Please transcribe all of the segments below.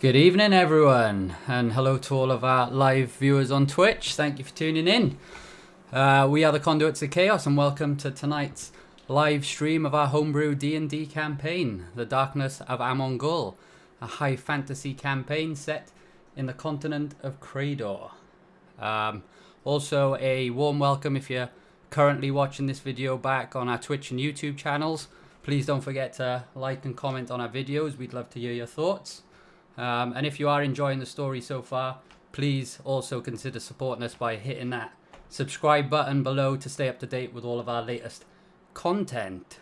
Good evening, everyone, and hello to all of our live viewers on Twitch. Thank you for tuning in. We are the Conduits of Chaos, and welcome to tonight's live stream of our homebrew D&D campaign, The Darkness of Amon'Gul, a high fantasy campaign set in the continent of Creydor. Also, a warm welcome if you're currently watching this video back on our Twitch and YouTube channels. Please don't forget to like and comment on our videos. We'd love to hear your thoughts. And if you are enjoying the story so far, please also consider supporting us by hitting that subscribe button below to stay up to date with all of our latest content.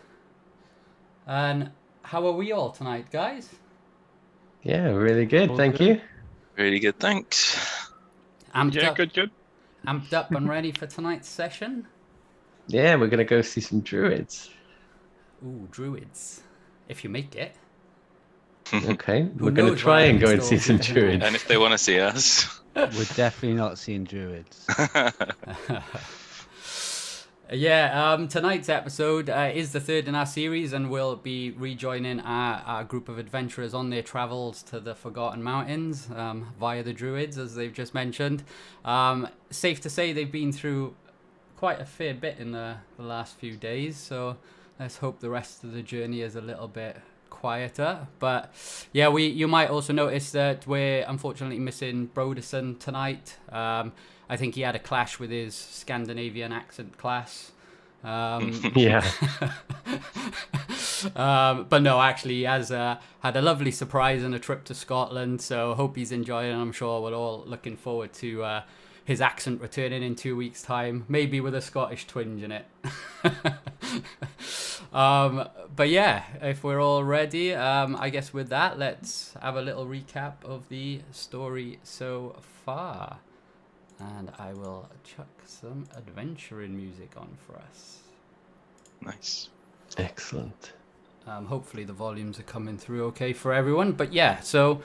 And how are we all tonight, guys? Yeah, really good. All Thank good? you. Really good, thanks. Good. Amped up and ready for tonight's session? Yeah, we're gonna go see some druids. Ooh, druids. If you make it. Okay, Who we're gonna knows try where and go I'm and see still- some druids. And if they want to see us. We're definitely not seeing druids. Tonight's episode is the third in our series, and we'll be rejoining our group of adventurers on their travels to the Forgotten Mountains via the druids, as they've just mentioned. Safe to say they've been through quite a fair bit in the last few days, so let's hope the rest of the journey is a little bit quieter. But yeah, you might also notice that we're unfortunately missing Broderson tonight. I think he had a clash with his Scandinavian accent class. Yeah. But no, actually, he has had a lovely surprise and a trip to Scotland, so hope he's enjoying it. I'm sure we're all looking forward to his accent returning in 2 weeks' time, maybe with a Scottish twinge in it. But yeah, if we're all ready, I guess with that, let's have a little recap of the story so far. And I will chuck some adventuring music on for us. Nice. Excellent. Hopefully the volumes are coming through okay for everyone. But yeah, so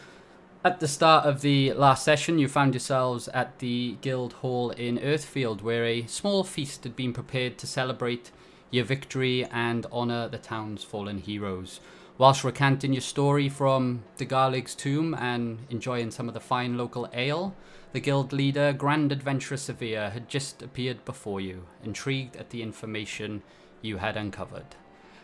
at the start of the last session, you found yourselves at the Guild Hall in Earthfield, where a small feast had been prepared to celebrate your victory and honour the town's fallen heroes. Whilst recanting your story from the Garlig's tomb and enjoying some of the fine local ale, the guild leader, Grand Adventurer Severe, had just appeared before you, intrigued at the information you had uncovered.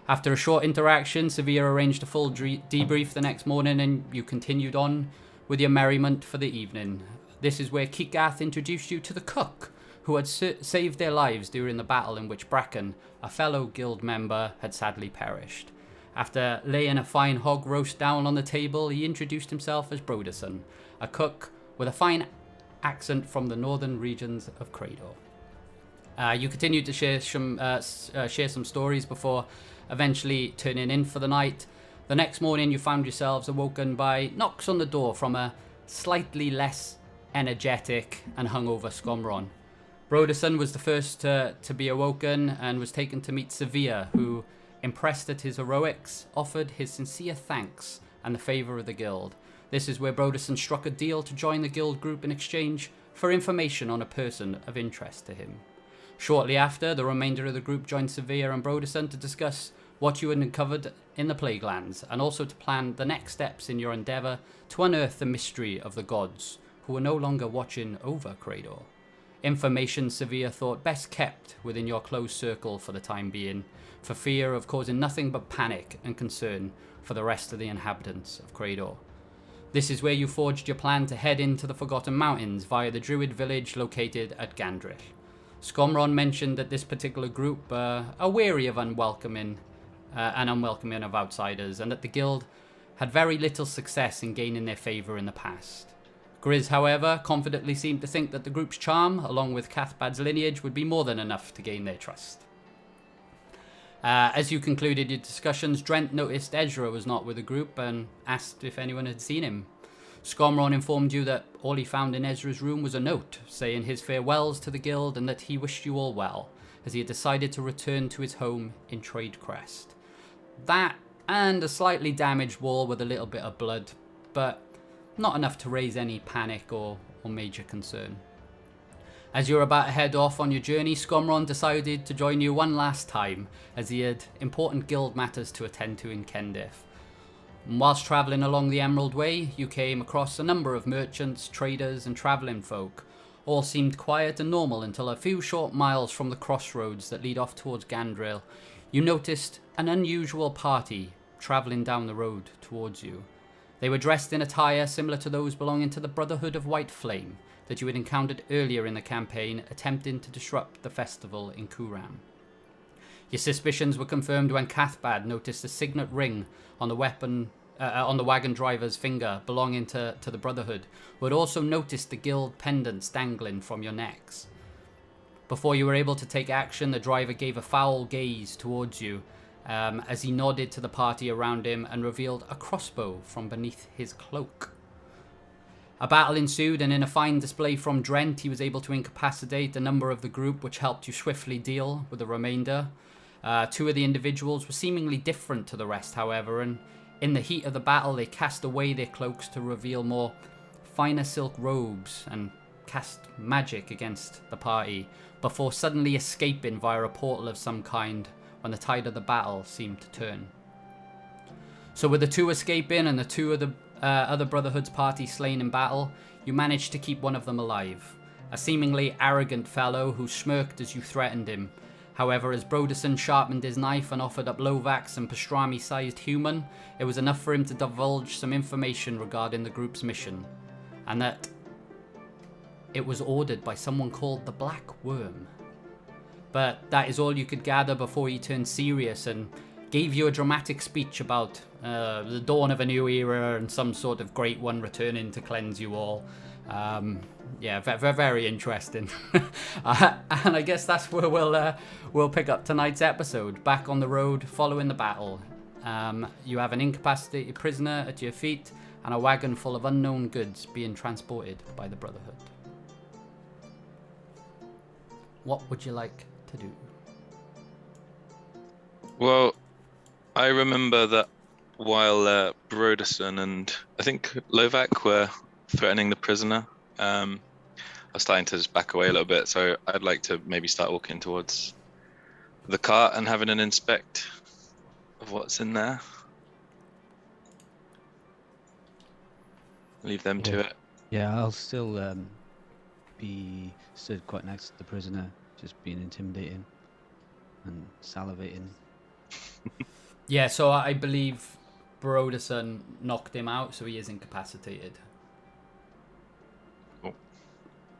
After a short interaction, Severe arranged a full debrief the next morning, and you continued on with your merriment for the evening. This is where Keegath introduced you to the cook, who had saved their lives during the battle in which Bracken, a fellow guild member, had sadly perished. After laying a fine hog roast down on the table, he introduced himself as Broderson, a cook with a fine accent from the northern regions of Creydor. You continued to share some stories before eventually turning in for the night. The next morning, you found yourselves awoken by knocks on the door from a slightly less energetic and hungover Scomron. Broderson was the first to be awoken and was taken to meet Severe, who, impressed at his heroics, offered his sincere thanks and the favour of the guild. This is where Broderson struck a deal to join the guild group in exchange for information on a person of interest to him. Shortly after, the remainder of the group joined Severe and Broderson to discuss what you had uncovered in the Plaguelands, and also to plan the next steps in your endeavour to unearth the mystery of the gods, who were no longer watching over Creydor. Information Severe thought best kept within your close circle for the time being, for fear of causing nothing but panic and concern for the rest of the inhabitants of Creydor. This is where you forged your plan to head into the Forgotten Mountains via the druid village located at Gandryll. Scomron mentioned that this particular group are wary of unwelcoming of outsiders, and that the guild had very little success in gaining their favour in the past. Grizz, however, confidently seemed to think that the group's charm, along with Cathbad's lineage, would be more than enough to gain their trust. As you concluded your discussions, Drente noticed Ezra was not with the group and asked if anyone had seen him. Scomron informed you that all he found in Ezra's room was a note saying his farewells to the guild and that he wished you all well, as he had decided to return to his home in Tradecrest. That and a slightly damaged wall with a little bit of blood, but not enough to raise any panic or major concern. As you were about to head off on your journey, Scomron decided to join you one last time, as he had important guild matters to attend to in Kendif. And whilst travelling along the Emerald Way, you came across a number of merchants, traders, and travelling folk. All seemed quiet and normal until a few short miles from the crossroads that lead off towards Gandryll, you noticed an unusual party travelling down the road towards you. They were dressed in attire similar to those belonging to the Brotherhood of White Flame that you had encountered earlier in the campaign, attempting to disrupt the festival in Kuram. Your suspicions were confirmed when Cathbad noticed a signet ring on the wagon driver's finger belonging to the Brotherhood, who had also noticed the guild pendants dangling from your necks. Before you were able to take action, the driver gave a foul gaze towards you as he nodded to the party around him and revealed a crossbow from beneath his cloak. A battle ensued, and in a fine display from Drente, he was able to incapacitate a number of the group, which helped you swiftly deal with the remainder. Two of the individuals were seemingly different to the rest, however, and in the heat of the battle, they cast away their cloaks to reveal more finer silk robes and cast magic against the party, before suddenly escaping via a portal of some kind when the tide of the battle seemed to turn. So with the two escaping and the two of the other Brotherhood's party slain in battle, you managed to keep one of them alive, a seemingly arrogant fellow who smirked as you threatened him. However, as Broderson sharpened his knife and offered up Lovax and pastrami-sized human, it was enough for him to divulge some information regarding the group's mission, and that it was ordered by someone called the Black Wyrm. But that is all you could gather before he turned serious and gave you a dramatic speech about the dawn of a new era and some sort of great one returning to cleanse you all. Very interesting. And I guess that's where we'll pick up tonight's episode. Back on the road, following the battle. You have an incapacitated prisoner at your feet and a wagon full of unknown goods being transported by the Brotherhood. What would you like to do? Well, I remember that while Broderson and I think Lovac were threatening the prisoner, I was starting to just back away a little bit, so I'd like to maybe start walking towards the cart and having an inspect of what's in there. Leave them to it. Yeah, I'll still be stood quite next to the prisoner, just being intimidating and salivating. Yeah, so I believe Broderson knocked him out, so he is incapacitated.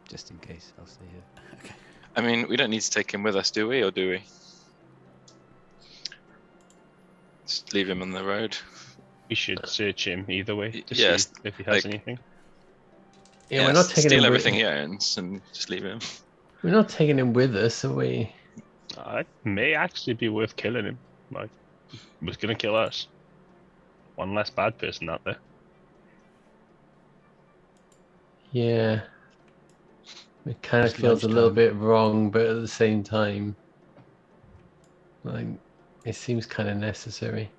Just in case, I'll stay here. Okay. I mean, we don't need to take him with us, do we? Or do we? Just leave him on the road. We should search him either way to Yes, see if he has anything. Yeah, we're not taking steal him everything with, he owns and just leave him. we're not taking him with us, are we? It may actually be worth killing him. Like, he was gonna kill us. One less bad person out there. Yeah. It kind of It's feels a little lunchtime. bit wrong, but at the same time, like, it seems kind of necessary.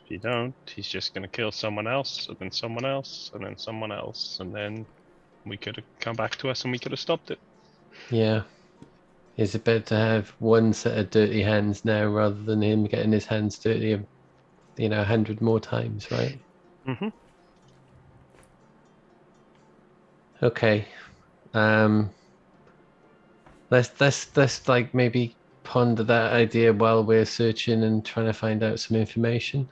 If you don't, he's just gonna kill someone else, and then someone else, and then someone else, and then we could have come back to us and we could have stopped it. Yeah. Is it better to have one set of dirty hands now rather than him getting his hands dirty, 100 more times, right? Mm-hmm. Okay. Let's like maybe ponder that idea while we're searching and trying to find out some information.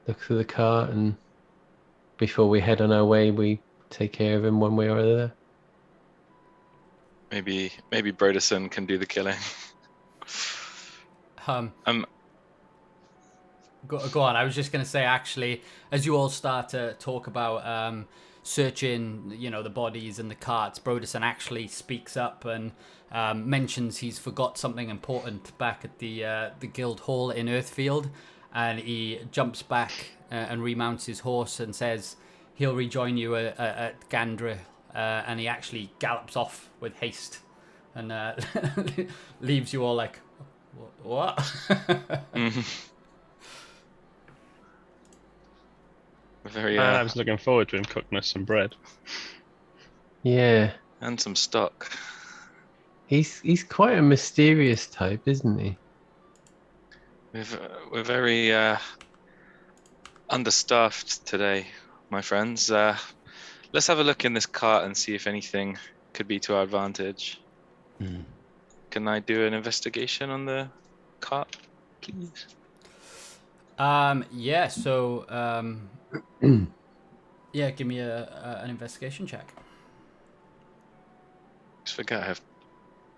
Look through the cart, and before we head on our way, we take care of him one way or other. Maybe Broderson can do the killing. Go on. I was just going to say, actually, as you all start to talk about searching, the bodies and the carts, Broderson actually speaks up and mentions he's forgot something important back at the guild hall in Earthfield, and he jumps back and remounts his horse and says he'll rejoin you at Gandryll, and he actually gallops off with haste and leaves you all like, what? Mm-hmm. Very I was looking forward to him cooking us some bread. Yeah, and some stock. he's quite a mysterious type, isn't he? We're very understaffed today, my friends. Let's have a look in this cart and see if anything could be to our advantage. Hmm. Can I do an investigation on the cart, please? Yeah. So, yeah, give me an investigation check. Just forget I have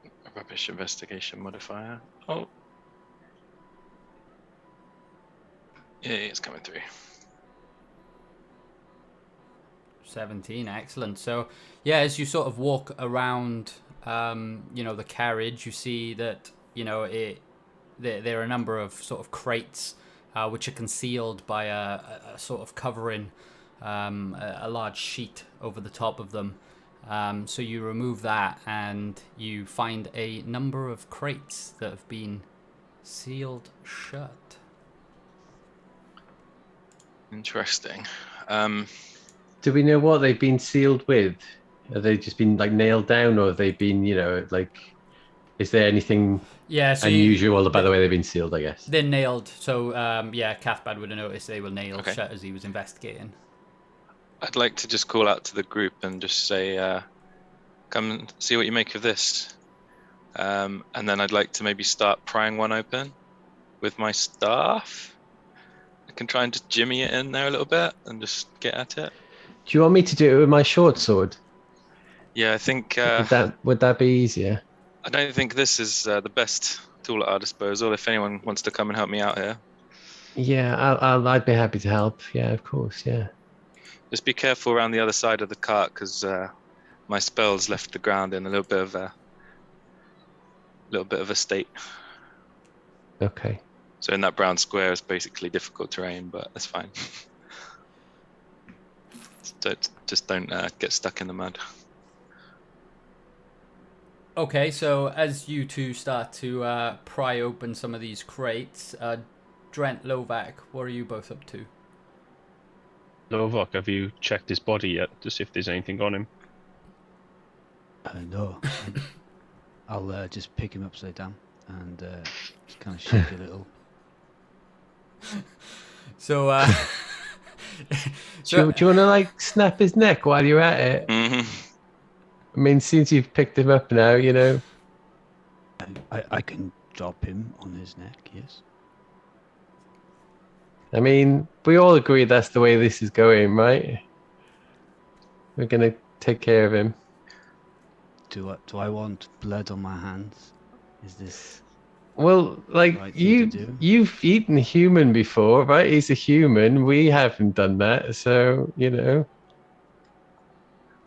a rubbish investigation modifier. Oh. Yeah, it's coming through. 17, excellent. So, yeah, as you sort of walk around, the carriage, you see that, there are a number of sort of crates which are concealed by a sort of covering, a large sheet over the top of them. So you remove that and you find a number of crates that have been sealed shut. Interesting. Do we know what they've been sealed with? Have they just been like nailed down, or have they been, like? Is there anything Yeah, so unusual about the way they've been sealed? I guess. they're nailed. So, Cathbad would have noticed they were nailed Okay. shut as he was investigating. I'd like to just call out to the group and just say, come and see what you make of this. And then I'd like to maybe start prying one open with my staff. I can try and just jimmy it in there a little bit and just get at it. Do you want me to do it with my short sword? Yeah, I think Would that be easier? I don't think this is the best tool at our disposal. If anyone wants to come and help me out here, Yeah, I'd be happy to help. Yeah, of course. Yeah. just be careful around the other side of the cart because my spells left the ground in a little bit of a state. Okay. So in that brown square, it's basically difficult terrain, but that's fine. Just don't get stuck in the mud. Okay, so as you two start to pry open some of these crates, Drent, Lovac, what are you both up to? Lovok, have you checked his body yet to see if there's anything on him? No. I'll just pick him upside down and just kind of shake a little. So, Do you want to like snap his neck while you're at it? Mm-hmm. I mean, since you've picked him up now, I can drop him on his neck, yes. I mean, we all agree that's the way this is going, right? We're gonna take care of him. Do I want blood on my hands? Is this... Well, like Right thing to do. you've eaten human before, right? He's a human. We haven't done that, so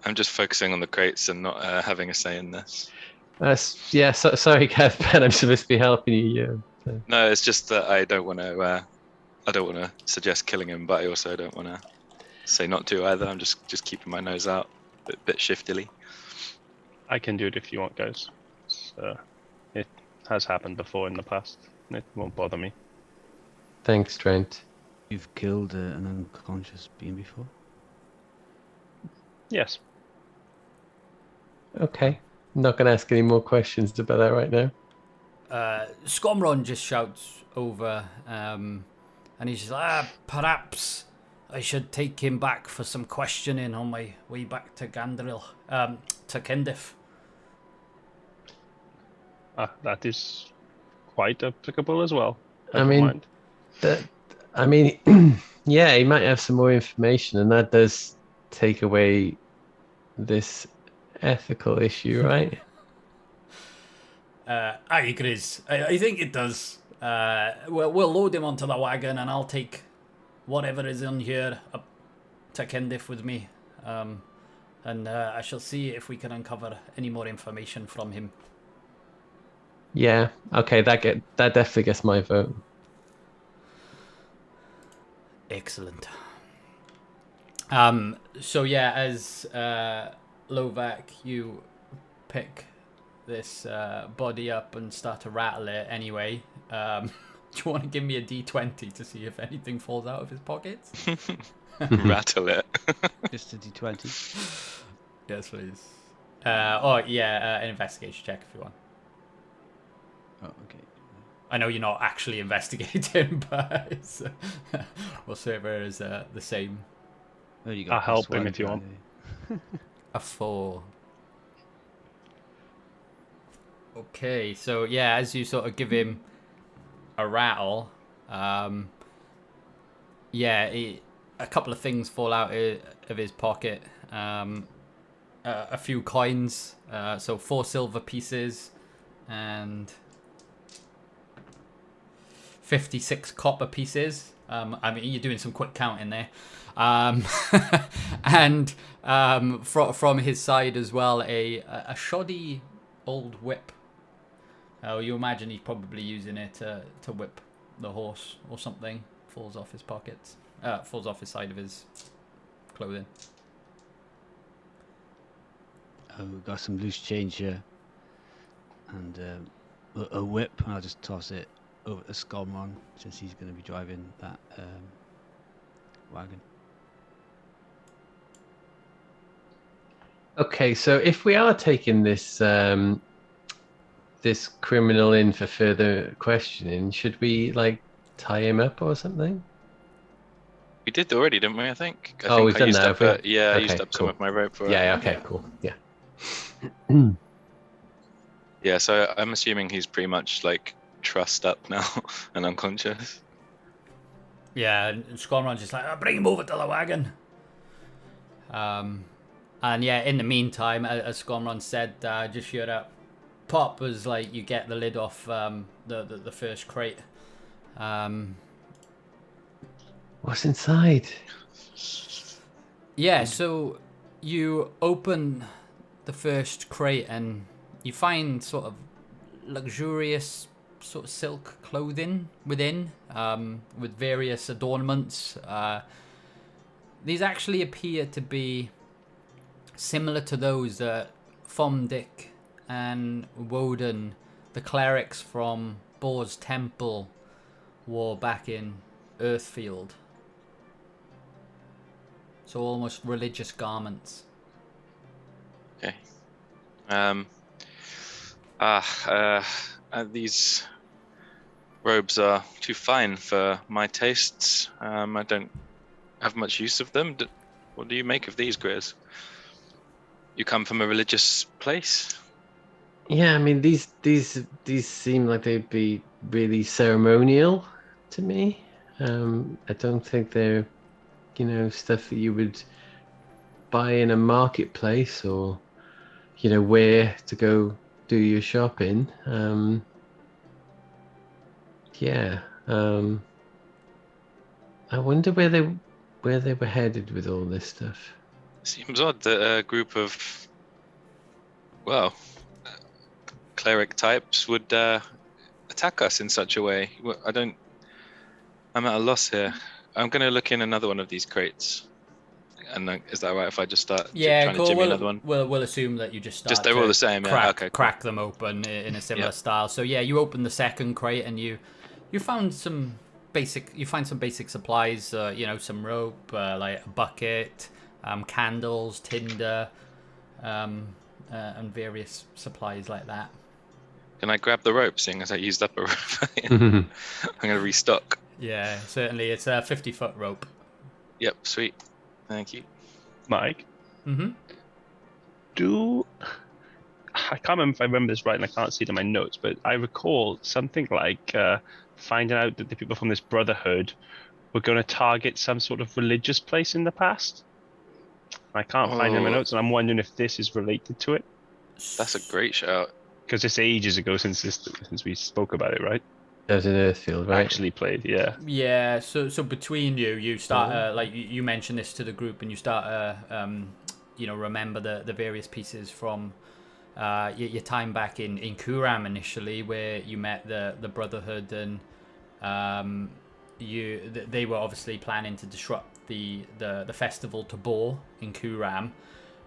I'm just focusing on the crates and not having a say in this. Sorry, Cathbad. I'm supposed to be helping you. No, it's just that I don't want to suggest killing him, but I also don't want to say not to either. I'm just keeping my nose out a bit shiftily. I can do it if you want, guys. It has happened before in the past. It won't bother me. Thanks, Trent. You've killed an unconscious being before? Yes. Okay. I'm not gonna ask any more questions about that right now. Scomron just shouts over, and he's just like, perhaps I should take him back for some questioning on my way back to Gandryll, to Kindif. That is quite applicable as well. I mean, yeah, he might have some more information, and that does take away this ethical issue, right? I agree. I think it does. We'll load him onto the wagon, and I'll take whatever is in here up to Kindif with me, and I shall see if we can uncover any more information from him. Yeah. Okay. That definitely gets my vote. Excellent. So yeah, as Lovac, you pick this body up and start to rattle it anyway. Do you want to give me a d20 to see if anything falls out of his pockets? Rattle it. Just a d20. Yes, please. An investigation check if you want. Oh, okay. I know you're not actually investigating, but it's, we'll serve her as the same. Oh, you got I'll help +1 him if you to want. A 4. Okay, so yeah, as you sort of give him a rattle, a couple of things fall out of his pocket. A few coins, so 4 silver pieces and 56 copper pieces. I mean, you're doing some quick counting there. And from his side as well, a shoddy old whip. You imagine he's probably using it to whip the horse or something. Falls off his pockets. Falls off his side of his clothing. Oh, we've got some loose change here. And a whip, and I'll just toss it over to Skolmron, since he's going to be driving that wagon. Okay, so if we are taking this this criminal in for further questioning, should we like tie him up or something? We did already, didn't we? I think. We've done used that, up. have we? I used Okay, up some cool. of my rope for it. Yeah, okay, cool. Yeah. Yeah, so I'm assuming he's pretty much like trussed up now and unconscious. Yeah, and Skolmron's just like, bring him over to the wagon. And yeah, in the meantime, as Skolmron said, just hear that pop as like you get the lid off the first crate. What's inside? Yeah, so you open the first crate and you find sort of luxurious sort of silk clothing within, with various adornments. These actually appear to be similar to those that Fomdick and Woden, the clerics from Bor's Temple, wore back in Earthfield. So almost religious garments. Okay. These robes are too fine for my tastes. I don't have much use of them. What do you make of these, Grizz? You come from a religious place? Yeah, I mean these seem like they'd be really ceremonial to me. I don't think they're, stuff that you would buy in a marketplace or, wear to go do your shopping. I wonder where they were headed with all this stuff. Seems odd that a group of, cleric types would attack us in such a way. I'm at a loss here. I'm going to look in another one of these crates. And is that right if I just start trying to jimmy another one? We'll assume that you just start they're all the same, yeah. Okay, cool. Crack them open in a similar style. So yeah, you open the second crate and you found some basic supplies, some rope, like a bucket, candles, tinder, and various supplies like that. Can I grab the rope, seeing as I used up a rope? I'm going to restock. Yeah, certainly. It's a 50-foot rope. Yep, sweet. Thank you. Mike? Mm-hmm. I can't remember if I remember this right and I can't see it in my notes, but I recall something like finding out that the people from this Brotherhood were going to target some sort of religious place in the past. I can't find it in my notes, and I'm wondering if this is related to it. That's a great shout. Because it's ages ago since we spoke about it, right? That was in Earthfield, right? Actually played, yeah. Yeah, so between you start, like you mentioned this to the group, and you start, remember the various pieces from your time back in Kuram initially, where you met the Brotherhood, and they were obviously planning to disrupt the festival to Bor in Kuram,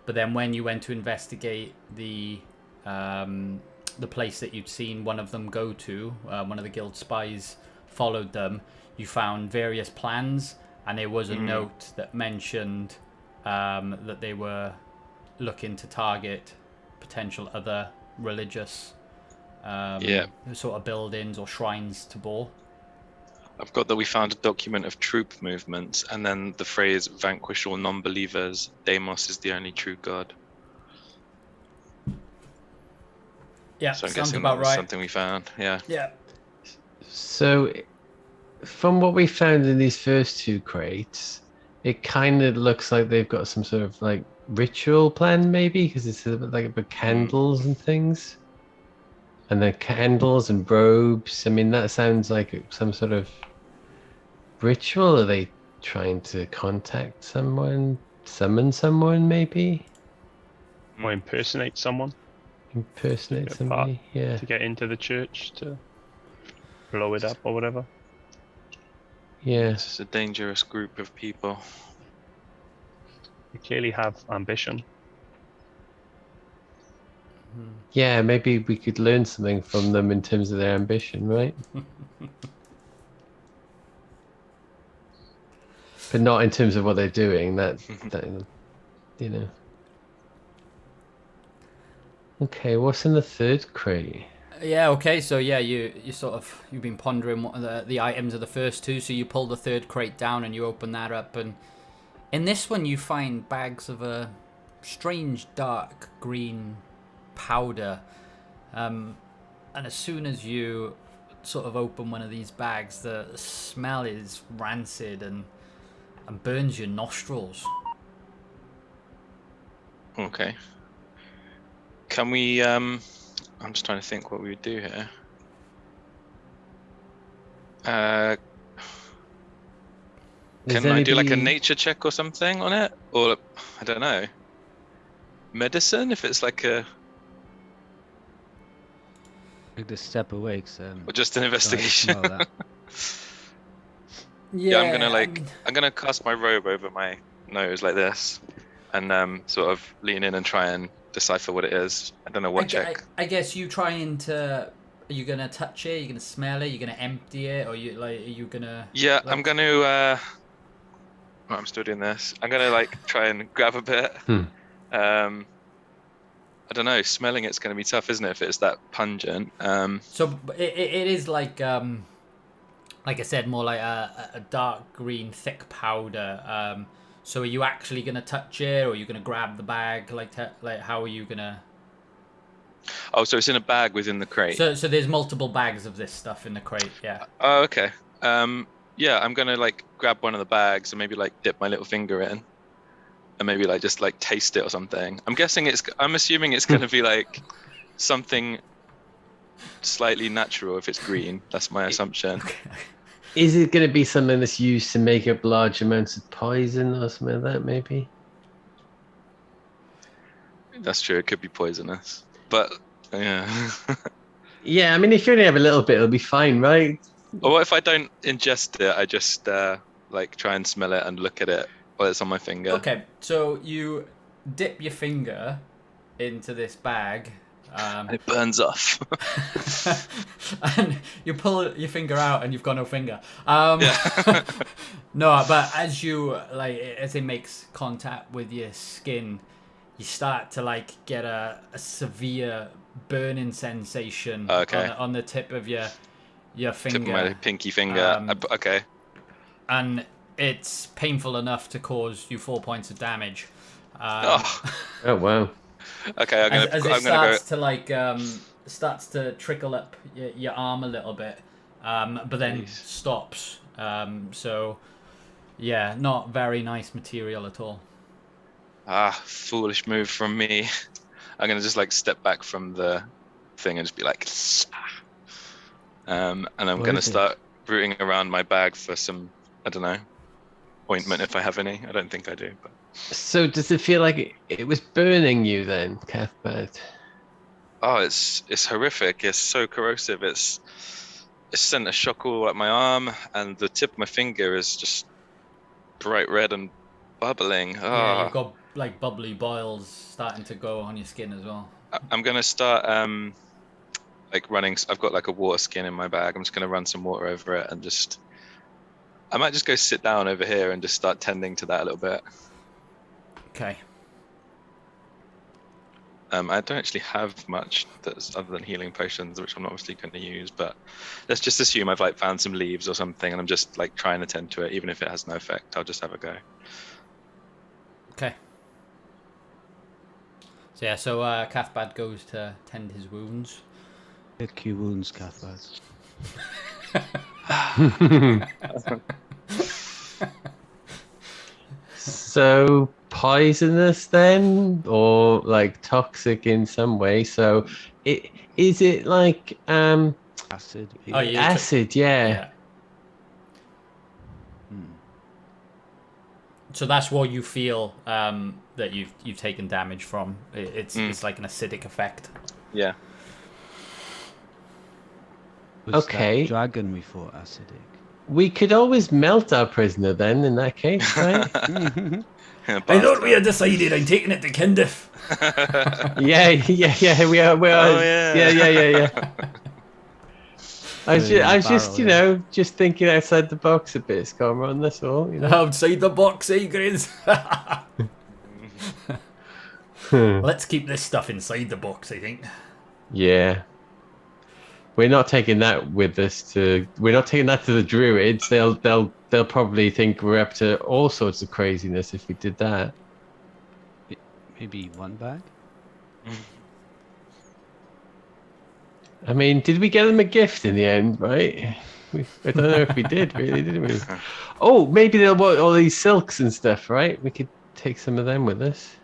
but then when you went to investigate the place that you'd seen one of them go to, one of the guild spies followed them, you found various plans, and there was a note that mentioned that they were looking to target potential other religious Yeah. sort of buildings or shrines to Bor. I've got that we found a document of troop movements, and then the phrase "vanquish all non-believers. Deimos is the only true god." Yeah, So I'm sounds guessing about that was right. something we found. Yeah. Yeah. So, from what we found in these first 2 crates, it kind of looks like they've got some sort of like ritual plan, maybe, because it's a bit like about candles and things, and then candles and robes. I mean, that sounds like some sort of ritual. Are they trying to contact someone, summon someone, maybe Or impersonate someone impersonate Get somebody? Yeah. to get into the church to blow it up or whatever. Yeah. This is a dangerous group of people. They clearly have ambition. Yeah, maybe we could learn something from them in terms of their ambition, right? But not in terms of what they're doing. That you know. Okay, what's in the 3rd crate? Yeah, okay, so yeah, you've been pondering what the items of the first 2, so you pull the 3rd crate down and you open that up, and in this one you find bags of a strange dark green powder, and as soon as you sort of open one of these bags, the smell is rancid and burns your nostrils. Okay. Can we? I'm just trying to think what we would do here. Can I do like a nature check or something on it, or I don't know, medicine if it's like a, Like the step away, or just an investigation? smell that. Yeah, I'm gonna cast my robe over my nose like this, and sort of lean in and try and decipher what it is. I don't know what check. I guess you trying to. Are you gonna touch it? Are you gonna smell it? Are you gonna empty it? Or are you gonna? Yeah, like... I'm gonna. Well, I'm still doing this. I'm gonna like try and grab a bit. I don't know. Smelling it's gonna be tough, isn't it? If it's that pungent. So it is like I said, more like a dark green thick powder. So are you actually gonna touch it, or are you gonna grab the bag? Like how are you gonna? Oh, so it's in a bag within the crate. So there's multiple bags of this stuff in the crate. Yeah. Oh, okay. Yeah, I'm gonna like grab one of the bags and maybe like dip my little finger in, and maybe like just like taste it or something. I'm assuming it's gonna be like something slightly natural if it's green. That's my assumption. Is it going to be something that's used to make up large amounts of poison or something like that, maybe? That's true. It could be poisonous, but yeah. Yeah, I mean, if you only have a little bit, it'll be fine, right? Or what if I don't ingest it? I just like try and smell it and look at it while it's on my finger. Okay, so you dip your finger into this bag. And it burns off. And you pull your finger out and you've got no finger. Yeah. No, but as it makes contact with your skin, you start to like get a severe burning sensation on the tip of your finger. Tip of my pinky finger. Okay. And it's painful enough to cause you 4 points of damage. Oh wow. Okay, starts to trickle up your arm a little bit, but then stops. So, yeah, not very nice material at all. Foolish move from me. I'm gonna just like step back from the thing and just be like, and I'm gonna start rooting around my bag for some, I don't know, ointment if I have any. I don't think I do, but. So does it feel like it was burning you then, Cathbad? Oh, it's horrific. It's so corrosive. It's sent a shock all up my arm, and the tip of my finger is just bright red and bubbling. Yeah, you've got like bubbly boils starting to go on your skin as well. I'm gonna start like running. I've got like a water skin in my bag. I'm just gonna run some water over it and I might just go sit down over here and just start tending to that a little bit. Okay. I don't actually have much that's other than healing potions, which I'm obviously going to use. But let's just assume I've like found some leaves or something, and I'm just like trying to tend to it, even if it has no effect. I'll just have a go. Okay. So yeah, so Cathbad goes to tend his wounds. Lick your wounds, Cathbad. So poisonous then, or like toxic in some way? So, is it like Acid. Oh, Maybe. yeah. acid? Yeah. Yeah. Hmm. So that's what you feel that you've taken damage from. It's like an acidic effect. Yeah. Was Okay. that dragon we fought acidic? We could always melt our prisoner then. In that case, right? decided I'm taking it to Kindif. yeah. We are. Oh, yeah. Yeah. I was just, Barrel, yeah. just thinking outside the box a bit, Scomron. That's all. Outside the box, eh, Grizz? Let's keep this stuff inside the box, I think. Yeah. We're not taking that with us to. We're not taking that to the druids. They'll probably think we're up to all sorts of craziness if we did that. Maybe one bag? I mean, did we get them a gift in the end? Right? I don't know if we did. Really, did we? Oh, maybe they'll want all these silks and stuff. Right? We could take some of them with us.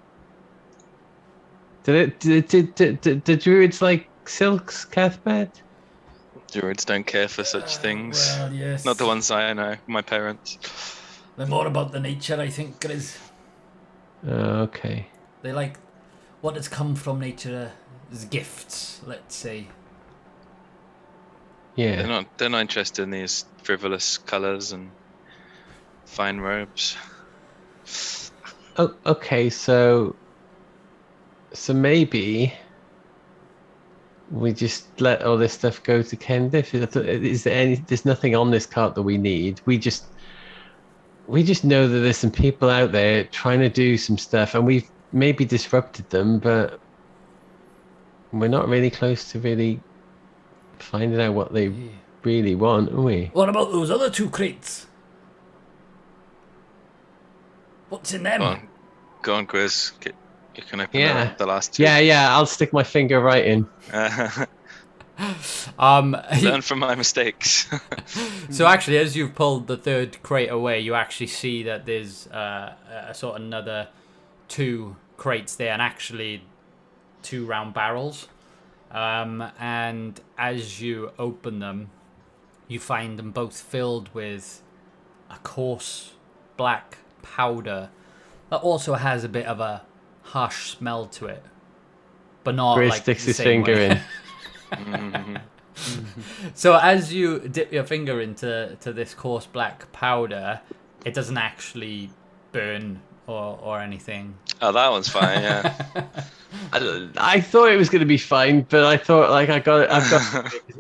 Did the druids like silks, Cathbad? Druids don't care for such things. Well, yes. Not the ones I know. My parents. They're more about the nature, I think, Grizz. Okay. They like what has come from nature as gifts, let's say. Yeah. They're not interested in these frivolous colours and fine robes. Oh, okay. So maybe we just let all this stuff go to Kendif. Is there there's nothing on this cart that we need. We just know that there's some people out there trying to do some stuff, and we've maybe disrupted them, but we're not really close to really finding out what they really want, are we? What about those other 2 crates? What's in them? Go on, Quiz. You can open the last 2. Yeah. I'll stick my finger right in. Learn from my mistakes. So actually, as you've pulled the 3rd crate away, you actually see that there's a sort of another 2 crates there, and actually 2 round barrels. And as you open them, you find them both filled with a coarse black powder that also has a bit of a harsh smell to it, but not Grizz like sticks the his same finger way. in. So as you dip your finger into this coarse black powder, it doesn't actually burn or anything. Oh, that one's fine. Yeah. I thought it was going to be fine, but I thought like I've got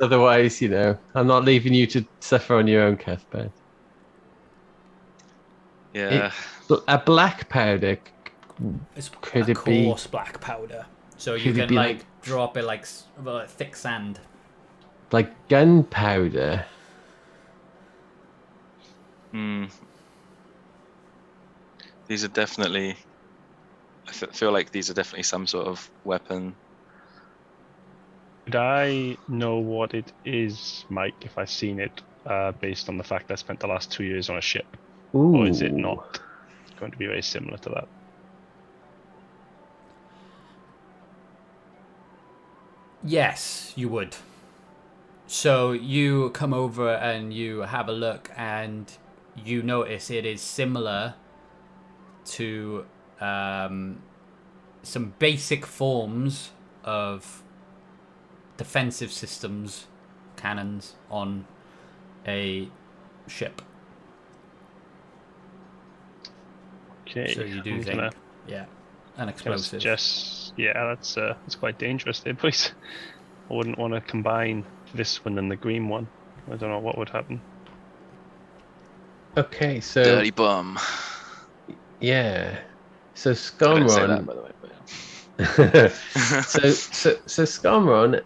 otherwise, I'm not leaving you to suffer on your own, Cathbad. Yeah. A black powder. It's Could a it be- coarse black powder, so you Could it can be like like- drop it like thick sand. Like gunpowder. These are definitely. I feel like these are definitely some sort of weapon. Would I know what it is, Mike, if I've seen it, based on the fact that I spent the last 2 years on a ship? Ooh. Or is it not going to be very similar to that? Yes, you would. So you come over and you have a look, and you notice it is similar to some basic forms of defensive systems, cannons on a ship. Okay. So you do I'm think, gonna- yeah, an gonna explosive. suggest, that's quite dangerous there, please. I wouldn't want to combine this one and the green one. I don't know what would happen. Okay, so Dirty bum. yeah. So I don't say that, Scomron, by the way. But So Skarmoran,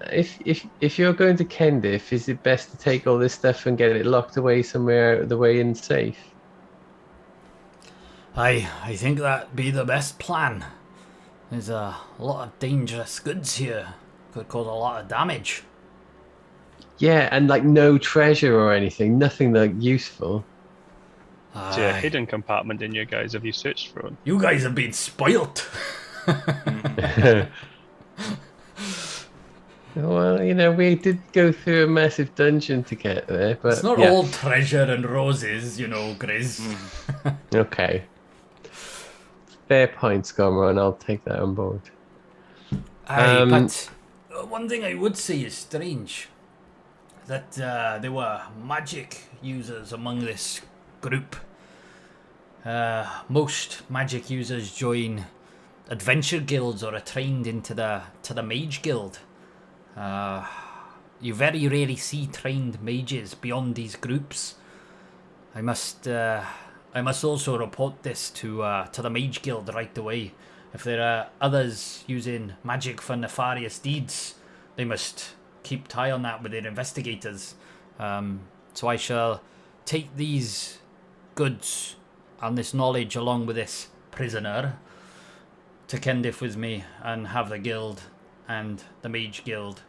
if you're going to Kendif, is it best to take all this stuff and get it locked away somewhere out of the way and safe? I think that'd be the best plan. There's a lot of dangerous goods here. Could cause a lot of damage. Yeah, and like no treasure or anything, nothing like useful. Is there a Aye. hidden compartment in your guys? Have you searched for one? You guys have been spoilt. Well, you know, we did go through a massive dungeon to get there, but It's not yeah. all treasure and roses, you know, Grizz. Okay. Fair point, Skarmoran. I'll take that on board. Aye, but one thing I would say is strange. That there were magic users among this group. Most magic users join adventure guilds or are trained into the mage guild. You very rarely see trained mages beyond these groups. I must also report this to the mage guild right away. If there are others using magic for nefarious deeds, they must keep tie on that with their investigators. So I shall take these goods and this knowledge along with this prisoner to Kendif with me and have the guild and the mage guild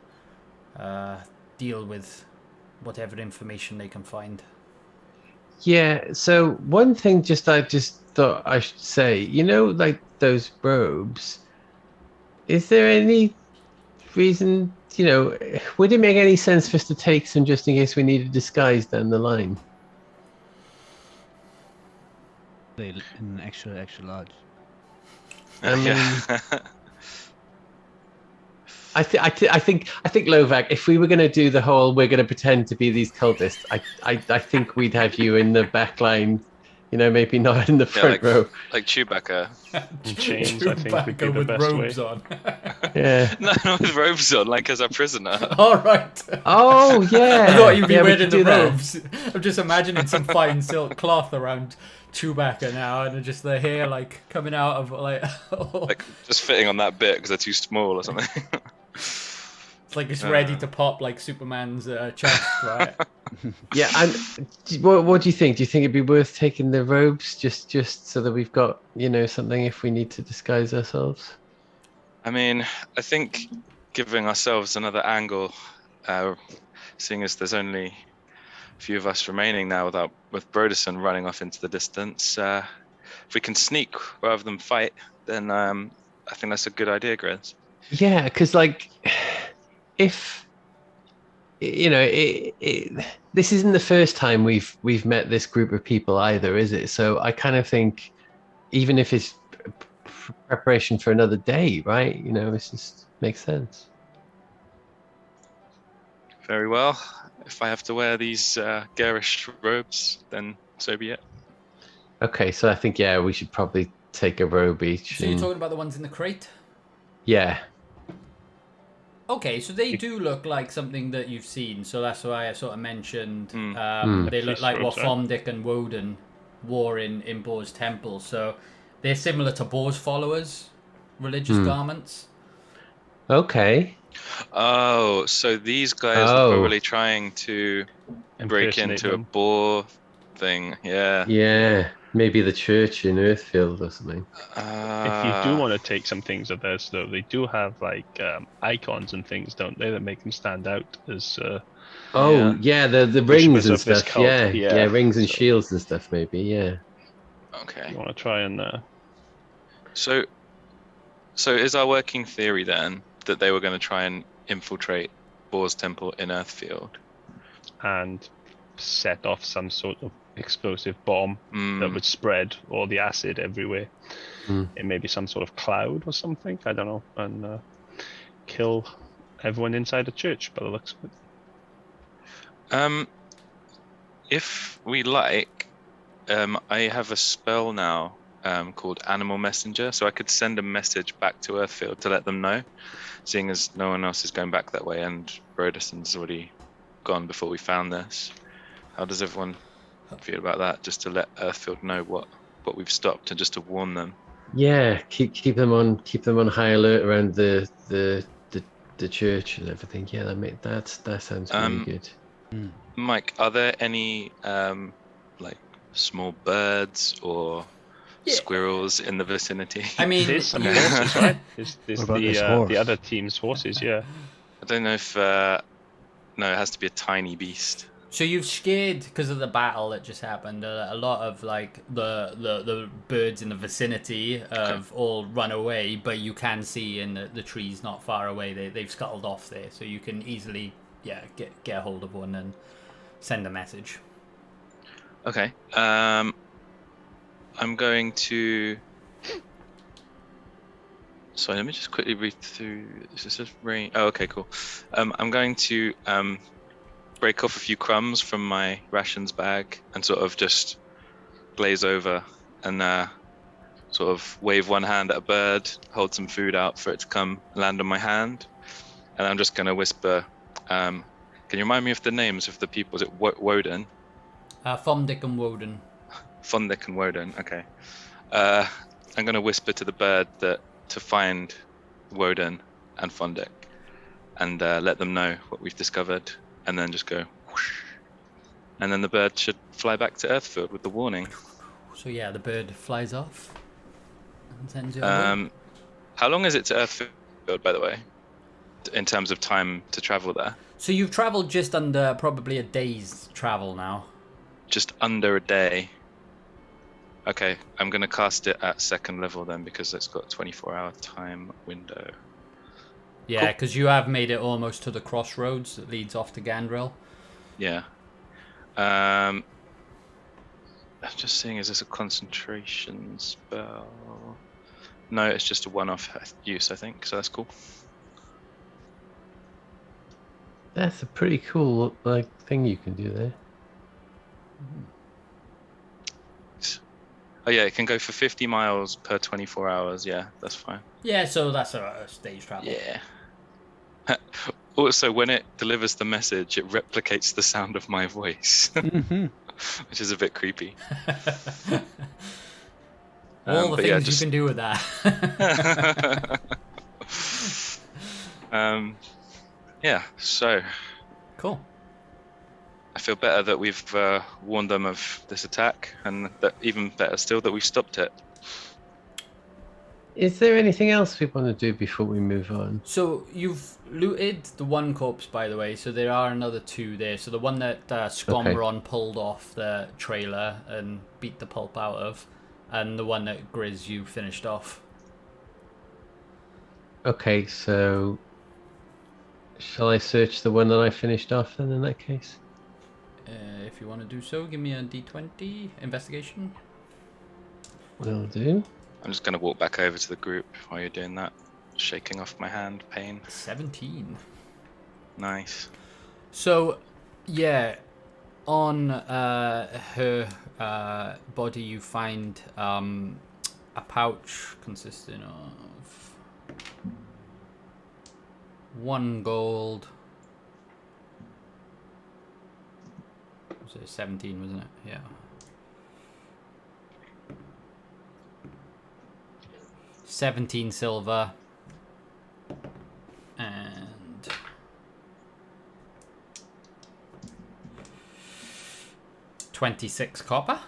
deal with whatever information they can find. Yeah, so one thing I just thought I should say, you know, like those robes, is there any reason, you know, would it make any sense for us to take some just in case we need a disguise down the line? They in extra large. I mean, Yeah. I think Lovac, if we were going to do the whole, we're going to pretend to be these cultists, I think we'd have you in the back line, you know, maybe not in the front row. Like Chewbacca. In chains, I think, would be the with best robes way. on. Yeah. No, not with robes on, like as a prisoner. All right. Oh yeah. I thought you'd be Yeah, we wearing could the do that. robes. I'm just imagining some fine silk cloth around Chewbacca now, and just the hair like coming out of like. Like just fitting on that bit because they're too small or something. It's like it's ready to pop like Superman's chest, right? Yeah, and what do you think? Do you think it'd be worth taking the robes just so that we've got, you know, something if we need to disguise ourselves? I mean, I think giving ourselves another angle, seeing as there's only a few of us remaining now with Broderson running off into the distance, if we can sneak rather than fight, then I think that's a good idea, Grizz. Yeah, because like, if you know, this isn't the first time we've met this group of people either, is it? So I kind of think, even if it's preparation for another day, right? You know, it just makes sense. Very well. If I have to wear these garish robes, then so be it. Okay, so I think we should probably take a robe each. So you're talking about the ones in the crate? Yeah. Okay, so they do look like something that you've seen, so that's why I sort of mentioned they look like what Fomdick and Woden wore in Bo's temple. So they're similar to Bo's followers' religious garments. Okay. Oh, so these guys are probably trying to break into a boar thing. Yeah. Yeah. Maybe the church in Earthfield or something. If you do want to take some things of theirs, though, they do have like icons and things, don't they, that make them stand out as. The rings and stuff. cult. Yeah, rings and shields and stuff. Maybe. Yeah. Okay. You want to try and. So is our working theory then that they were going to try and infiltrate Boar's temple in Earthfield and set off some sort of explosive bomb that would spread all the acid everywhere in maybe some sort of cloud or something, I don't know, and kill everyone inside the church by the looks of it. If we like, I have a spell now called Animal Messenger, so I could send a message back to Earthfield to let them know, seeing as no one else is going back that way and Broderson's already gone before we found this. How does everyone feel about that, just to let Earthfield know what we've stopped and just to warn them? Yeah, keep them on high alert around the church and everything. Yeah, that sounds really good. Mike, are there any like small birds or Yeah. squirrels in the vicinity? I mean, There's some you- horses, right? There's What about this horse? the other team's horses, yeah. I don't know if no, it has to be a tiny beast. So you've scared because of the battle that just happened. A lot of like the birds in the vicinity have all run away, but you can see in the trees not far away they've scuttled off there. So you can easily get a hold of one and send a message. Okay. I'm going to. Sorry, let me just quickly read through. This is rain. Oh, okay, cool. I'm going to break off a few crumbs from my rations bag and sort of just glaze over and sort of wave one hand at a bird, hold some food out for it to come land on my hand, and I'm just going to whisper. Can you remind me of the names of the people? Is it Woden? Fomdick and Woden. Fondek and Woden. Okay. I'm going to whisper to the bird to find Woden and Fondek, and let them know what we've discovered. And then just go whoosh. And then the bird should fly back to Earthfield with the warning. So yeah, the bird flies off and sends you away. How long is it to Earthfield, by the way, in terms of time to travel there? So you've travelled just under probably a day's travel now. Just under a day. Okay, I'm going to cast it at 2nd level then, because it's got a 24-hour time window. Yeah, because you have made it almost to the crossroads that leads off to Gandryll. Yeah. I'm just seeing, is this a concentration spell? No, it's just a one-off use, I think, so that's cool. That's a pretty cool thing you can do there. Oh yeah, it can go for 50 miles per 24 hours. Yeah, that's fine. Yeah, so that's a stage travel. Yeah. Also, when it delivers the message, it replicates the sound of my voice, which is a bit creepy. All the things you can do with that. Yeah, so Cool. I feel better that we've warned them of this attack, and that even better still that we've stopped it. Is there anything else we want to do before we move on? So you've looted the one corpse, by the way. So there are another two there. So the one that Scomron pulled off the trailer and beat the pulp out of, and the one that Grizz you finished off. Okay, so shall I search the one that I finished off then in that case? If you want to do so, give me a D20 investigation. Will do. I'm just going to walk back over to the group while you're doing that, shaking off my hand, pain. 17. Nice. So, yeah, on her body you find a pouch consisting of 1 gold. Was it 17, wasn't it? Yeah. $17 silver and $26 copper.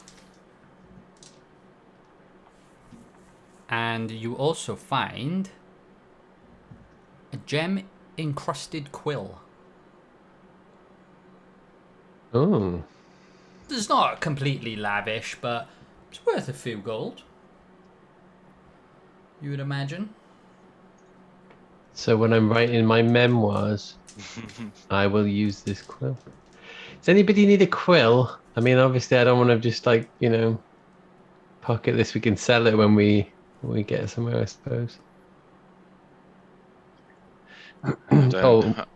And you also find a gem encrusted quill. Oh. It's not completely lavish, but it's worth a few gold, you would imagine. So when I'm writing my memoirs, I will use this quill. Does anybody need a quill? I mean, obviously, I don't want to just pocket this. We can sell it when we get somewhere, I suppose.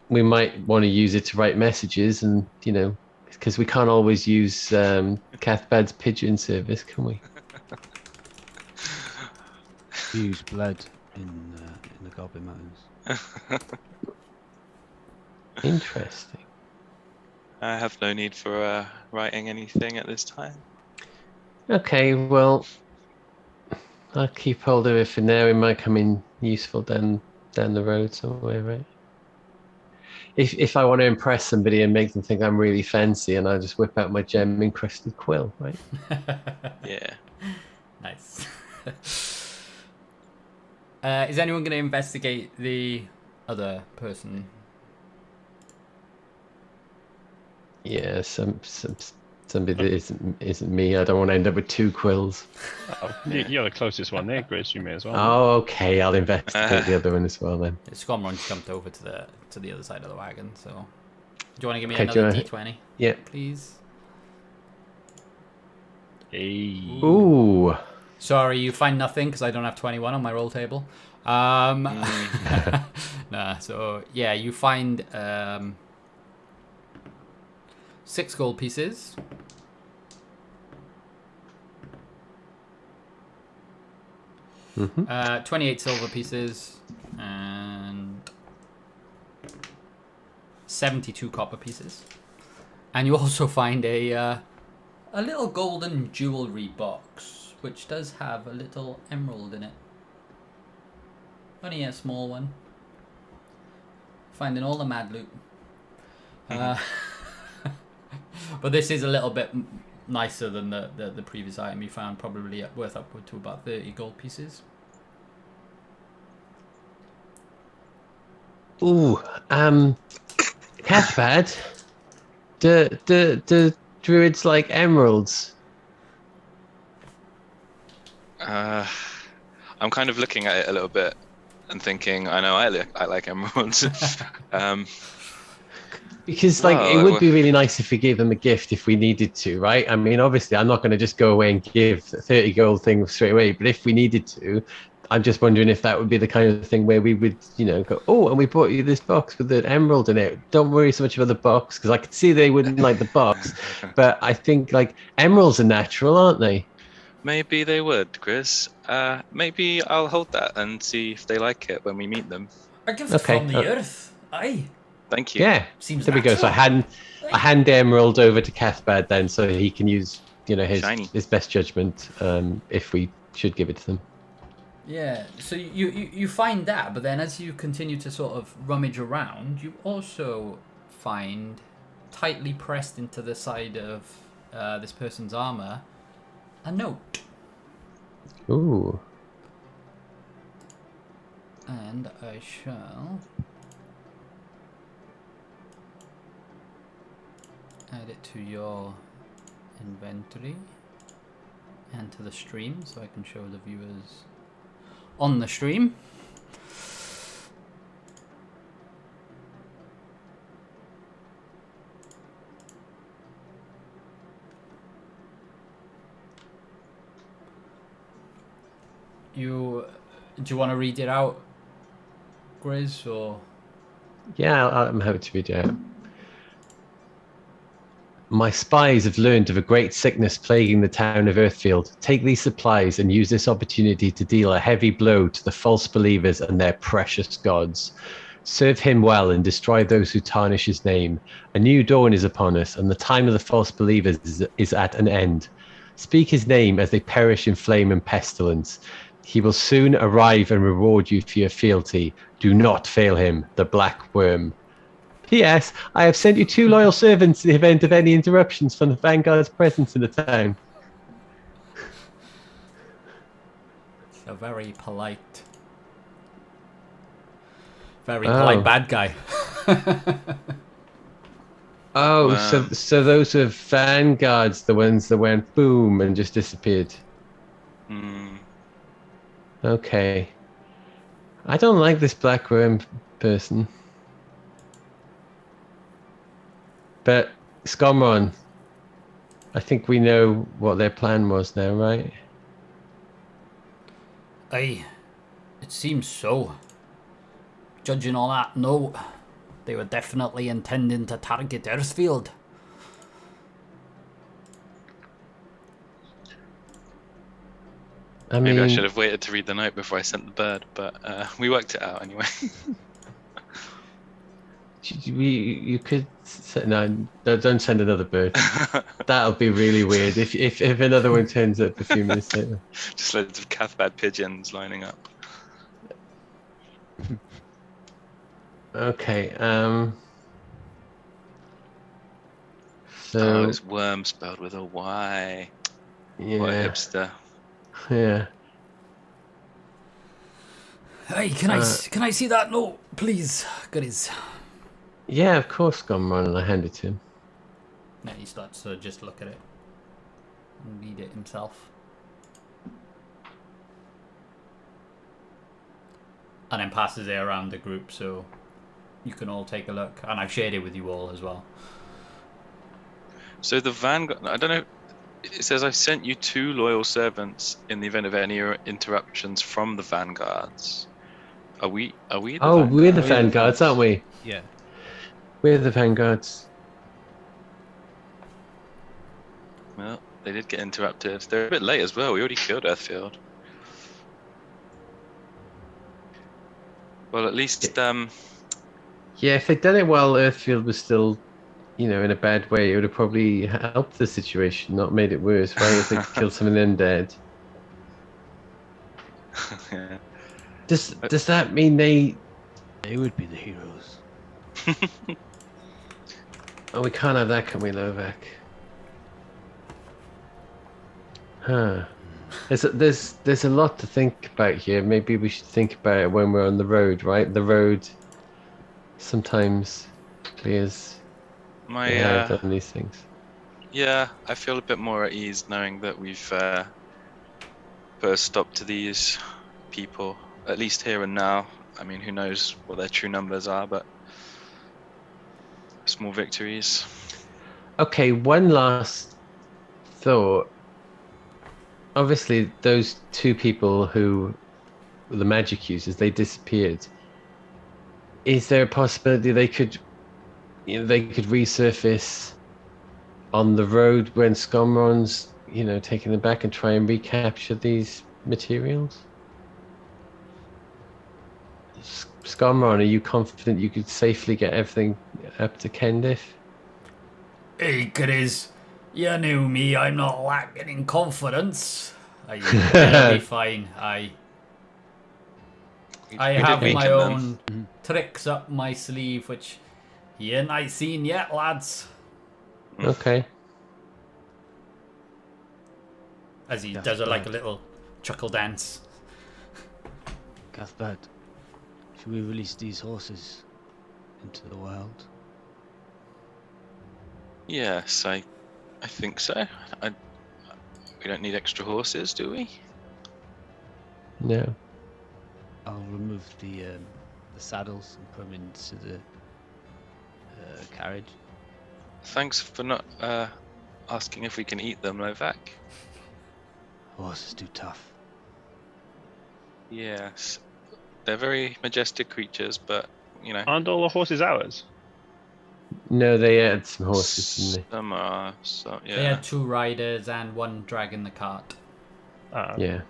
We might want to use it to write messages, and because we can't always use Cathbad's pigeon service, can we? Use blood in the Goblin Mountains. Interesting. I have no need for writing anything at this time. Okay, well, I'll keep hold of it for now. It might come in useful down the road somewhere, right? If I want to impress somebody and make them think I'm really fancy, and I just whip out my gem encrusted quill, right? Yeah. Nice. Is anyone going to investigate the other person? Yeah, somebody that isn't me. I don't want to end up with 2 quills. Oh, you're the closest one there, Grizz. You may as well. Oh, okay. I'll investigate the other one as well then. Scomron's jumped over to the other side of the wagon. So, do you want to give me Okay, another D20? Yeah. Please. Hey. Ooh. Sorry, you find nothing because I don't have 21 on my roll table. Nah. So yeah, you find 6 gold pieces. Mm-hmm. 28 silver pieces and 72 copper pieces. And you also find a little golden jewelry box, which does have a little emerald in it. Only a small one. Finding all the mad loot. But this is a little bit nicer than the previous item you found, probably worth upward to about 30 gold pieces. Ooh. Cathbad. Do druids like emeralds? I'm kind of looking at it a little bit and thinking, I know I like emeralds. Because it would be really nice if we gave them a gift if we needed to, right? I mean, obviously, I'm not going to just go away and give 30 gold things straight away, but if we needed to, I'm just wondering if that would be the kind of thing where we would, go, oh, and we bought you this box with an emerald in it. Don't worry so much about the box, because I could see they wouldn't like the box, but I think emeralds are natural, aren't they? Maybe they would, Grizz. Maybe I'll hold that and see if they like it when we meet them. A gift from the earth. Aye. Thank you. Yeah. Seems there we go. So I hand the emerald over to Cathbad then, so he can use, his best judgment if we should give it to them. Yeah, so you find that, but then as you continue to sort of rummage around, you also find, tightly pressed into the side of this person's armor, a note. Ooh. And I shall add it to your inventory and to the stream so I can show the viewers on the stream. Do you want to read it out, Grizz, or? Yeah, I'm happy to read it out. My spies have learned of a great sickness plaguing the town of Earthfield. Take these supplies and use this opportunity to deal a heavy blow to the false believers and their precious gods. Serve him well and destroy those who tarnish his name. A new dawn is upon us, and the time of the false believers is at an end. Speak his name as they perish in flame and pestilence. He will soon arrive and reward you for your fealty. Do not fail him, the Black Wyrm. P.S. I have sent you 2 loyal servants in the event of any interruptions from the Vanguard's presence in the town. A very polite bad guy. Oh, Wow. so those are Vanguards, the ones that went boom and just disappeared. Okay. I don't like this Black Wyrm person. But, Scomron, I think we know what their plan was now, right? Aye, it seems so. Judging on that note, they were definitely intending to target Earthfield. Maybe I should have waited to read the note before I sent the bird, but we worked it out anyway. You could no, don't send another bird. That'll be really weird if another one turns up a few minutes later. Just loads of Cathbad pigeons lining up. Okay. So Oh, it's worm spelled with a Y. What a yeah, hipster. yeah. Hey, can I see that note, please? Goodies. Yeah, of course, Gomron, and I hand it to him. Yeah, he starts to just look at it and read it himself. And then passes it around the group so you can all take a look. And I've shared it with you all as well. So the Vanguard, I don't know, it says I sent you 2 loyal servants in the event of any interruptions from the Vanguards. Are we the Vanguard? We're the Vanguards, aren't we? Yeah. We're the Vanguards. Well, they did get interrupted. They're a bit late as well. We already killed Earthfield. Well, at least Yeah, if they'd done it while Earthfield was still, in a bad way, it would have probably helped the situation, not made it worse, right? If they killed some of them dead. yeah. Does that mean they... They would be the heroes. Oh, we can't have that, can we, Lovak? Huh. There's a lot to think about here. Maybe we should think about it when we're on the road, right? The road sometimes clears the head on these things. Yeah, I feel a bit more at ease knowing that we've put a stop to these people, at least here and now. I mean, who knows what their true numbers are, but small victories. Okay, one last thought. Obviously, those 2 people who were the magic users, they disappeared. Is there a possibility they could resurface on the road when Scomron's, taking them back and try and recapture these materials? Scomron, are you confident you could safely get everything up to Kendif? Hey, kiddies. You knew me. I'm not lacking in confidence. It'll be fine. I We have did my weaken them. own tricks up my sleeve, which you ain't seen yet, lads. Okay. As he That's does a bad. little chuckle dance. Cathbad, should we release these horses into the wild? Yes, I think so. We don't need extra horses, do we? No. I'll remove the saddles and put them into the carriage. Thanks for not asking if we can eat them, Lovak. Horses too tough. Yes, they're very majestic creatures, but Aren't all the horses ours? No, they had some horses, didn't some are. So yeah. They had 2 riders and 1 dragging the cart. they?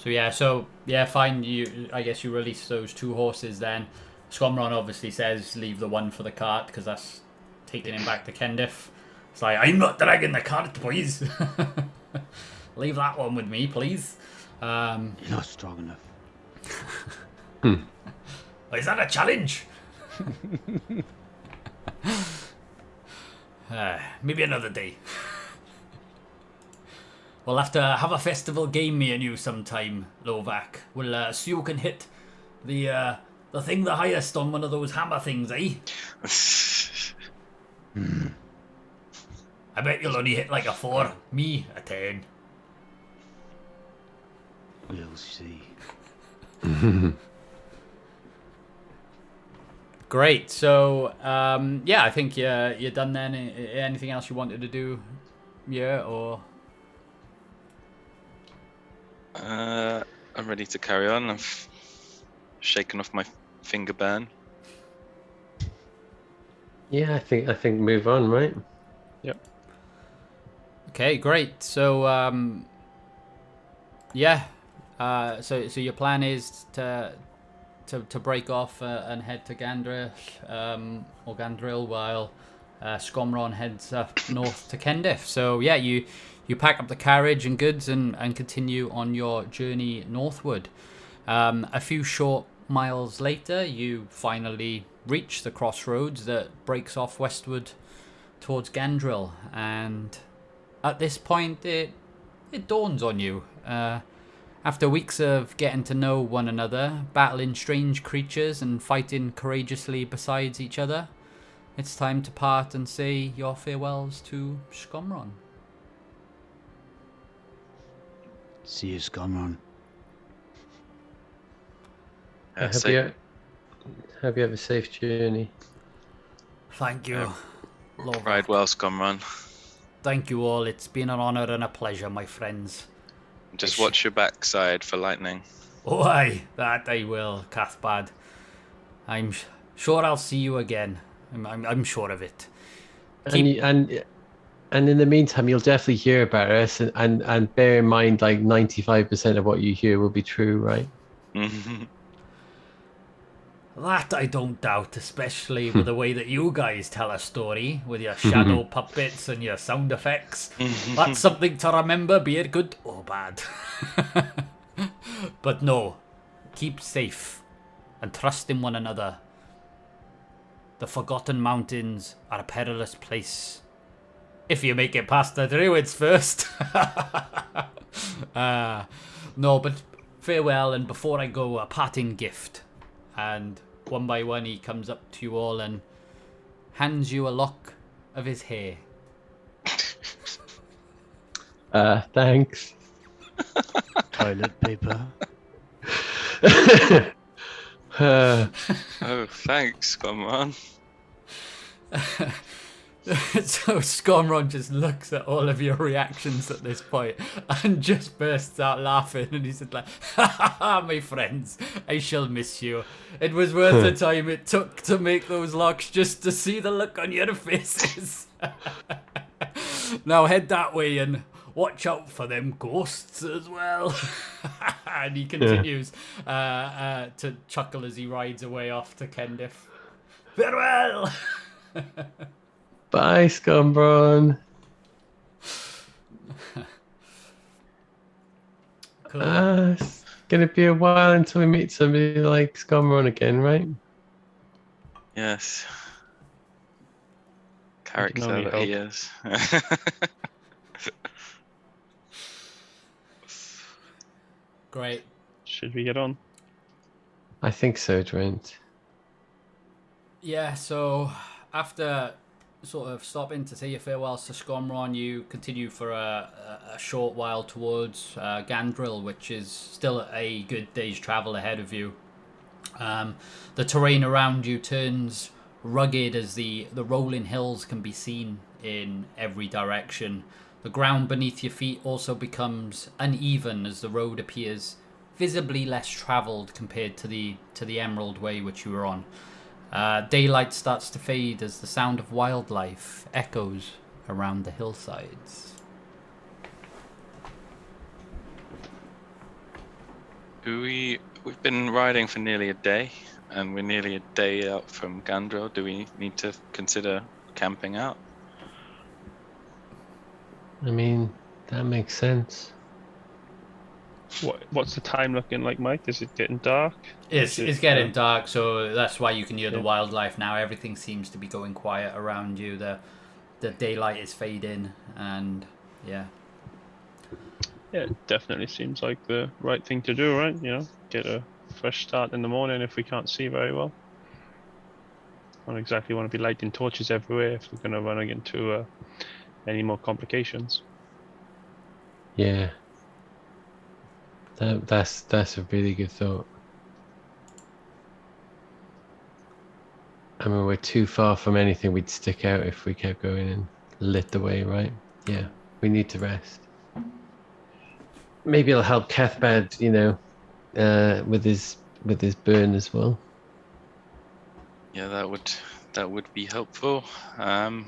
Yeah. So fine. I guess you release those 2 horses then. Scomron obviously says leave the 1 for the cart because that's taking him back to Kendif. It's like, I'm not dragging the cart, boys. Leave that one with me, please. You're not strong enough. Is that a challenge? Maybe another day. We'll have to have a festival game, me and you, sometime, Lovak. We'll see who can hit the thing the highest on one of those hammer things, eh? I bet you'll only hit like a 4. Me, a 10. We'll see. Great. So, I think you're done then. Anything else you wanted to do? Yeah, or... I'm ready to carry on. I've shaken off my finger burn. Yeah, I think move on, right? Yep. Okay, great. So, so your plan is to to break off and head to Gandryll, or Gandryll, while Skomron heads up north to Kendif. So yeah, you pack up the carriage and goods and continue on your journey northward. A few short miles later, you finally reach the crossroads that breaks off westward towards Gandryll, and at this point it dawns on you, after weeks of getting to know one another, battling strange creatures and fighting courageously beside each other, it's time to part and say your farewells to Skomron. See you, Scumron. Have you have a safe journey. Thank you. Lord. Ride well, Scumrun. Thank you all. It's been an honour and a pleasure, my friends. Just watch your backside for lightning. Oh, aye, that I will, Cathbad. I'm sure I'll see you again. I'm sure of it. And in the meantime, you'll definitely hear about us, and bear in mind, like 95% of what you hear will be true, right? That I don't doubt, especially with the way that you guys tell a story, with your shadow puppets and your sound effects. That's something to remember, be it good or bad. But no, keep safe and trust in one another. The Forgotten Mountains are a perilous place. If you make it past the druids first. No, but farewell, and before I go, a parting gift. And one by one he comes up to you all and hands you a lock of his hair. Thanks. Toilet paper. Oh, thanks, Scumrun. So Skomron just looks at all of your reactions at this point and just bursts out laughing, and he's like, "Ha ha ha, my friends, I shall miss you. It was worth the time it took to make those locks just to see the look on your faces. Now head that way and watch out for them ghosts as well." And he continues to chuckle as he rides away off to Kendif. Farewell! Bye, Scombron. Cool. It's gonna be a while until we meet somebody like Scombron again, right? Yes. Character only that he is. Great. Should we get on? I think so, Drente. Yeah, so after sort of stopping to say your farewells to Skomron, you continue for a short while towards Gandryll, which is still a good day's travel ahead of you. The terrain around you turns rugged as the rolling hills can be seen in every direction. The ground beneath your feet also becomes uneven as the road appears visibly less travelled compared to the Emerald Way which you were on. Daylight starts to fade as the sound of wildlife echoes around the hillsides. We've been riding for nearly a day, and we're nearly a day out from Gandryll. Do we need to consider camping out? I mean, that makes sense. What's the time looking like, Mike? Is it getting dark? It's getting dark, so that's why you can hear the Yeah. wildlife now. Everything seems to be going quiet around you. The daylight is fading, and yeah. Yeah, it definitely seems like the right thing to do, right? You know, get a fresh start in the morning if we can't see very well. I don't exactly want to be lighting torches everywhere if we're going to run into any more complications. Yeah. That's a really good thought. I mean, we're too far from anything we'd stick out if we kept going and lit the way, right? Yeah, we need to rest. Maybe it'll help Cathbad, with his burn as well. Yeah, that would be helpful. I'd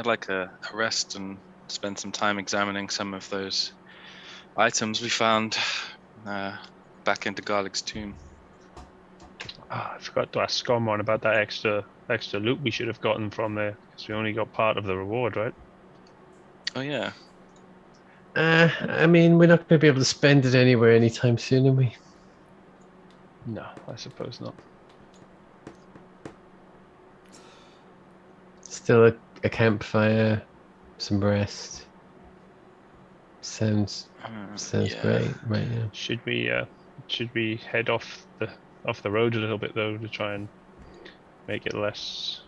like a rest and spend some time examining some of those items we found back into Garlic's tomb. I forgot to ask Scormon about that extra loot we should have gotten from there, because we only got part of the reward, right? Oh yeah. I mean, we're not going to be able to spend it anywhere anytime soon, are we? No, I suppose not. Still a campfire, some rest. Sounds Yeah. great right now. Should we head off the road a little bit though, to try and make it less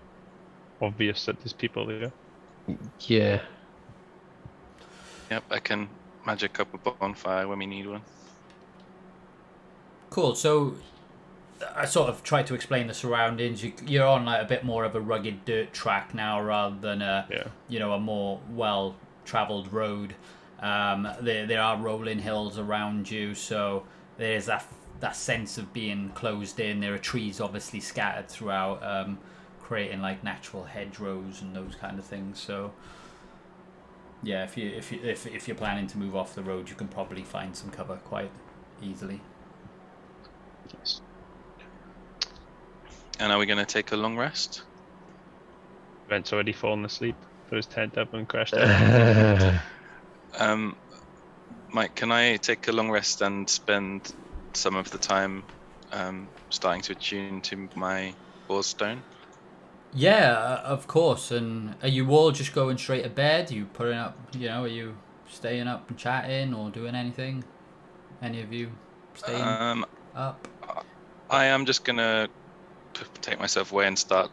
obvious that there's people there? Yeah. Yep, I can magic up a bonfire when we need one. Cool. So I sort of tried to explain the surroundings. You're on like a bit more of a rugged dirt track now, rather than a more well-traveled road. There are rolling hills around you, so there's that sense of being closed in. There are trees obviously scattered throughout, creating like natural hedgerows and those kind of things. So yeah, if you're planning to move off the road, you can probably find some cover quite easily. Yes. And are we going to take a long rest? Brent's already fallen asleep, put his tent up and crashed out. Mike, can I take a long rest and spend some of the time starting to attune to my Boar's Stone? Yeah, of course. And are you all just going straight to bed? Are you putting up, are you staying up and chatting or doing anything? Any of you staying up? I am just going to take myself away and start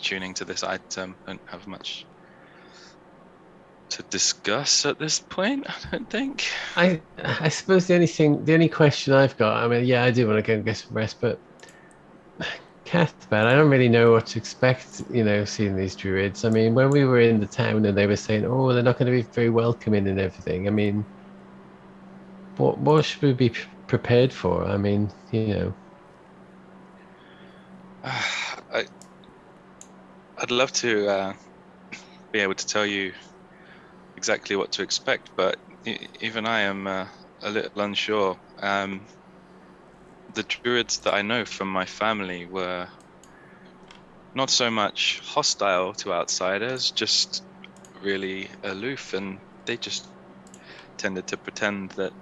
tuning to this item. I don't have much to discuss at this point, I don't think. I suppose the only question I've got, I mean, yeah, I do want to go and get some rest, but Cathbad, I don't really know what to expect, seeing these druids. I mean, when we were in the town and they were saying, oh, they're not going to be very welcoming and everything, I mean, what should we be prepared for? I mean, I'd love to be able to tell you exactly what to expect, but even I am a little unsure. The druids that I know from my family were not so much hostile to outsiders, just really aloof, and they just tended to pretend that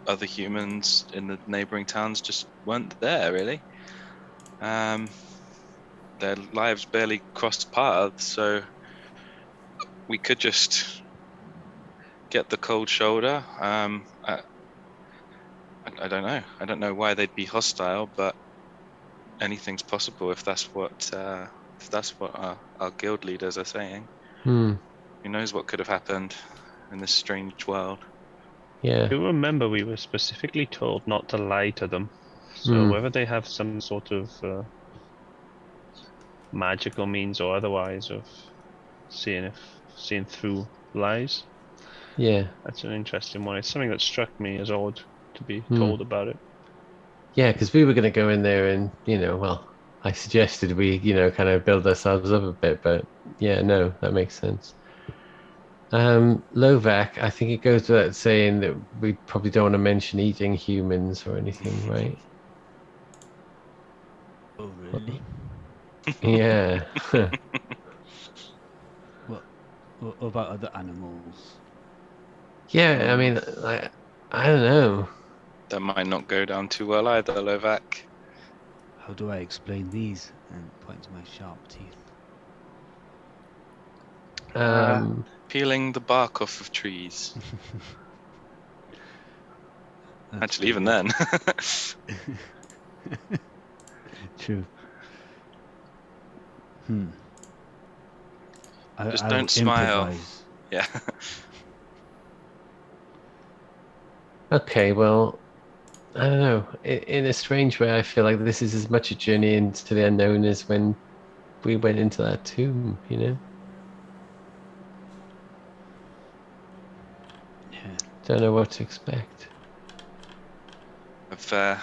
other humans in the neighboring towns just weren't there, really. Their lives barely crossed paths, so we could just get the cold shoulder. I don't know. I don't know why they'd be hostile, but anything's possible if that's what our guild leaders are saying. Who knows what could have happened in this strange world? Yeah. Do remember we were specifically told not to lie to them. So whether they have some sort of magical means or otherwise of seeing through lies. Yeah. That's an interesting one. It's something that struck me as odd to be told about it. Yeah, because we were going to go in there and, I suggested we, kind of build ourselves up a bit, but yeah, no, that makes sense. Lovac, I think it goes without saying that we probably don't want to mention eating humans or anything, right? Oh, really? Yeah. What about other animals? Yeah, I mean, I don't know. That might not go down too well either, Lovac. How do I explain these? And point to my sharp teeth. Peeling the bark off of trees. Actually, even then. True. Just I don't will smile. improvise. Yeah. Okay, well, I don't know. In a strange way, I feel like this is as much a journey into the unknown as when we went into that tomb, Yeah. Don't know what to expect. I've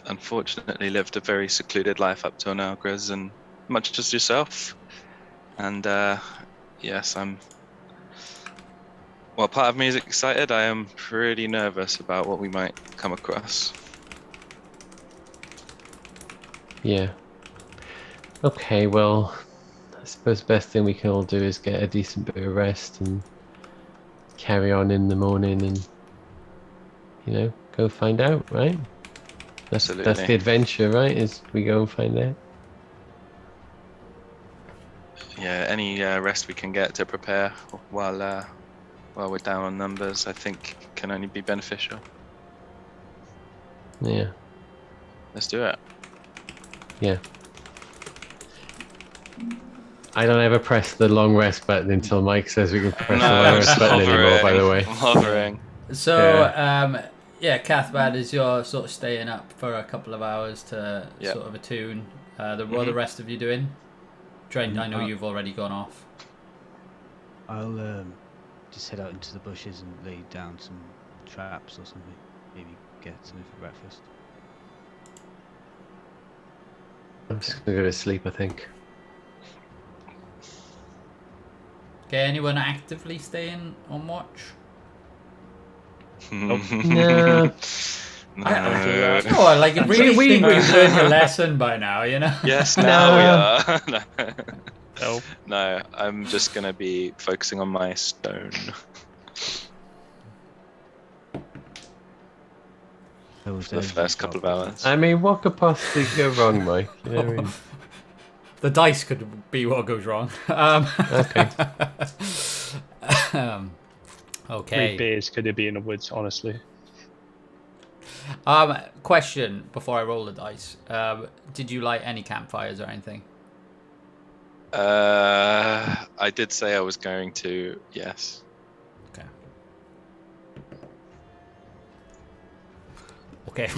unfortunately lived a very secluded life up till now, Grizz, and much as yourself. And yes, I'm Well, part of me is excited. I am pretty nervous about what we might come across. Yeah. Okay, well, I suppose the best thing we can all do is get a decent bit of rest and carry on in the morning and, go find out, right? That's Absolutely. the adventure, right? Is we go and find out. Yeah, any rest we can get to prepare while we're down on numbers, I think can only be beneficial. Yeah. Let's do it. Yeah. I don't ever press the long rest button until Mike says we can press the long rest button anymore, by the way. I'm hovering. So, Cathbad, as you're sort of staying up for a couple of hours to Yep. sort of attune, what are the rest of you doing? Drente, I know Mm, you've already gone off. I'll just head out into the bushes and lay down some traps or something. Maybe get something for breakfast. I'm just going to go to sleep, I think. Okay, anyone actively staying on watch? No. No. No, like, I really think we've learned a lesson by now, you know? Yes, now we are. No. No, I'm just going to be focusing on my stone. For The first couple of hours. I mean, what could possibly go wrong, Mike? You know what I mean? The dice could be what goes wrong. Okay. Okay. 3 beers could it be in the woods, honestly? Question before I roll the dice. Did you light any campfires or anything? I did say I was going to, yes. Okay.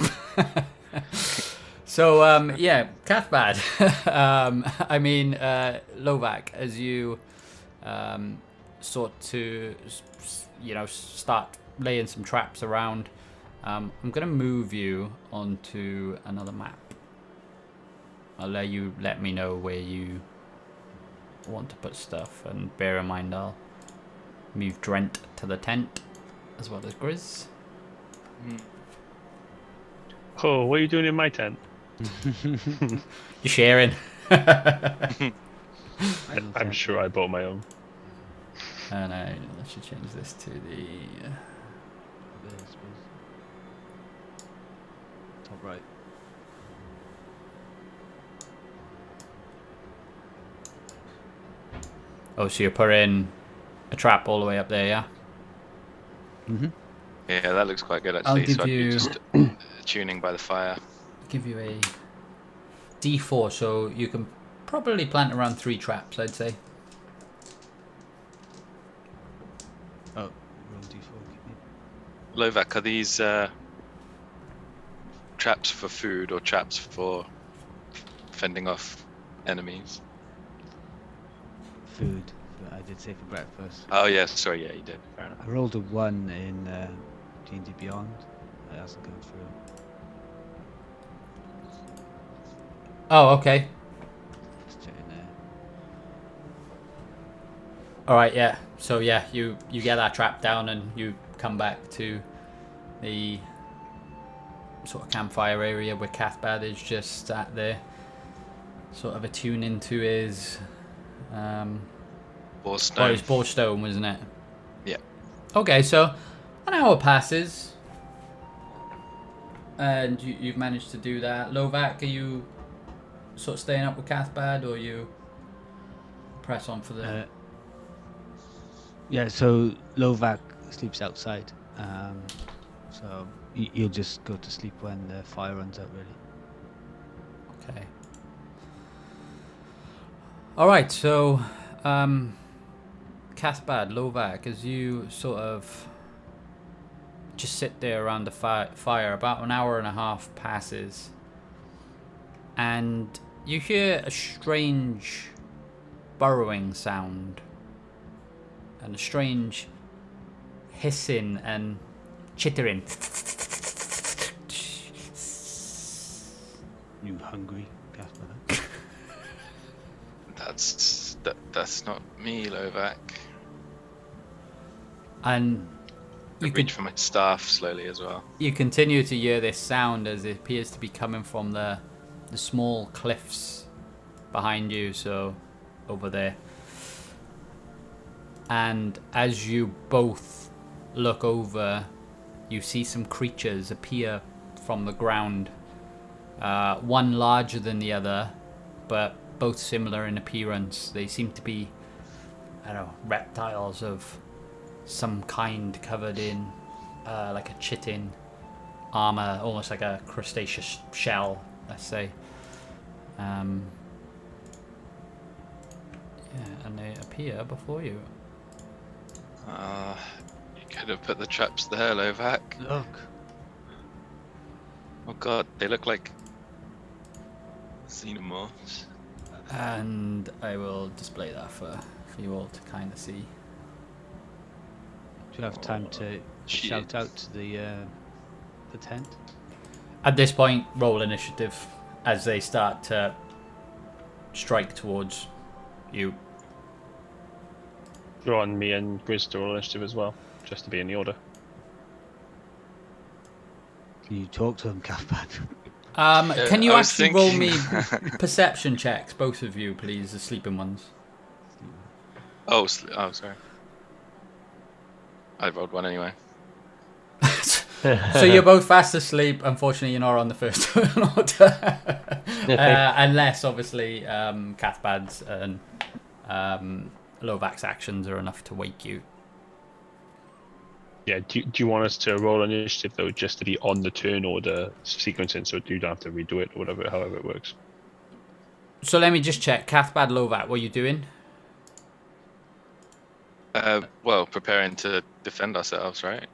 So, Cathbad. I mean, Lovak, as you sort to, start laying some traps around, I'm going to move you onto another map. I'll let me know where you want to put stuff, and bear in mind I'll move Drente to the tent as well as Grizz. Oh, what are you doing in my tent? You're sharing. I'm sure I bought my own. And I should change this to the Top right. Oh, so you're putting a trap all the way up there, yeah? Mm-hmm. Yeah, that looks quite good I'll actually. give So I'd you- be just tuning by the fire. Give you a D4, so you can probably plant around 3 traps, I'd say. Oh, roll d4. Lovak, are these traps for food or traps for fending off enemies? Food. I did say for breakfast. Oh yeah, sorry, yeah, you did. Fair enough. I rolled a 1 in D&D Beyond. It hasn't gone through. Oh, okay. Just checking there. Alright, yeah. So, yeah, you get that trap down and you come back to the sort of campfire area where Cathbad is just sat there, sort of attuning to his... Or Well, stone. it's Borstone, wasn't it? Yeah. Okay, so an hour passes, and you've managed to do that. Lovak, are you sort of staying up with Cathbad, or you press on for the? Yeah, so Lovak sleeps outside. So you'll just go to sleep when the fire runs out, really. Okay. All right, so Cathbad, Lovak, as you sort of just sit there around the fire, about an hour and a half passes, and you hear a strange burrowing sound and a strange hissing and chittering. You hungry, Cathbad? That's not me, Lovak. And I reach for my staff slowly as well. you continue to hear this sound as it appears to be coming from the small cliffs behind you, so over there. And as you both look over, you see some creatures appear from the ground. One larger than the other, but both similar in appearance. They seem to be, I don't know, reptiles of some kind covered in like a chitin armor, almost like a crustaceous shell, let's say. Yeah, and they appear before you. You could have put the traps there, Lovac. Look. Oh god, they look like xenomorphs. And I will display that for you all to kind of see. Do you have time to shout out to the tent? At this point, roll initiative as they start to strike towards you. Draw on me and Grizz to roll initiative as well, just to be in the order. Can you talk to him, Cathbad? Can you I was actually roll me thinking- perception checks, both of you, please, the sleeping ones? Oh, sorry. I rolled one anyway. So you're both fast asleep. Unfortunately, you're not on the first turn order. Unless, obviously, Cathbad's and Lovac's actions are enough to wake you. Yeah, do you want us to roll initiative though, just to be on the turn order sequencing, so you don't have to redo it or whatever, however it works? So let me just check. Cathbad, Lovac, what are you doing? Well, preparing to defend ourselves, right?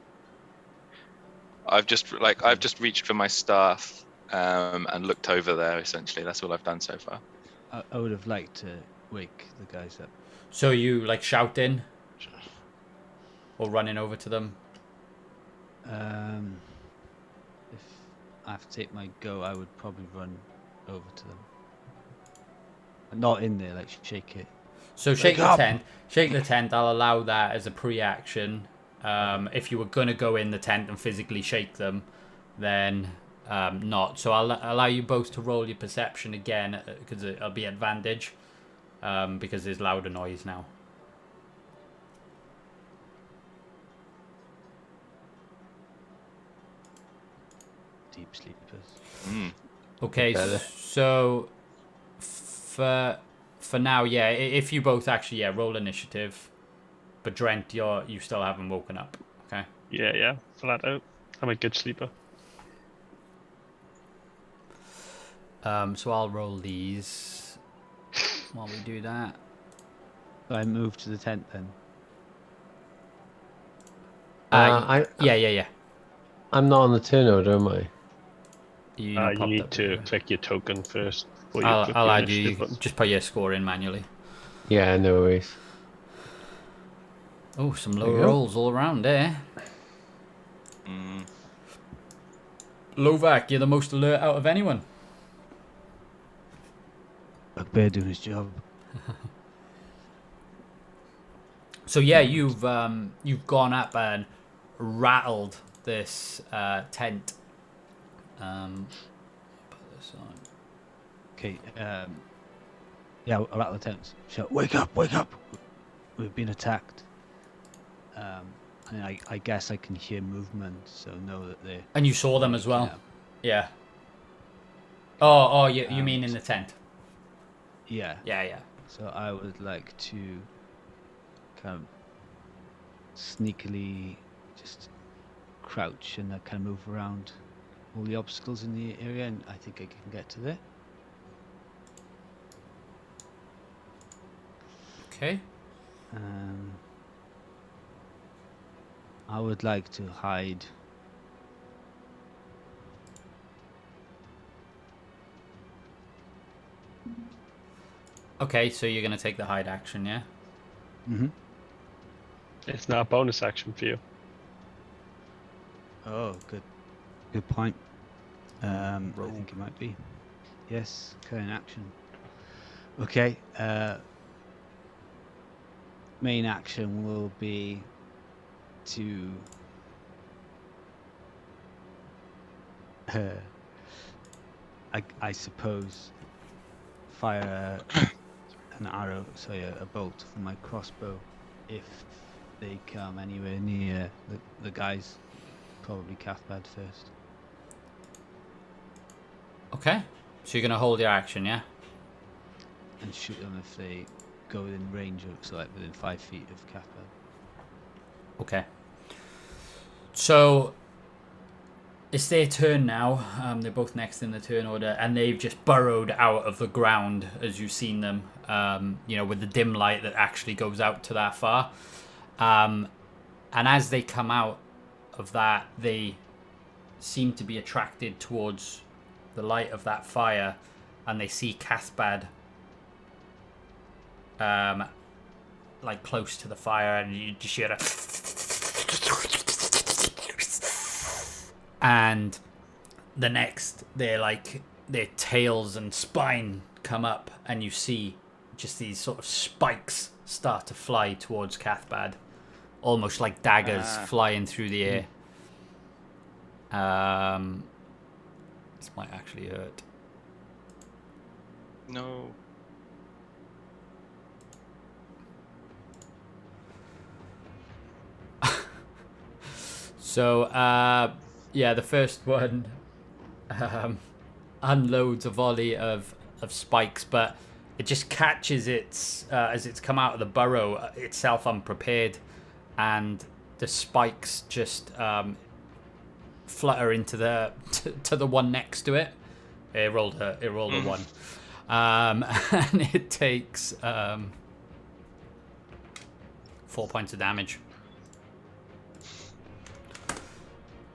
I've just reached for my staff and looked over there. Essentially, that's all I've done so far. I would have liked to wake the guys up. So you like shouting or running over to them? If I have to take my go, I would probably run over to them. Not in there, like shake it. So shake Wake the up! tent. Shake the tent. I'll allow that as a pre-action. If you were gonna go in the tent and physically shake them, then not. So I'll allow you both to roll your perception again because it'll be advantage because there's louder noise now. Deep sleepers. Okay, Better. so for now, yeah. If you both actually roll initiative, but Drente, you still haven't woken up. Okay. Yeah, flat out. I'm a good sleeper. So I'll roll these while we do that. So I move to the tent then. Yeah. I'm not on the turn order, am I? You You need to click your token first. Before you click I'll the add you. initiative button. Just put your score in manually. Yeah, no worries. Oh, some low There you go. rolls all around there. Mm. Lovac, you're the most alert out of anyone. Bugbear doing his job. So yeah, you've gone up and rattled this tent. Put this on. Okay, yeah, I'll rattle the tents. Shout, wake up, wake up! We've been attacked. And I guess I can hear movement, so know that they're... And you saw them as well. Yeah. Yeah. Oh, you mean in the tent? Yeah. Yeah. So I would like to kind of sneakily just crouch and kind of move around all the obstacles in the area, and I think I can get to there. Okay. I would like to hide. Okay, so you're gonna take the hide action, yeah? Mm-hmm. It's not a bonus action for you. Oh, good point. I Roll. think it might be. Yes, current action. Okay. Main action will be to I suppose fire an arrow, a bolt from my crossbow if they come anywhere near the guys, probably Cathbad first. Okay. So you're going to hold your action, yeah? And shoot them if they go within range of, so like within 5 feet of Cathbad. Okay. So it's their turn now. They're both next in the turn order, and they've just burrowed out of the ground as you've seen them. With the dim light that actually goes out to that far. And as they come out of that, they seem to be attracted towards the light of that fire, and they see Cathbad like close to the fire, and you just hear a and the next their tails and spine come up, and you see just these sort of spikes start to fly towards Cathbad, almost like daggers flying through the air. This might actually hurt. No. So, the first one unloads a volley of spikes, but it just catches its as it's come out of the burrow itself unprepared, and the spikes just flutter into the to the one next to it. It rolled a 1, and it takes 4 points of damage.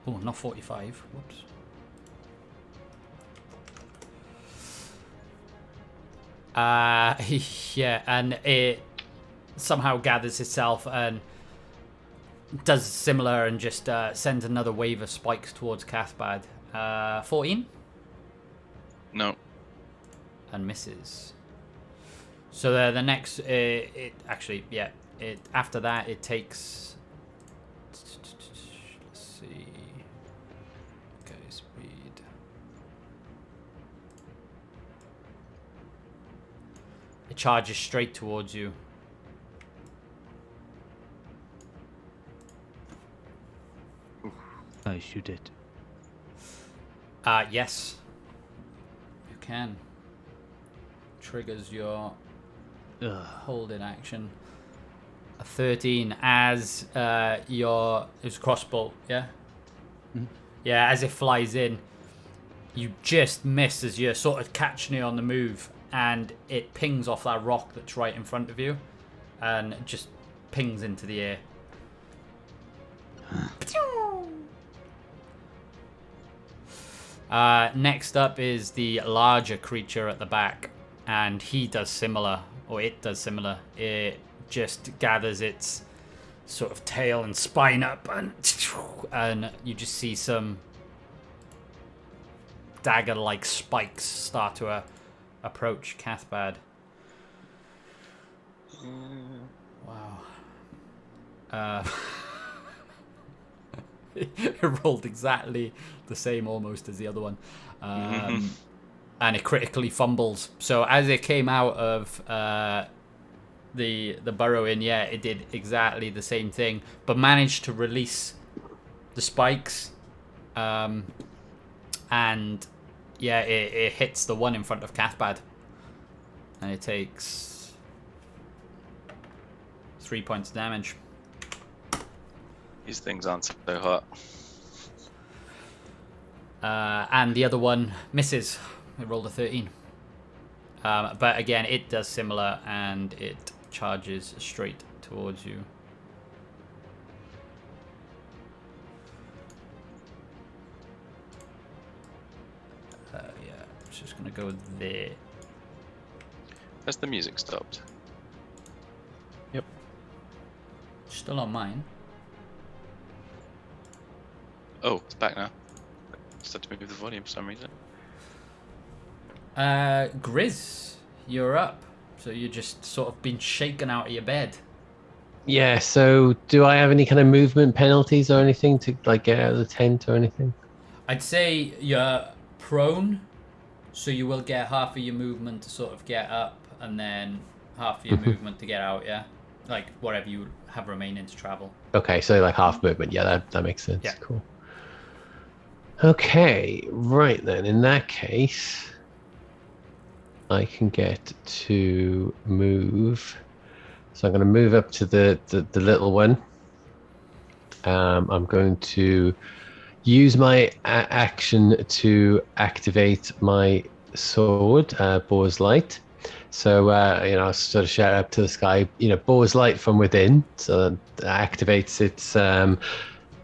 Oh, not 45. Whoops. Yeah, and it somehow gathers itself and does similar and just sends another wave of spikes towards Cathbad. 14? No. And misses. So the next, after that it takes. Let's see. Okay, speed. It charges straight towards you. I shoot it. Yes. You can. Triggers your holding action. A 13 as it was crossbow, yeah? Mm-hmm. Yeah, as it flies in, you just miss as you're sort of catching it on the move, and it pings off that rock that's right in front of you, and just pings into the air. Next up is the larger creature at the back, and it does similar. It just gathers its sort of tail and spine up, and you just see some dagger-like spikes start to approach Cathbad. Wow. It rolled exactly the same almost as the other one. And it critically fumbles. So as it came out of the burrow in, it did exactly the same thing, but managed to release the spikes. And it hits the one in front of Cathbad, and it takes 3 points of damage. These things aren't so hot. And the other one misses. It rolled a 13. But again, it does similar, and it charges straight towards you. It's just going to go there. Has the music stopped? Yep. Still on mine. Oh, it's back now. Just had to move the volume for some reason. Grizz, you're up. So you're just sort of been shaken out of your bed. Yeah, so do I have any kind of movement penalties or anything to like get out of the tent or anything? I'd say you're prone, so you will get half of your movement to sort of get up, and then half of your movement to get out. Yeah, like whatever you have remaining to travel. Okay, so like half movement. Yeah, that makes sense. Yeah. Cool. Okay, right then. In that case, I can get to move. So I'm going to move up to the little one. I'm going to use my action to activate my sword, Boar's Light. So, I'll sort of shout up to the sky, Boar's Light from within. So that activates its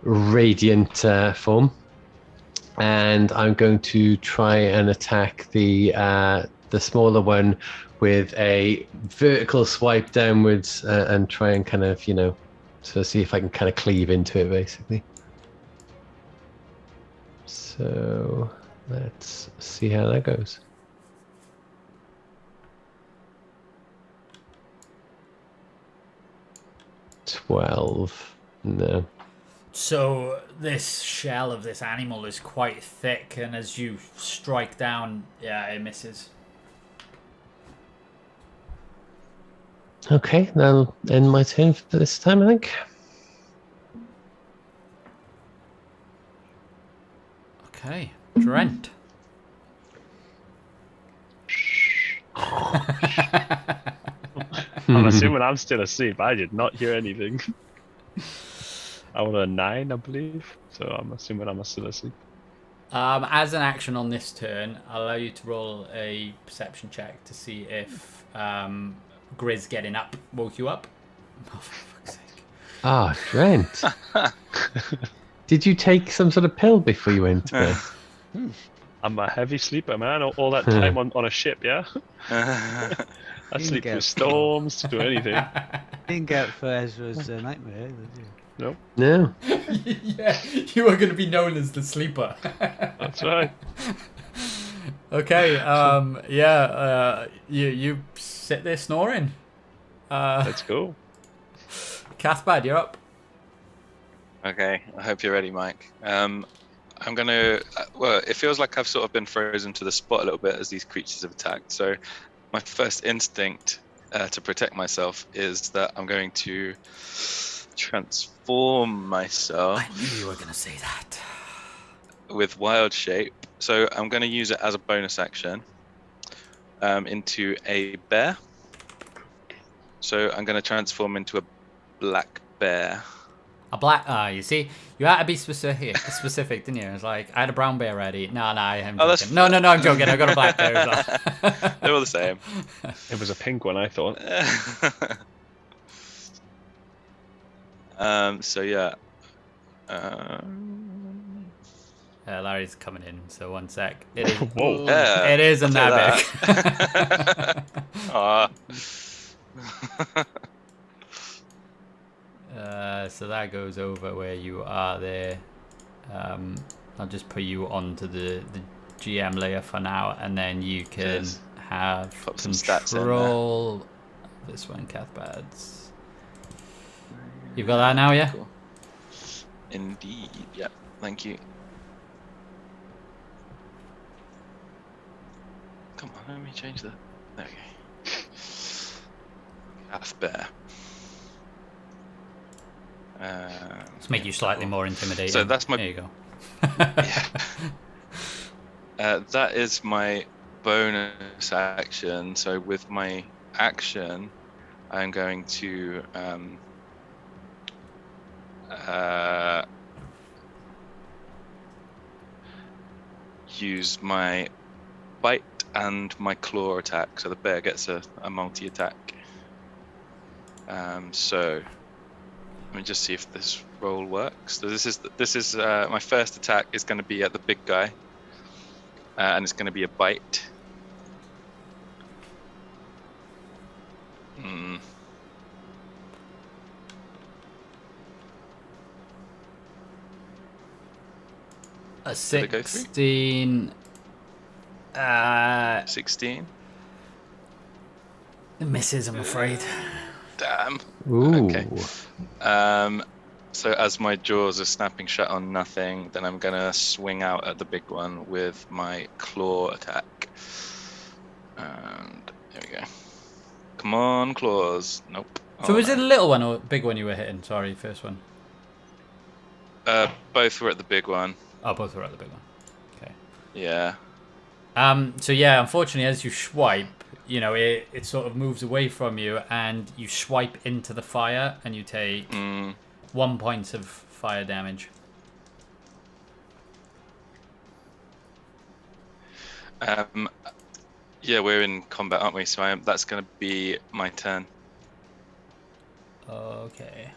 radiant form. And I'm going to try and attack the smaller one with a vertical swipe downwards and try and kind of, so see if I can kind of cleave into it, basically. So let's see how that goes. $12. No. So this shell of this animal is quite thick, and as you strike down, yeah, it misses. Okay, that'll end my turn for this time, I think. Okay, Drent. I'm assuming I'm still asleep. I did not hear anything. I rolled a 9, I believe. So I'm assuming I'm still asleep. As an action on this turn, I'll allow you to roll a perception check to see if Grizz getting up woke you up. Oh, for fuck's sake. Ah, Drent. Did you take some sort of pill before you went to bed? I'm a heavy sleeper, man. All that time on a ship, yeah? I sleep through storms, to do anything. Didn't get for Ezra's nightmare, did you? Nope. No. Yeah, you are going to be known as the sleeper. That's right. Okay, you sit there snoring. Let's go. Cathbad, you're up. Okay, I hope you're ready, Mike. I'm gonna. Well, it feels like I've sort of been frozen to the spot a little bit as these creatures have attacked. So, my first instinct to protect myself is that I'm going to transform myself. I knew you were going to say that. With wild shape. So I'm going to use it as a bonus action into a bear. So I'm going to transform into a black bear. A black, you see, you had to be specific, didn't you? It's like, I had a brown bear ready. No, I'm joking. No, I'm joking. I got a black bear as well. They're all the same. It was a pink one, I thought. So yeah. Larry's coming in, so 1 sec. It is, Whoa. Yeah, it isn't that big. Aw. So that goes over where you are there. I'll just put you onto the GM layer for now, and then you can Cheers. have Pop some stats in there. control of this one, Cathbad's. You've got that now, yeah? Cool. Indeed, yeah. Thank you. Come on, let me change the. There we go. Cathbad. Let's make you slightly more intimidating. So that's my. There you go. Yeah. That is my bonus action. So with my action, I'm going to use my bite and my claw attack. So the bear gets a multi-attack. So let me just see if this roll works. So this is my first attack is going to be at the big guy, and it's going to be a bite. A Did it go through? 16. 16. Misses, I'm afraid. Damn. Ooh. Okay. So as my jaws are snapping shut on nothing, then I'm gonna swing out at the big one with my claw attack. And there we go. Come on, claws. Nope. So Oh, was it a no. little one or big one you were hitting? Sorry, first one. Both were at the big one. Oh, both were at the big one. Okay. Yeah. So yeah, unfortunately, as you swipe, you know, it sort of moves away from you, and you swipe into the fire, and you take 1 point of fire damage. Yeah, we're in combat, aren't we? So that's going to be my turn. Okay.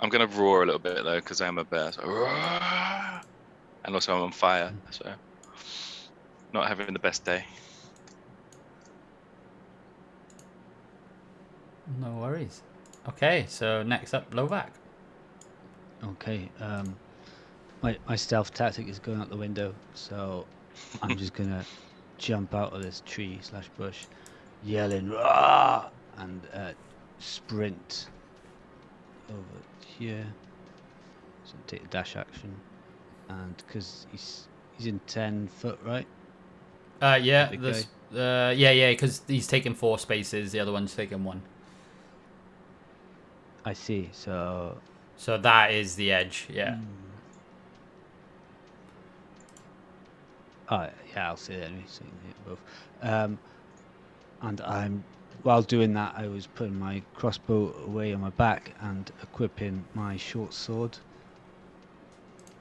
I'm going to roar a little bit, though, because I am a bear. So, roar! And also I'm on fire, so not having the best day. No worries. Okay, so next up, Lovac. Okay. My stealth tactic is going out the window, so I'm just gonna jump out of this tree / bush, yelling "Rah!" and sprint over here. So take the dash action, and because he's in 10 foot, right? Yeah, Big this, yeah, because he's taking 4 spaces, the other one's taking 1. I see. So that is the edge, yeah. Oh, yeah, I'll say that anyway, so you can hit both. And while doing that, I was putting my crossbow away on my back and equipping my short sword.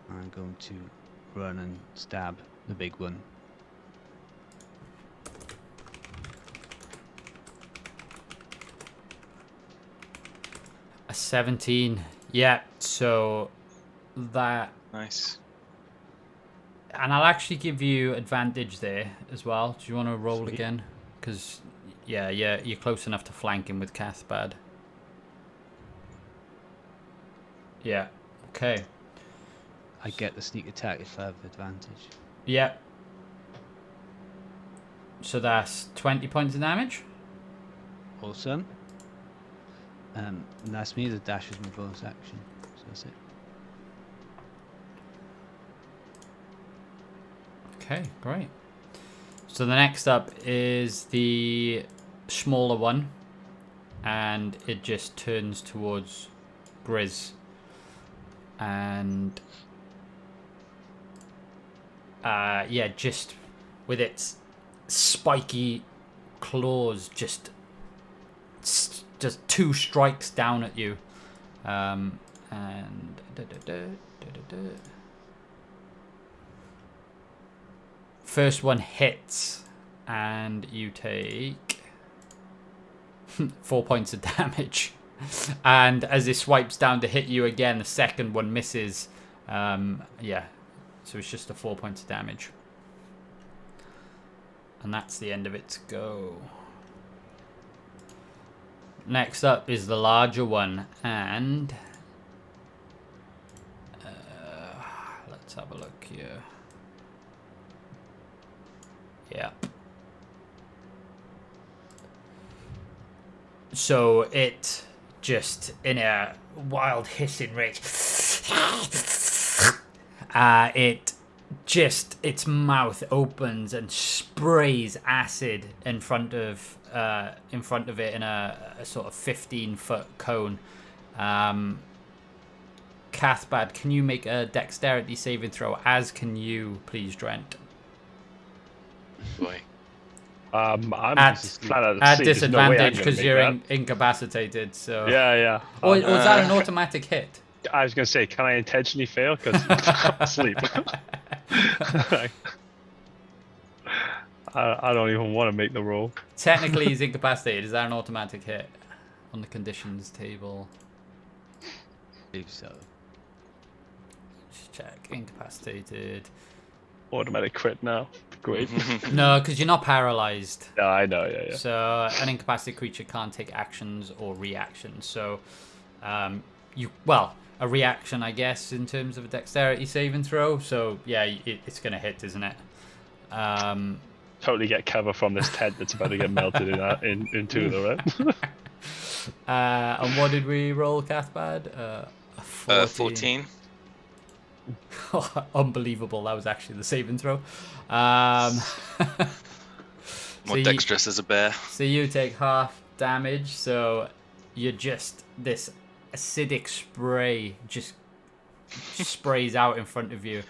I'm going to run and stab the big one. A 17. Yeah, so that... Nice. And I'll actually give you advantage there as well. Do you want to roll Sweet. again? Because, yeah, you're close enough to flank him with Cathbad. Yeah, okay. I get the sneak attack if I have advantage. Yeah. So that's 20 points of damage. Awesome. And that's me. The dash is my bonus action. So that's it. Okay, great. So the next up is the smaller one, and it just turns towards Grizz, and yeah, just with its spiky claws, just 2 strikes down at you, and first one hits, and you take 4 points of damage. And as it swipes down to hit you again, the second one misses. Yeah, so it's just a 4 points of damage. And that's the end of its go. Next up is the larger one, and let's have a look here. Yeah. So it just, in a wild hissing rage, its mouth opens and sprays acid in front of it in a sort of 15-foot cone. Cathbad, can you make a dexterity saving throw? As can you, please, Drente. Boy. I'm At just flat out at asleep. There's no way I'm disadvantage gonna because make you're that. incapacitated. So Yeah. Or was that an automatic hit? I was gonna say, can I intentionally fail because I'm asleep? I don't even want to make the roll. Technically, he's incapacitated. Is that an automatic hit on the conditions table? I believe so. Just check. Incapacitated. Automatic crit now. Great. No, because you're not paralyzed. Yeah, I know. Yeah. So an incapacitated creature can't take actions or reactions. So a reaction, I guess, in terms of a dexterity saving throw. So yeah, it's gonna hit, isn't it? totally get cover from this tent that's about to get melted in two, though, right? And what did we roll, Cathbad? 14. Unbelievable. That was actually the saving throw. More dexterous as a bear. So you take half damage. So you're just this acidic spray just sprays out in front of you.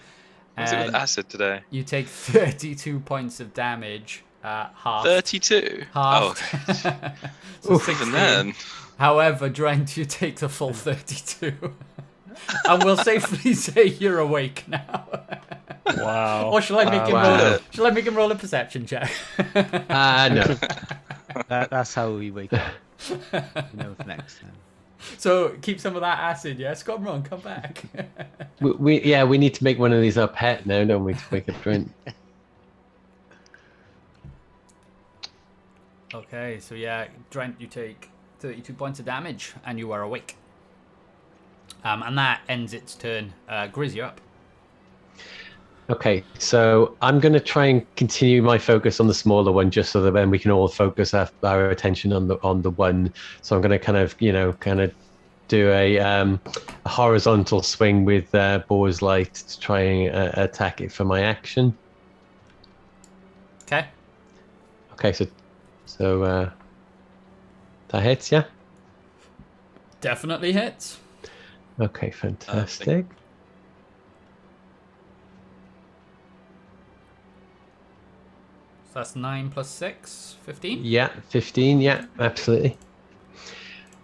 What's it with acid today? You take 32 points of damage. Half. 32? Half. Oh, okay. So Even then. However, Drente, you take the full 32. And we'll safely say you're awake now. Wow. Or shall I make him roll? Shall I make him roll a perception check? No. That's how we wake up. You know what's next. So keep some of that acid, yeah? Scott, come back. we need to make one of these our pet now, don't we, to wake up Drent? Okay, so yeah, Drent, you take 32 points of damage, and you are awake. And that ends its turn. Grizz, you're up. Okay, so I'm going to try and continue my focus on the smaller one, just so that then we can all focus our attention on the one. So I'm going to kind of do a horizontal swing with Boar's Light to try and attack it for my action. Okay. Okay, so that hits, yeah? Definitely hits. Okay, fantastic. So that's 9 plus 6, 15? Yeah, 15, yeah, absolutely.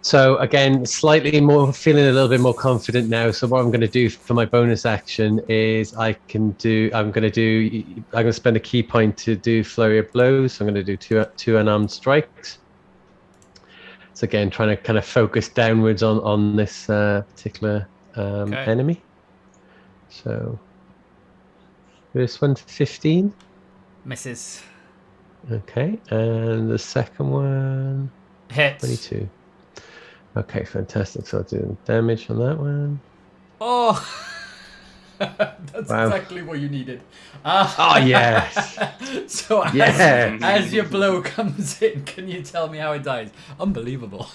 So again, slightly more, feeling a little bit more confident now. So what I'm going to do for my bonus action is I'm going to spend a key point to do Flurry of Blows. So I'm going to do two unarmed strikes. So again, trying to kind of focus downwards on this particular enemy. So this one, 15. Misses. Okay, and the second one, Hits. 22. Okay, fantastic. So I'll do damage on that one. Oh, that's exactly what you needed. Yes. So as your blow comes in, can you tell me how it dies? Unbelievable.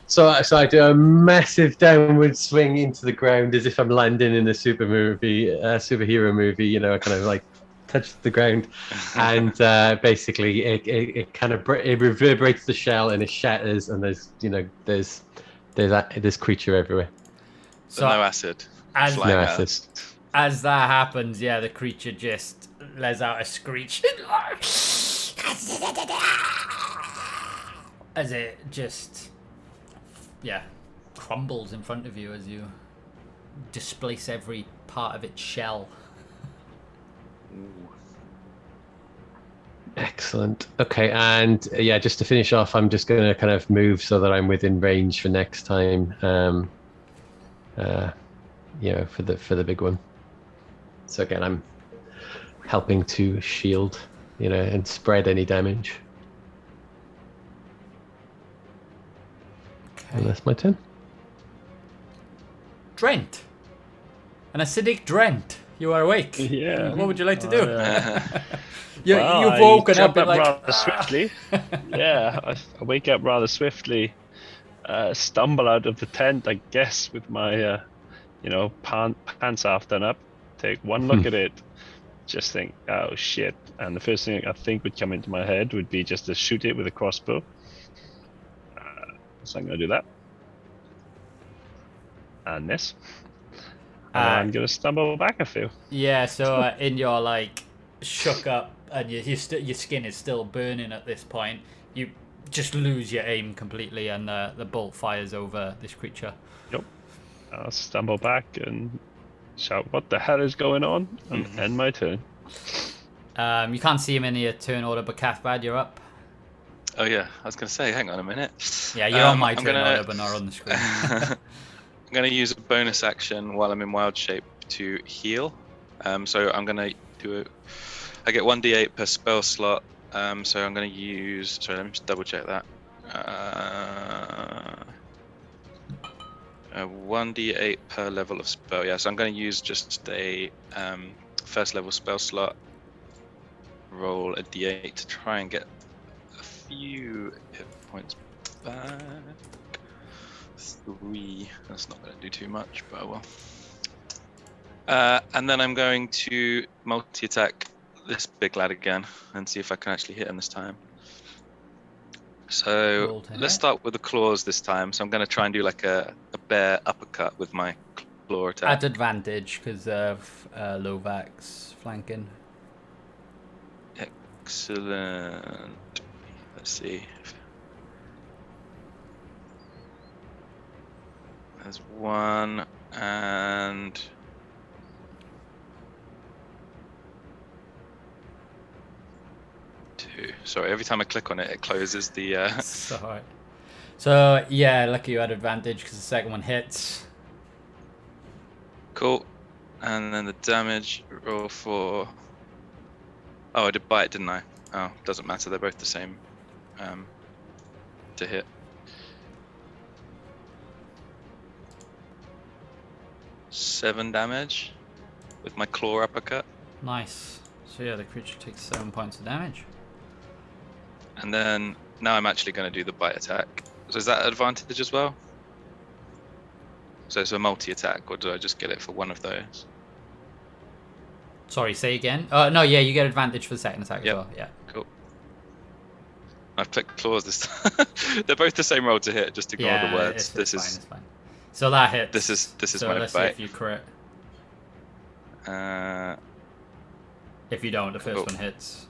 So I do a massive downward swing into the ground as if I'm landing in a superhero movie. You know, I kind of like touch the ground, and basically it kind of it reverberates the shell and it shatters, and there's this creature everywhere. So no acid. As that happens, yeah, the creature just lets out a screech as it just crumbles in front of you as you displace every part of its shell. Excellent. Okay, and just to finish off, I'm just going to kind of move so that I'm within range for next time. For the big one. So again, I'm helping to shield, and spread any damage. Okay. And that's my turn. Drente. An acidic Drente. You are awake. Yeah. What would you like to do? You've woken up and rather swiftly. Yeah, I wake up rather swiftly. Stumble out of the tent, I guess, with my, pants half done up. Take one look at it. Just think, oh shit! And the first thing I think would come into my head would be just to shoot it with a crossbow. So I'm going to do that. And this. And I'm going to stumble back a few. Yeah, so in your shook up and your skin is still burning at this point, you just lose your aim completely, and the bolt fires over this creature. Yep. I'll stumble back and shout, "What the hell is going on?" and end my turn. You can't see him in your turn order, but Cathbad, you're up. Oh yeah, I was going to say, hang on a minute. Yeah, you're on my turn order, but not on the screen. I'm going to use a bonus action while I'm in wild shape to heal. So I'm going to do I get 1d8 per spell slot. So I'm going to use. Sorry, let me just double check that. 1d8 per level of spell. Yeah, so I'm going to use just a first level spell slot. roll a d8 to try and get a few hit points back. 3. That's not going to do too much, but I will. And then I'm going to multi-attack this big lad again and see if I can actually hit him this time. So let's start with the claws this time. So I'm going to try and do like a bear uppercut with my claw attack. At advantage because of Lovak's flanking. Excellent. Let's see. There's 1 and 2. Sorry, every time I click on it, it closes the. Sorry. So yeah, lucky you had advantage because the second one hits. Cool. And then the damage roll for. Oh, I did bite, didn't I? Oh, doesn't matter. They're both the same. To hit. 7 damage with my claw uppercut. Nice. So yeah, the creature takes 7 points of damage. And then now I'm actually going to do the bite attack. So is that advantage as well? So it's a multi-attack, or do I just get it for one of those? Sorry, say again. No, yeah, you get advantage for the second attack as well. Yeah. Cool. I've clicked claws this time. They're both the same roll to hit. Just ignore the words. It's fine. So that hits. This is so my let's bite. See if you crit. Uh, if you don't, the first one hits.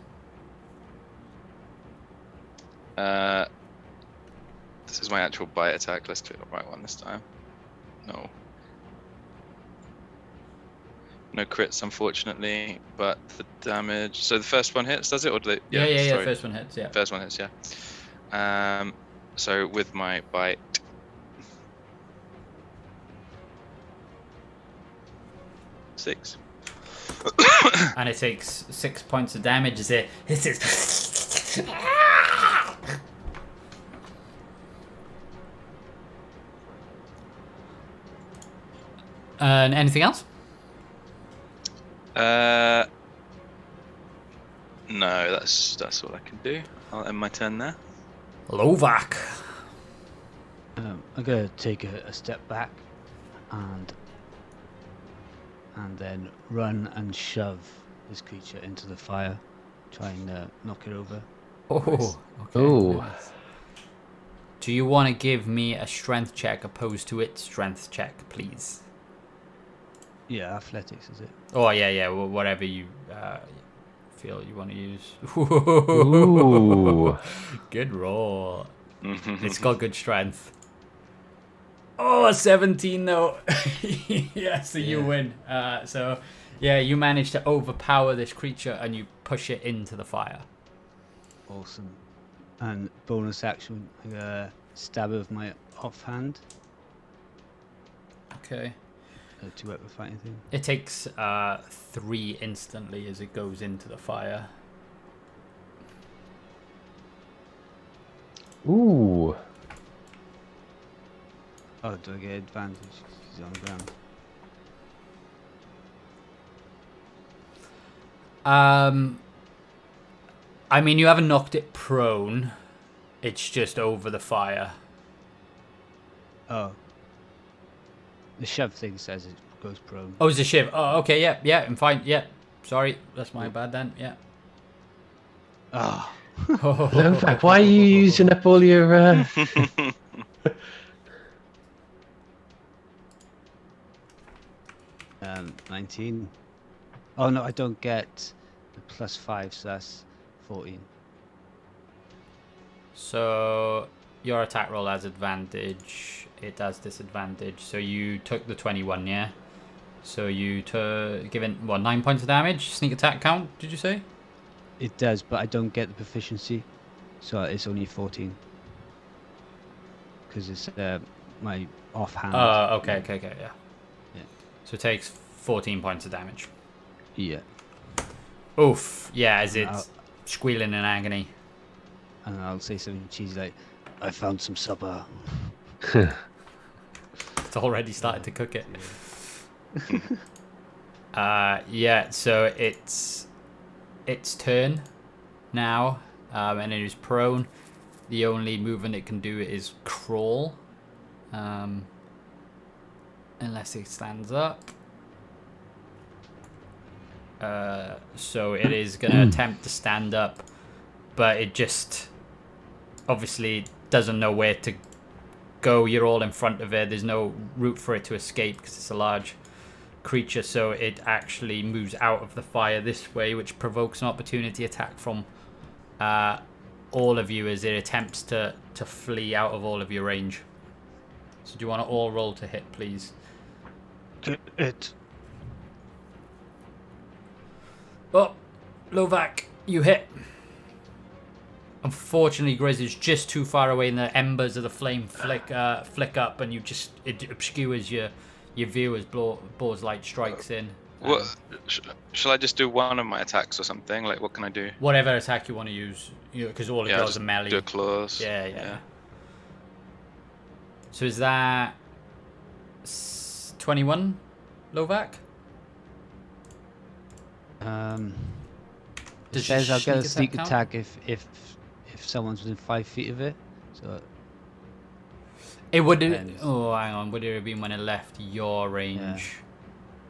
This is my actual bite attack. Let's click the right one this time. No crits, unfortunately, but the damage. So the first one hits, does it? Or do they, yeah. First one hits. Yeah. First one hits. Yeah. So with my bite. 6. And it takes 6 points of damage as it hits it. And anything else? No, that's all I can do. I'll end my turn there. Lovak. I'm gonna take a step back and then run and shove this creature into the fire, try and knock it over. Oh, okay. Ooh. Nice. Do you want to give me a strength check opposed to its strength check, please? Yeah, athletics is it? Oh, yeah, well, whatever you feel you want to use. Ooh. Good roll. It's got good strength. Oh, a 17 though. Yeah, so you win. So, yeah, you manage to overpower this creature and you push it into the fire. Awesome. And bonus action, stab with my offhand. Okay. Two-weapon fighting thing. It takes 3 instantly as it goes into the fire. Ooh. Oh, do I get advantage? 'Cause he's on the ground. I mean, you haven't knocked it prone. It's just over the fire. Oh. The shove thing says it goes prone. Oh, it's a shiv. Oh, okay, yeah, I'm fine. Yeah, sorry, that's my bad then. Yeah. Ah. Lovak, why are you using up all your... 19. Oh no, I don't get the +5, so that's 14. So your attack roll has advantage. It has disadvantage. So you took the 21, yeah? So you given 9 points of damage. Sneak attack count, did you say? It does, but I don't get the proficiency, so it's only 14. Because it's my offhand. Oh, okay, yeah. Yeah. So it takes 14 points of damage. Yeah. Oof, yeah, as it's squealing in agony. And I'll say something cheesy like, I found some supper. It's already started to cook it. Yeah, so it's turn. now, and it is prone. The only movement it can do is crawl, unless it stands up. So it is going to attempt to stand up, but it just obviously doesn't know where to go. You're all in front of it. There's no route for it to escape because it's a large creature, so it actually moves out of the fire this way, which provokes an opportunity attack from all of you as it attempts to flee out of all of your range. So do you want to all roll to hit, please? It. Oh, Lovak, you hit. Unfortunately, Grizz is just too far away, and the embers of the flame flick up, and it obscures your view as Boar's Light strikes in. What? Shall I just do one of my attacks or something? Like, what can I do? Whatever attack you want to use, because all of yours are melee. Do claws. Yeah. So is that 21, Lovak? It says I'll get a sneak attack if someone's within 5 feet of it. So it would. Oh, hang on. Would it have been when it left your range?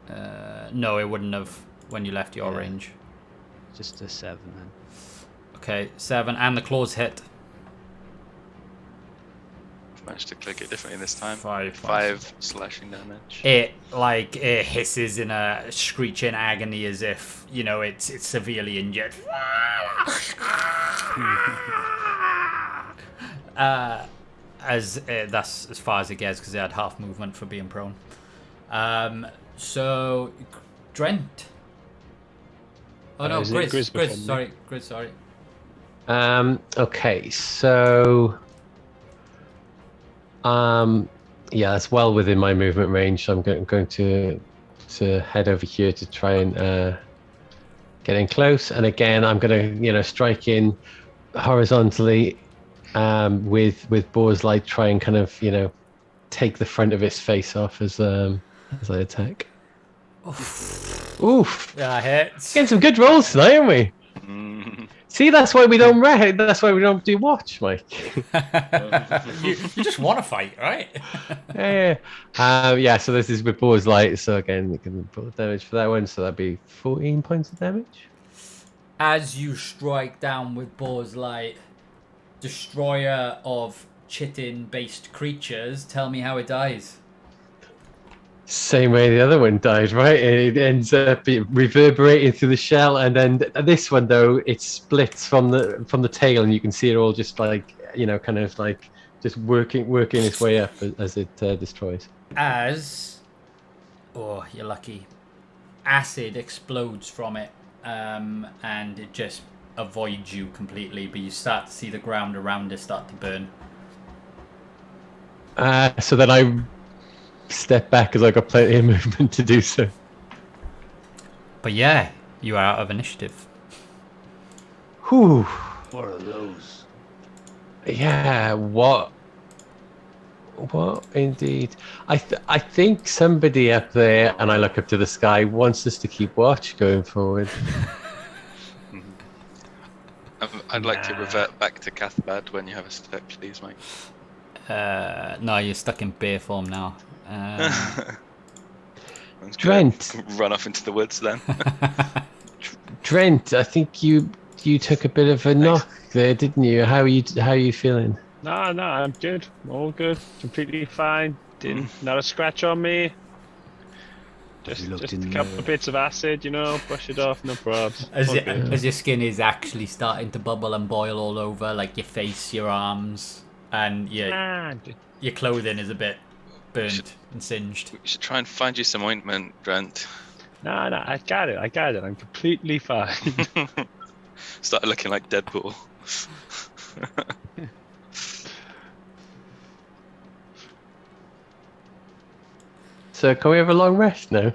Yeah. No, it wouldn't have when you left your range. Just a 7 then. Okay, 7, and the claws hit. Managed to click it differently this time. 5 slashing damage. It hisses in a screeching agony as if it's severely injured. That's as far as it gets because it had half movement for being prone. So Drente. Oh no, Grizz. Sorry. Okay, so. That's well within my movement range. So I'm going to head over here to try and get in close. And again, I'm going to strike in horizontally with Boar's Light, try and kind of take the front of its face off as I attack. Oof! That hits. Getting some good rolls tonight, aren't we? See, that's why we don't That's why we don't do watch, Mike. you just want to fight, right? Yeah. So this is with Boar's Light. So again, we can pull the damage for that one. So that'd be 14 points of damage. As you strike down with Boar's Light, destroyer of chitin-based creatures, tell me how it dies. Same way the other one died, right? It ends up reverberating through the shell, and then this one though, it splits from the tail, and you can see it all just kind of like just working its way up as it destroys. You're lucky. Acid explodes from it, and it just avoids you completely. But you start to see the ground around it start to burn. So then I step back because I got plenty of movement to do so. But yeah, you are out of initiative. Whew. What are those? Yeah, what indeed. I think somebody up there, and I look up to the sky, wants us to keep watch going forward. I'd like to revert back to Cathbad when you have a step, please, Mike. No, you're stuck in bear form now. Drente, run off into the woods then. Drente, I think you took a bit of a knock there, didn't you? How are you feeling? No, I'm good. All good. Completely fine. Not a scratch on me. Just a couple of bits of acid, brush it off, no probs. As your skin is actually starting to bubble and boil all over, like your face, your arms, and your clothing is a bit burnt and singed. We should try and find you some ointment, Drente. No, I got it. I'm completely fine. Started looking like Deadpool. So can we have a long rest now?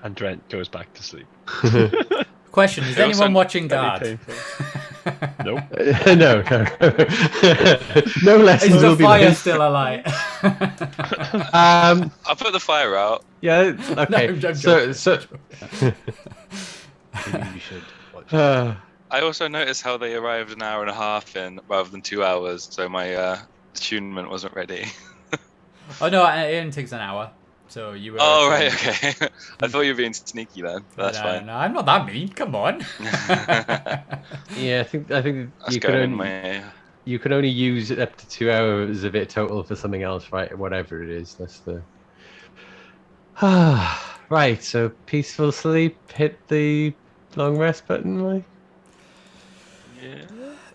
And Drente goes back to sleep. Question, is anyone watching guard? Nope. No. No lessons Is the will be fire learned. still alight? I'll put the fire out. Yeah. Okay. No, I'm so Maybe we should watch I also noticed how they arrived an hour and a half in rather than 2 hours, so my attunement wasn't ready. Oh no, it only takes an hour. So you were. Oh right, okay. I thought you were being sneaky then. But that's No, fine. no, I'm not that mean. Come on. Yeah, I think That's you could going in only my. you can only use up to 2 hours of it total for something else, right? Whatever it is, that's the. Right. So peaceful sleep. Hit the long rest button, Mike. Yeah.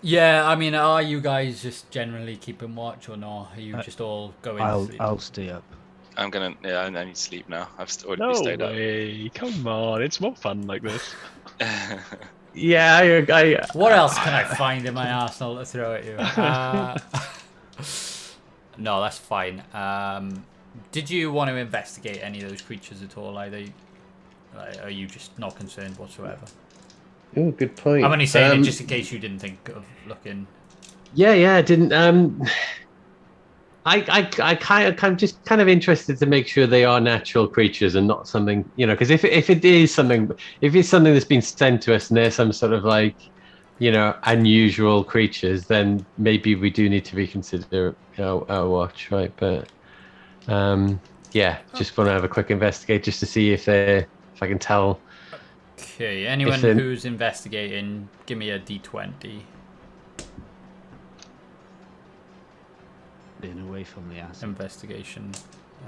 Yeah, I mean, are you guys just generally keeping watch or not? Are you just all going to sleep? I'll stay up. I'm gonna. Yeah, I need to sleep now. I've already No stayed way! Come on, it's more fun like this. up. Yeah, I What else can I find in my arsenal to throw at you? No, that's fine. Did you want to investigate any of those creatures at all? Are you just not concerned whatsoever? Oh, good point. I'm only saying it just in case you didn't think of looking. Yeah, I didn't. I I'm just kind of interested to make sure they are natural creatures and not something, because if it is something, if it's something that's been sent to us and they're some sort of like, unusual creatures, then maybe we do need to reconsider our watch, right? But yeah, just want to have a quick investigate just to see if I can tell. Okay, anyone who's investigating, give me a d20. Being away from the acid. Investigation.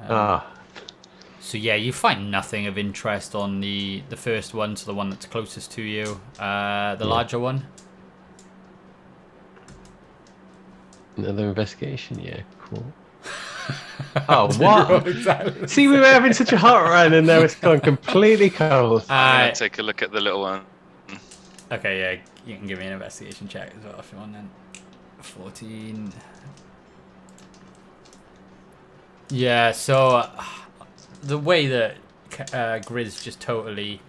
So yeah, you find nothing of interest on the first one, so the one that's closest to you. The larger one. Another investigation, yeah, cool. Oh, what? Exactly. See, we were having such a hot run, and now it's gone completely cold. I'm gonna take a look at the little one. Okay, yeah, you can give me an investigation check as well if you want. Then 14. Yeah, so the way that Grizz just totally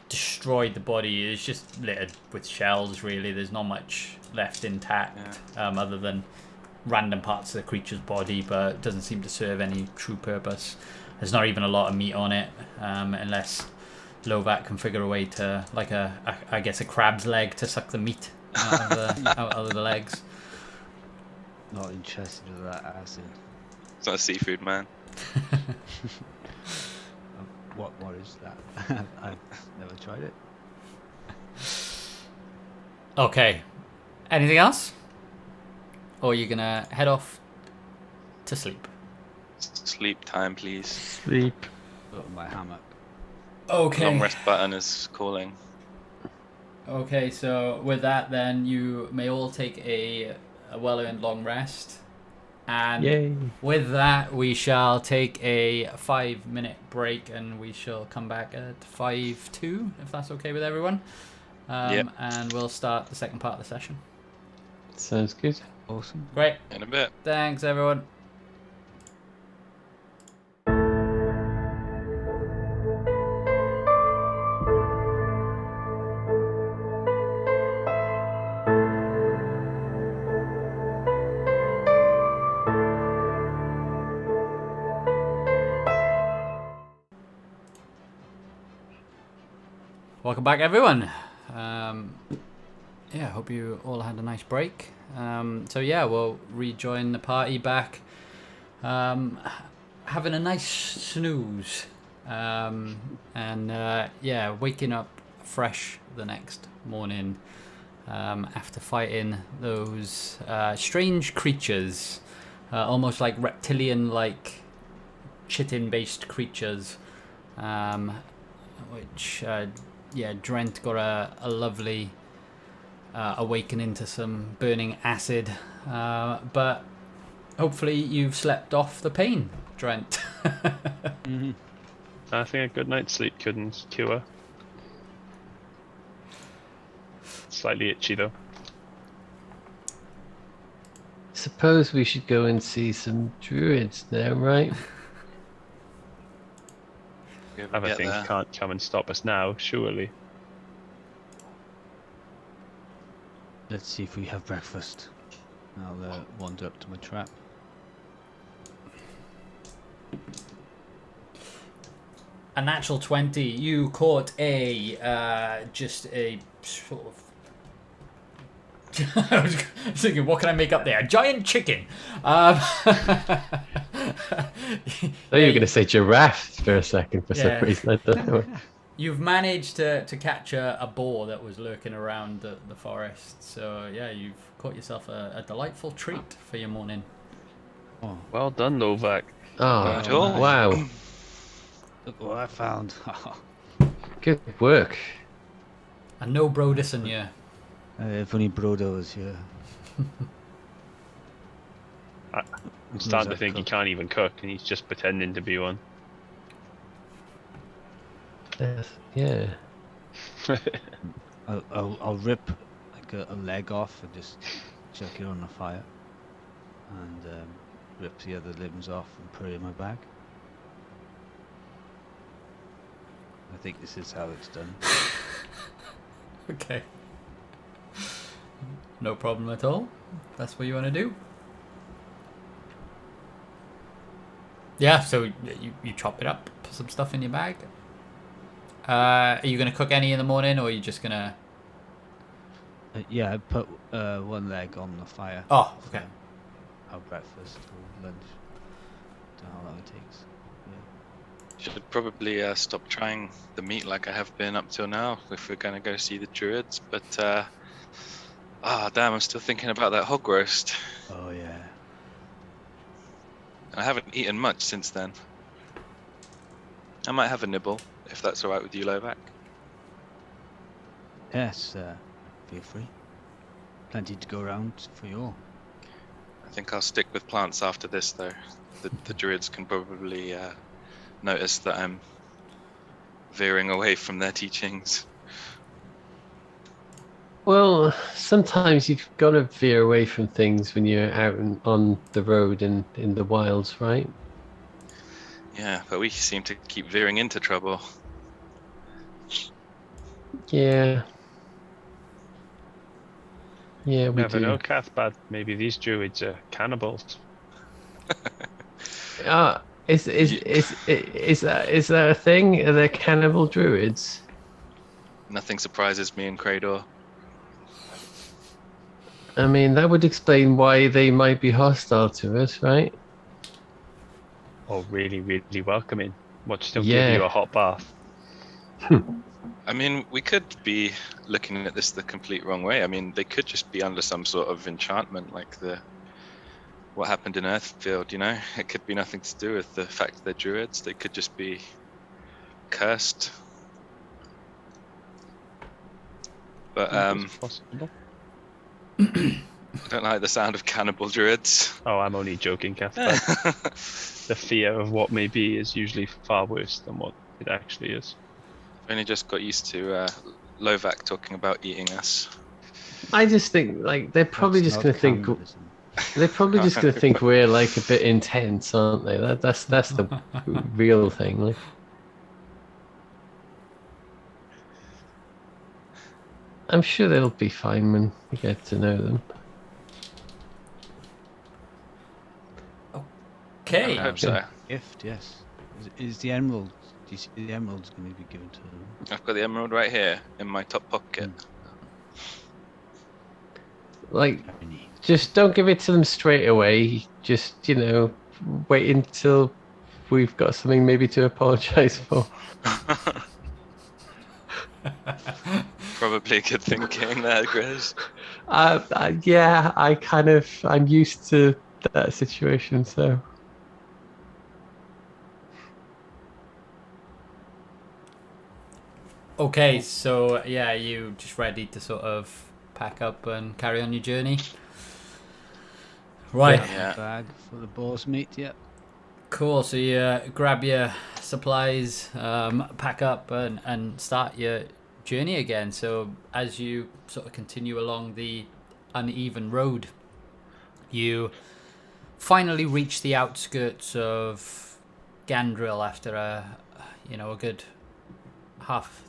destroyed the body is just littered with shells, really. There's not much left intact other than random parts of the creature's body, but it doesn't seem to serve any true purpose. There's not even a lot of meat on it, unless Lovac can figure a way to, like I guess a crab's leg to suck the meat out of the legs. Not interested in that acid. It's not a seafood man. What is that? I've never tried it. Okay. Anything else? Or are you gonna head off to sleep? Sleep time, please. Sleep. Put on my hammock. Okay. Long rest button is calling. Okay, so with that, then you may all take a well-earned long rest. And Yay. with that, we shall take a 5-minute break, and we shall come back at 5:02, if that's okay with everyone. Yep. And we'll start the second part of the session. Sounds good. Awesome. Great. In a bit. Thanks, everyone. Welcome back, everyone. Yeah, hope you all had a nice break. So yeah, we'll rejoin the party back, having a nice snooze, and yeah, waking up fresh the next morning after fighting those strange creatures, almost like reptilian-like chitin-based creatures, which yeah, Drente got a lovely awakening to some burning acid, but hopefully you've slept off the pain, Drente. Mm-hmm. I think a good night's sleep couldn't cure. Slightly itchy though. Suppose we should go and see some druids now, right? Other things can't come and stop us now, surely. Let's see if we have breakfast. I'll wander up to my trap. A natural 20. You caught just a sort of. I was thinking, what can I make up there? A giant chicken. I thought you were going to say giraffe for a second for some reason. I don't know. You've managed to catch a boar that was lurking around the forest. So, yeah, you've caught yourself a delightful treat for your morning. Oh, Well done, Novak. Oh, wow. look what I found. Good work. And no Brodison, yeah. If only Brodo was here. I'm starting to think he can't even cook, and he's just pretending to be one. Yeah. I'll rip like a leg off and just chuck it on the fire, and rip the other limbs off and put it in my bag. I think this is how it's done. Okay. No problem at all. That's what you want to do. Yeah, so you chop it up, put some stuff in your bag. Are you going to cook any in the morning, or are you just going to... Yeah, I put one leg on the fire. Oh, okay. Our breakfast or lunch. Don't know how long it takes. Yeah. Should probably stop trying the meat like I have been up till now if we're going to go see the druids. But, damn, I'm still thinking about that hog roast. Oh, yeah. I haven't eaten much since then. I might have a nibble, if that's alright with you, Lovac. Yes, feel free. Plenty to go around for you all. I think I'll stick with plants after this, though. The druids can probably notice that I'm veering away from their teachings. Well, sometimes you've got to veer away from things when you're out on the road and in the wilds, right? Yeah, but we seem to keep veering into trouble. Yeah. Yeah, we Never do. know, Cathbad. Maybe these druids are cannibals. Is that a thing? Are there cannibal druids? Nothing surprises me in Creydor. I mean, that would explain why they might be hostile to us, right? Or really, really welcoming. Watch them Yeah. give you a hot bath. I mean, we could be looking at this the complete wrong way. I mean, they could just be under some sort of enchantment, like what happened in Earthfield, you know? It could be nothing to do with the fact they're druids. They could just be cursed. But It's possible. I don't like the sound of cannibal druids. Oh, I'm only joking, Cathbad. The fear of what may be is usually far worse than what it actually is. I've only just got used to Lovac talking about eating us. I just think, like, they're probably That's just going not to think... cannibalism. They're probably just going to think we're, like, a bit intense, aren't they? That's the real thing, like... I'm sure they'll be fine when we get to know them. Okay. I hope so. Gift, yes. Is the emerald? Do you see the emerald's going to be given to them? I've got the emerald right here in my top pocket. Like, Very neat. just don't give it to them straight away. Just, wait until we've got something maybe to apologise for. Probably good thinking there, Grizz. Yeah, I'm used to that situation, so... Okay, so yeah, you just ready to sort of pack up and carry on your journey? Right. Yeah. Bag for the boar's meat, yep. Cool. So you grab your supplies, pack up, and start your journey again. So as you sort of continue along the uneven road, you finally reach the outskirts of Gandryll after a good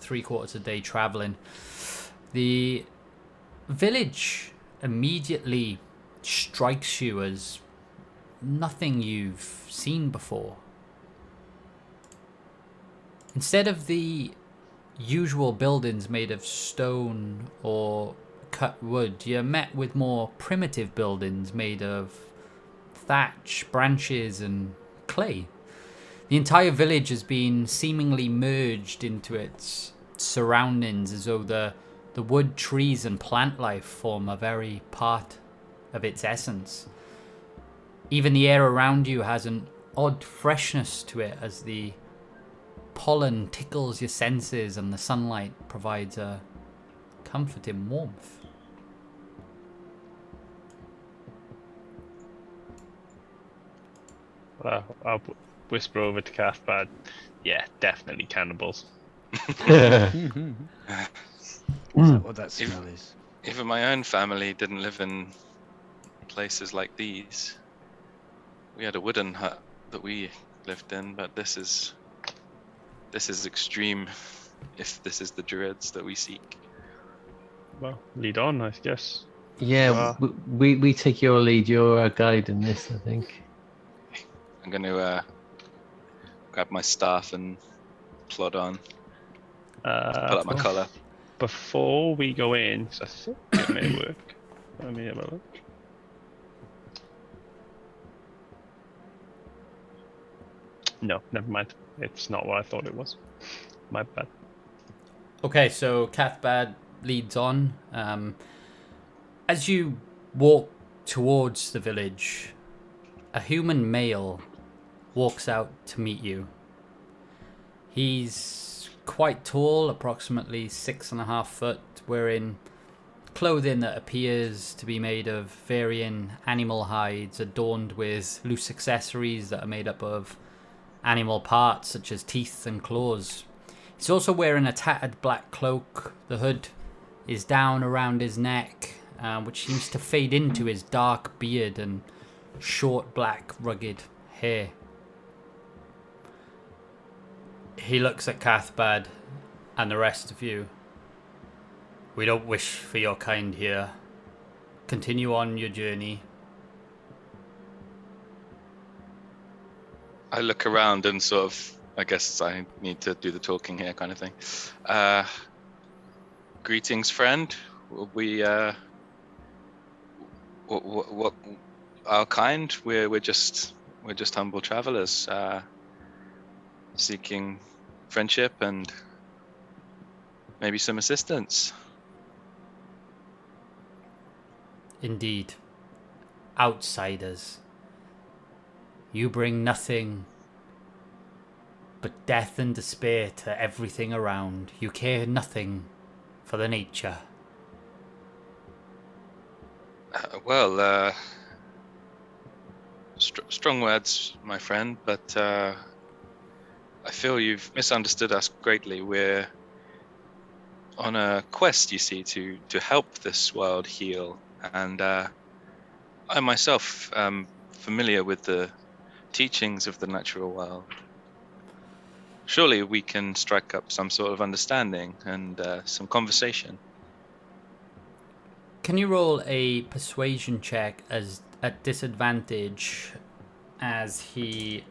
three-quarters a day traveling. The village immediately strikes you as nothing you've seen before. instead of the usual buildings made of stone or cut wood, you're met with more primitive buildings made of thatch, branches, and clay. The entire village has been seemingly merged into its surroundings, as though the wood, trees, and plant life form a very part of its essence. Even the air around you has an odd freshness to it, as the pollen tickles your senses and the sunlight provides a comforting warmth. Well, I'll whisper over to Cathbad. Yeah, definitely cannibals. Is that what that smell is? Even my own family didn't live in places like these. We had a wooden hut that we lived in, but this is extreme. If this is the druids that we seek. Well, lead on, I guess. Yeah, we take your lead. You're our guide in this, I think. I'm going to grab my staff and plod on. Pull up my collar. Before we go in, 'cause I think it may work. Let me have a look. No, never mind. It's not what I thought it was. My bad. Okay, so Cathbad leads on. As you walk towards the village, a human male walks out to meet you. He's quite tall, approximately 6.5 foot, wearing clothing that appears to be made of varying animal hides, adorned with loose accessories that are made up of animal parts such as teeth and claws. He's also wearing a tattered black cloak. The hood is down around his neck, which seems to fade into his dark beard and short black rugged hair. He looks at Cathbad and the rest of you. We don't wish for your kind here. Continue on your journey. I look around and sort of, I guess I need to do the talking here kind of thing. Greetings, friend. We, what our kind? We're just humble travelers, seeking friendship and maybe some assistance. Indeed. Outsiders. You bring nothing but death and despair to everything around. You care nothing for the nature. Strong words, my friend, but I feel you've misunderstood us greatly. We're on a quest, you see, to help this world heal, and I myself am familiar with the teachings of the natural world. Surely we can strike up some sort of understanding and some conversation. Can you roll a persuasion check as at disadvantage as he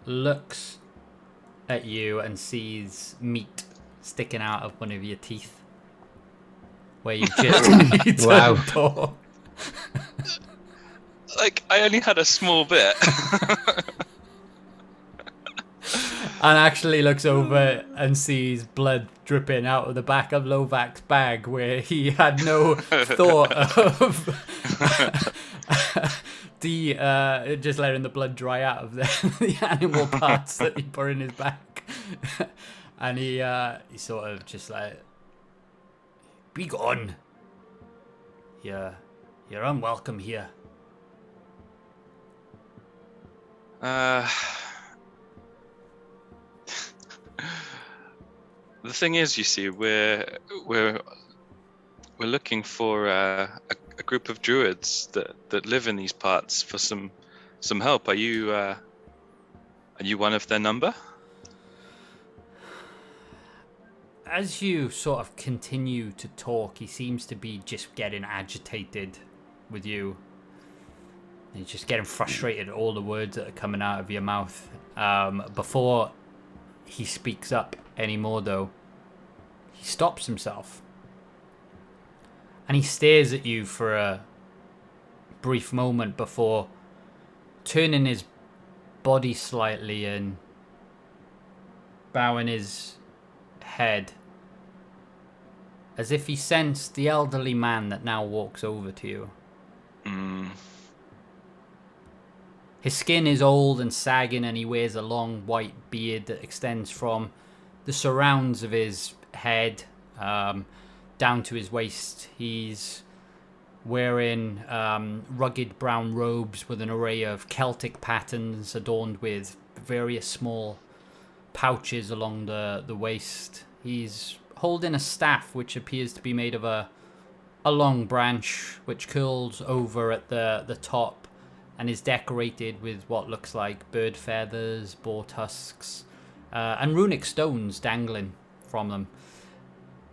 looks at you and sees meat sticking out of one of your teeth where you just Wow. talk. Like, I only had a small bit. And actually looks over and sees blood dripping out of the back of Lovak's bag where he had no thought of just letting the blood dry out of the animal parts that he put in his back. And he sort of just like, be gone. You're unwelcome here. The thing is, you see, we're looking for a group of druids that live in these parts for some help. Are you one of their number? As you sort of continue to talk, he seems to be just getting agitated with you. He's just getting frustrated at all the words that are coming out of your mouth. Before he speaks up anymore, though. He stops himself. And he stares at you for a brief moment before turning his body slightly and bowing his head as if he sensed the elderly man that now walks over to you. His skin is old and sagging, and he wears a long white beard that extends from the surrounds of his head down to his waist. He's wearing rugged brown robes with an array of Celtic patterns adorned with various small pouches along the waist. He's holding a staff which appears to be made of a long branch which curls over at the top and is decorated with what looks like bird feathers, boar tusks, and runic stones dangling from them.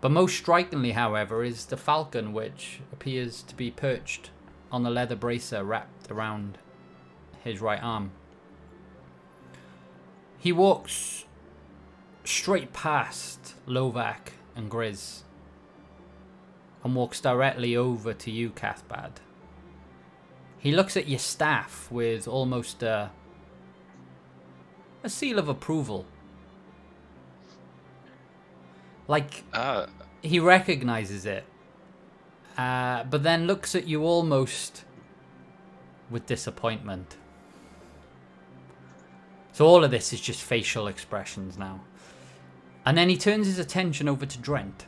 But most strikingly, however, is the falcon, which appears to be perched on the leather bracer wrapped around his right arm. He walks straight past Lovac and Grizz and walks directly over to you, Cathbad. He looks at your staff with almost a seal of approval. Like, he recognizes it, but then looks at you almost with disappointment. So all of this is just facial expressions now. And then he turns his attention over to Drente.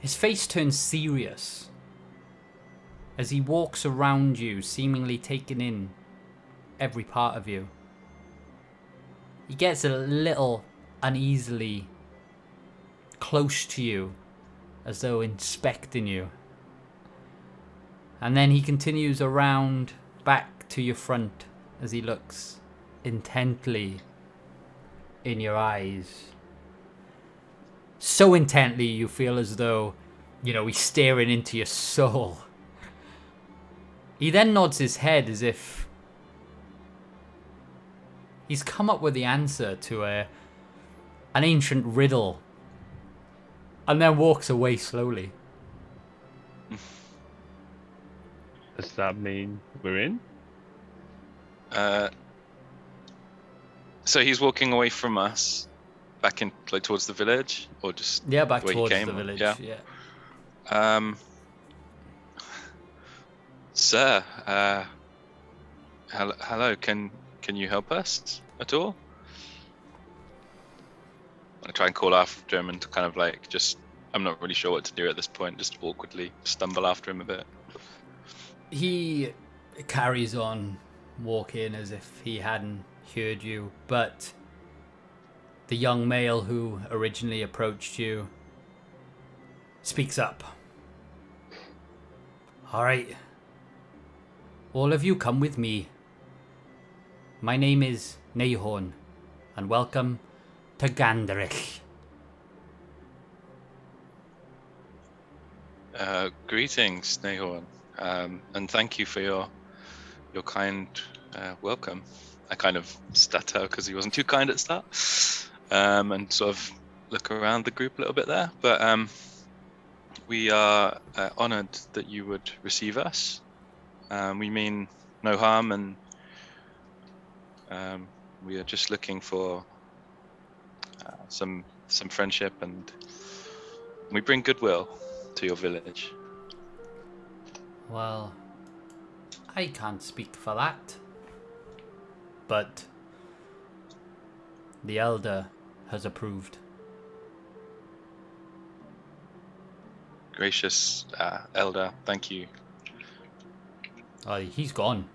His face turns serious as he walks around you, seemingly taking in every part of you. He gets a little uneasily close to you, as though inspecting you. And then he continues around back to your front as he looks intently in your eyes. So intently you feel as though, he's staring into your soul. He then nods his head as if he's come up with the answer to an ancient riddle, and then walks away slowly. Does that mean we're in? So he's walking away from us, back in towards the village, or just back where towards he came? the village. Yeah. Sir, hello. Can you help us at all? I try and call after him and to kind of I'm not really sure what to do at this point. Just awkwardly stumble after him a bit. He carries on walking as if he hadn't heard you, but the young male who originally approached you speaks up. All right. All of you come with me. My name is Nahorn, and welcome to Gandryll. Greetings, Nahorn, and thank you for your kind welcome. I kind of stutter because he wasn't too kind at the start, and sort of look around the group a little bit there. But we are honoured that you would receive us. We mean no harm, and we are just looking for some friendship, and we bring goodwill to your village. Well, I can't speak for that, but the elder has approved. Gracious elder, thank you. He's gone.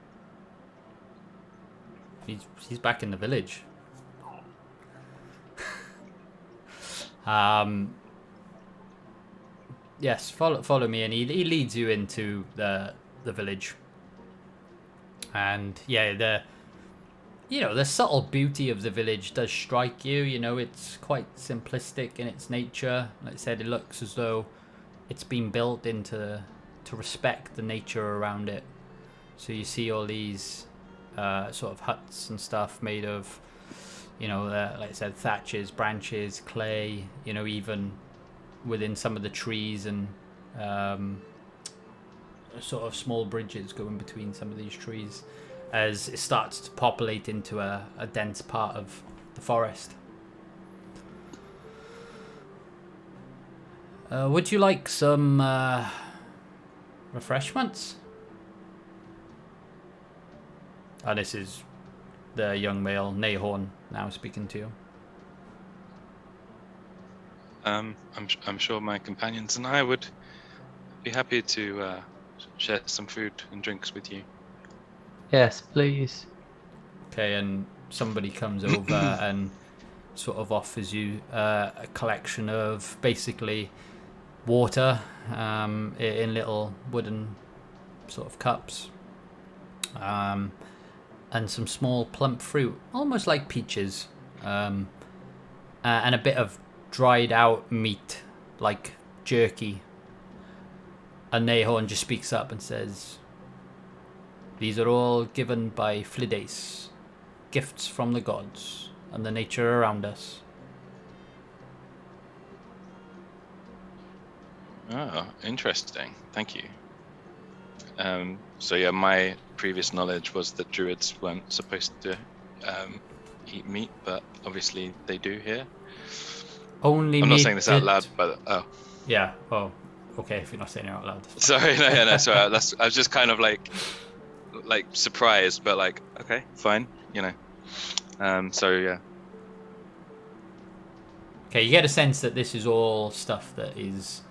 He's back in the village. Yes, follow me, and he leads you into the village. And the subtle beauty of the village does strike you. It's quite simplistic in its nature. Like I said, it looks as though it's been built to respect the nature around it. So you see all these sort of huts and stuff made of you know, like I said, thatches, branches, clay, you know, even within some of the trees, and sort of small bridges going between some of these trees as it starts to populate into a dense part of the forest. Would you like some refreshments? This is the young male Nahorn now speaking to you. I'm sure my companions and I would be happy to share some food and drinks with you. Yes, please. Okay, and somebody comes over and sort of offers you a collection of basically water in little wooden sort of cups, and some small plump fruit, almost like peaches, and a bit of dried out meat, like jerky. And Nahorn just speaks up and says, "These are all given by Flidace, gifts from the gods and the nature around us." Oh, interesting. Thank you. So yeah, my previous knowledge was that druids weren't supposed to eat meat, but obviously they do here. Only I'm meat not saying this out that- loud, but Yeah. Oh, okay. If you're not saying it out loud. sorry, no, sorry. I was just kind of like surprised, but like, okay, fine, you know. So yeah. Okay, you get a sense that this is all stuff that is,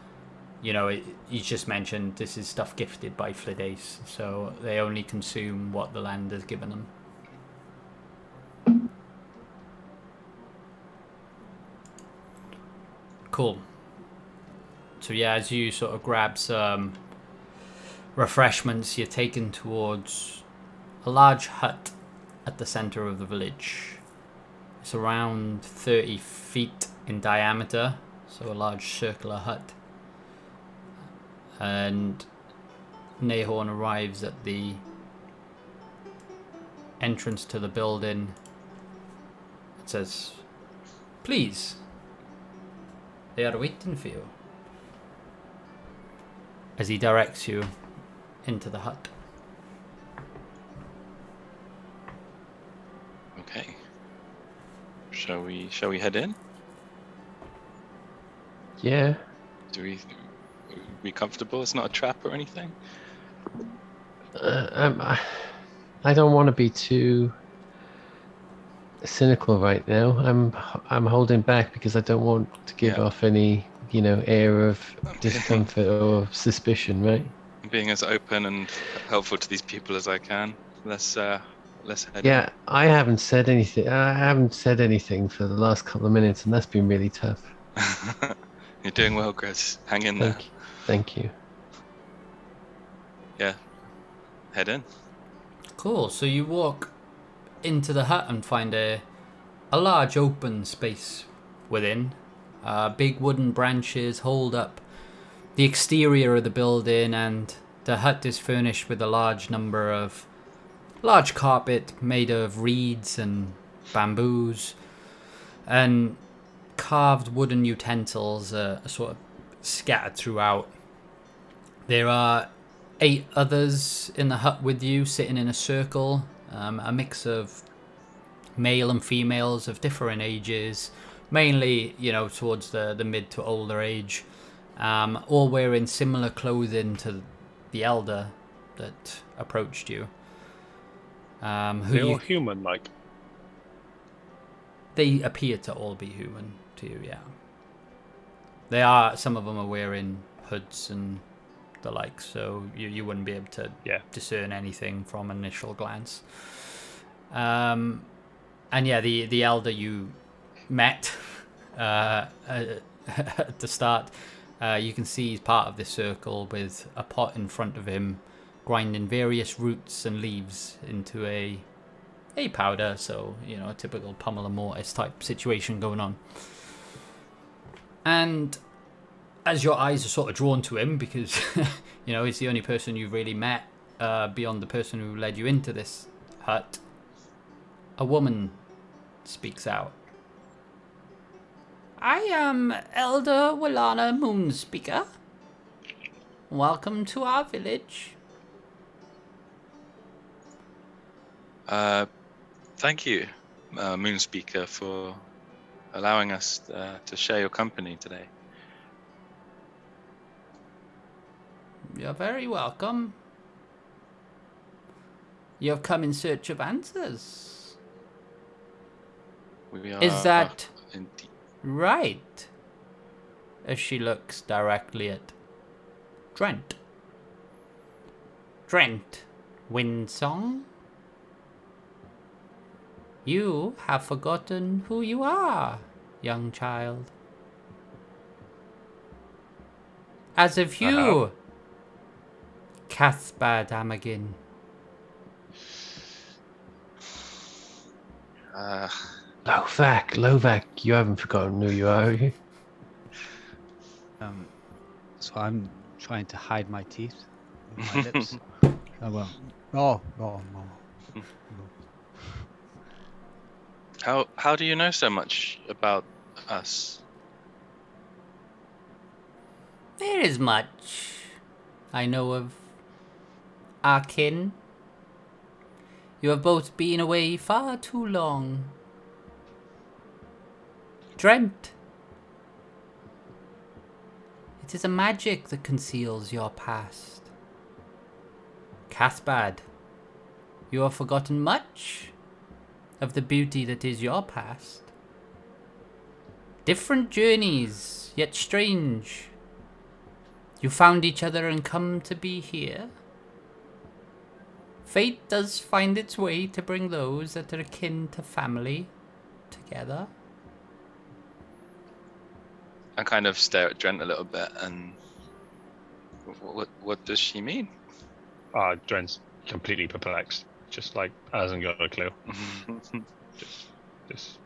you know, he's just mentioned this is stuff gifted by Flidace, so they only consume what the land has given them. Cool. So yeah, as you sort of grab some refreshments, you're taken towards a large hut at the center of the village. It's around 30 feet in diameter, so a large circular hut. And Nahorn arrives at the entrance to the building. It says, "Please, they are waiting for you," as he directs you into the hut. Okay. Shall we head in? Yeah. Are we comfortable? It's not a trap or anything? I don't want to be too cynical right now. I'm holding back because I don't want to give off any, you know, air of discomfort or suspicion, right? I'm being as open and helpful to these people as I can. Let's head Yeah, I haven't said anything. I haven't said anything for the last couple of minutes, and that's been really tough. in. You're doing well, Chris. Hang in there. Thank you. Yeah. Head in. Cool. So you walk into the hut and find a large open space within. Big wooden branches hold up the exterior of the building, and the hut is furnished with a large carpet made of reeds and bamboos, and carved wooden utensils are sort of scattered throughout. There are 8 others in the hut with you, sitting in a circle, a mix of male and females of different ages, mainly, you know, towards the mid to older age, all wearing similar clothing to the elder that approached you. They're all human, like. They appear to all be human to you, yeah. Some of them are wearing hoods and the like, so you wouldn't be able to discern anything from initial glance. And yeah, the elder you met at the start, you can see he's part of this circle with a pot in front of him, grinding various roots and leaves into a powder, so, you know, a typical pummel and mortis type situation going on. And as your eyes are sort of drawn to him, because you know, he's the only person you've really met beyond the person who led you into this hut, a woman speaks out. I am Elder Walana Moonspeaker. Welcome to our village. Thank you, Moonspeaker, for allowing us to share your company today. You're very welcome. You have come in search of answers. We are, Is that indeed. right? As she looks directly at Drente. Drente, Windsong? You have forgotten who you are, young child. As of you, Cathbad Amon'Gul. Lovak, you haven't forgotten who you are, have you? So I'm trying to hide my teeth with my lips. Oh well. No. How do you know so much about us? There is much I know of our kin. You have both been away far too long. Drente. It is a magic that conceals your past. Cathbad. You have forgotten much of the beauty that is your past. Different journeys, yet strange. You found each other and come to be here. Fate does find its way to bring those that are akin to family together. I kind of stare at Drent a little bit, and what does she mean? Dren's completely perplexed. Just like, hasn't got a clue. Just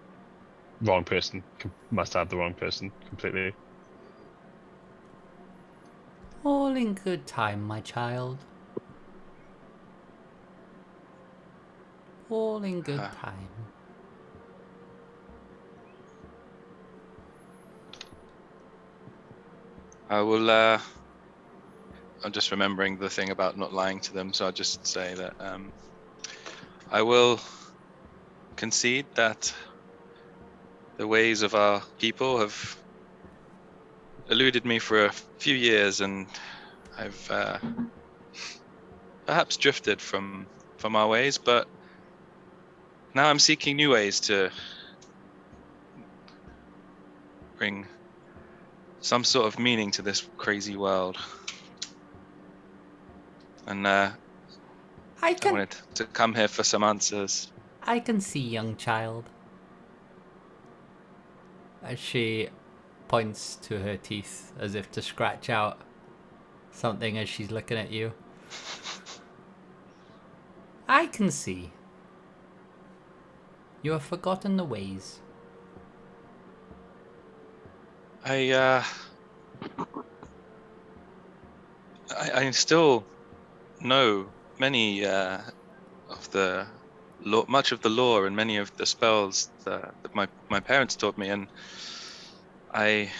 wrong person. Must have the wrong person completely. All in good time, my child. All in good time. I will. I'm just remembering the thing about not lying to them, so I'll just say that I will concede that the ways of our people have eluded me for a few years, and I've perhaps drifted from our ways, but now I'm seeking new ways to bring some sort of meaning to this crazy world. And I wanted to come here for some answers. I can see, young child. As she points to her teeth as if to scratch out something as she's looking at you. I can see. You have forgotten the ways. I still know many of the much of the lore and many of the spells that my parents taught me, and I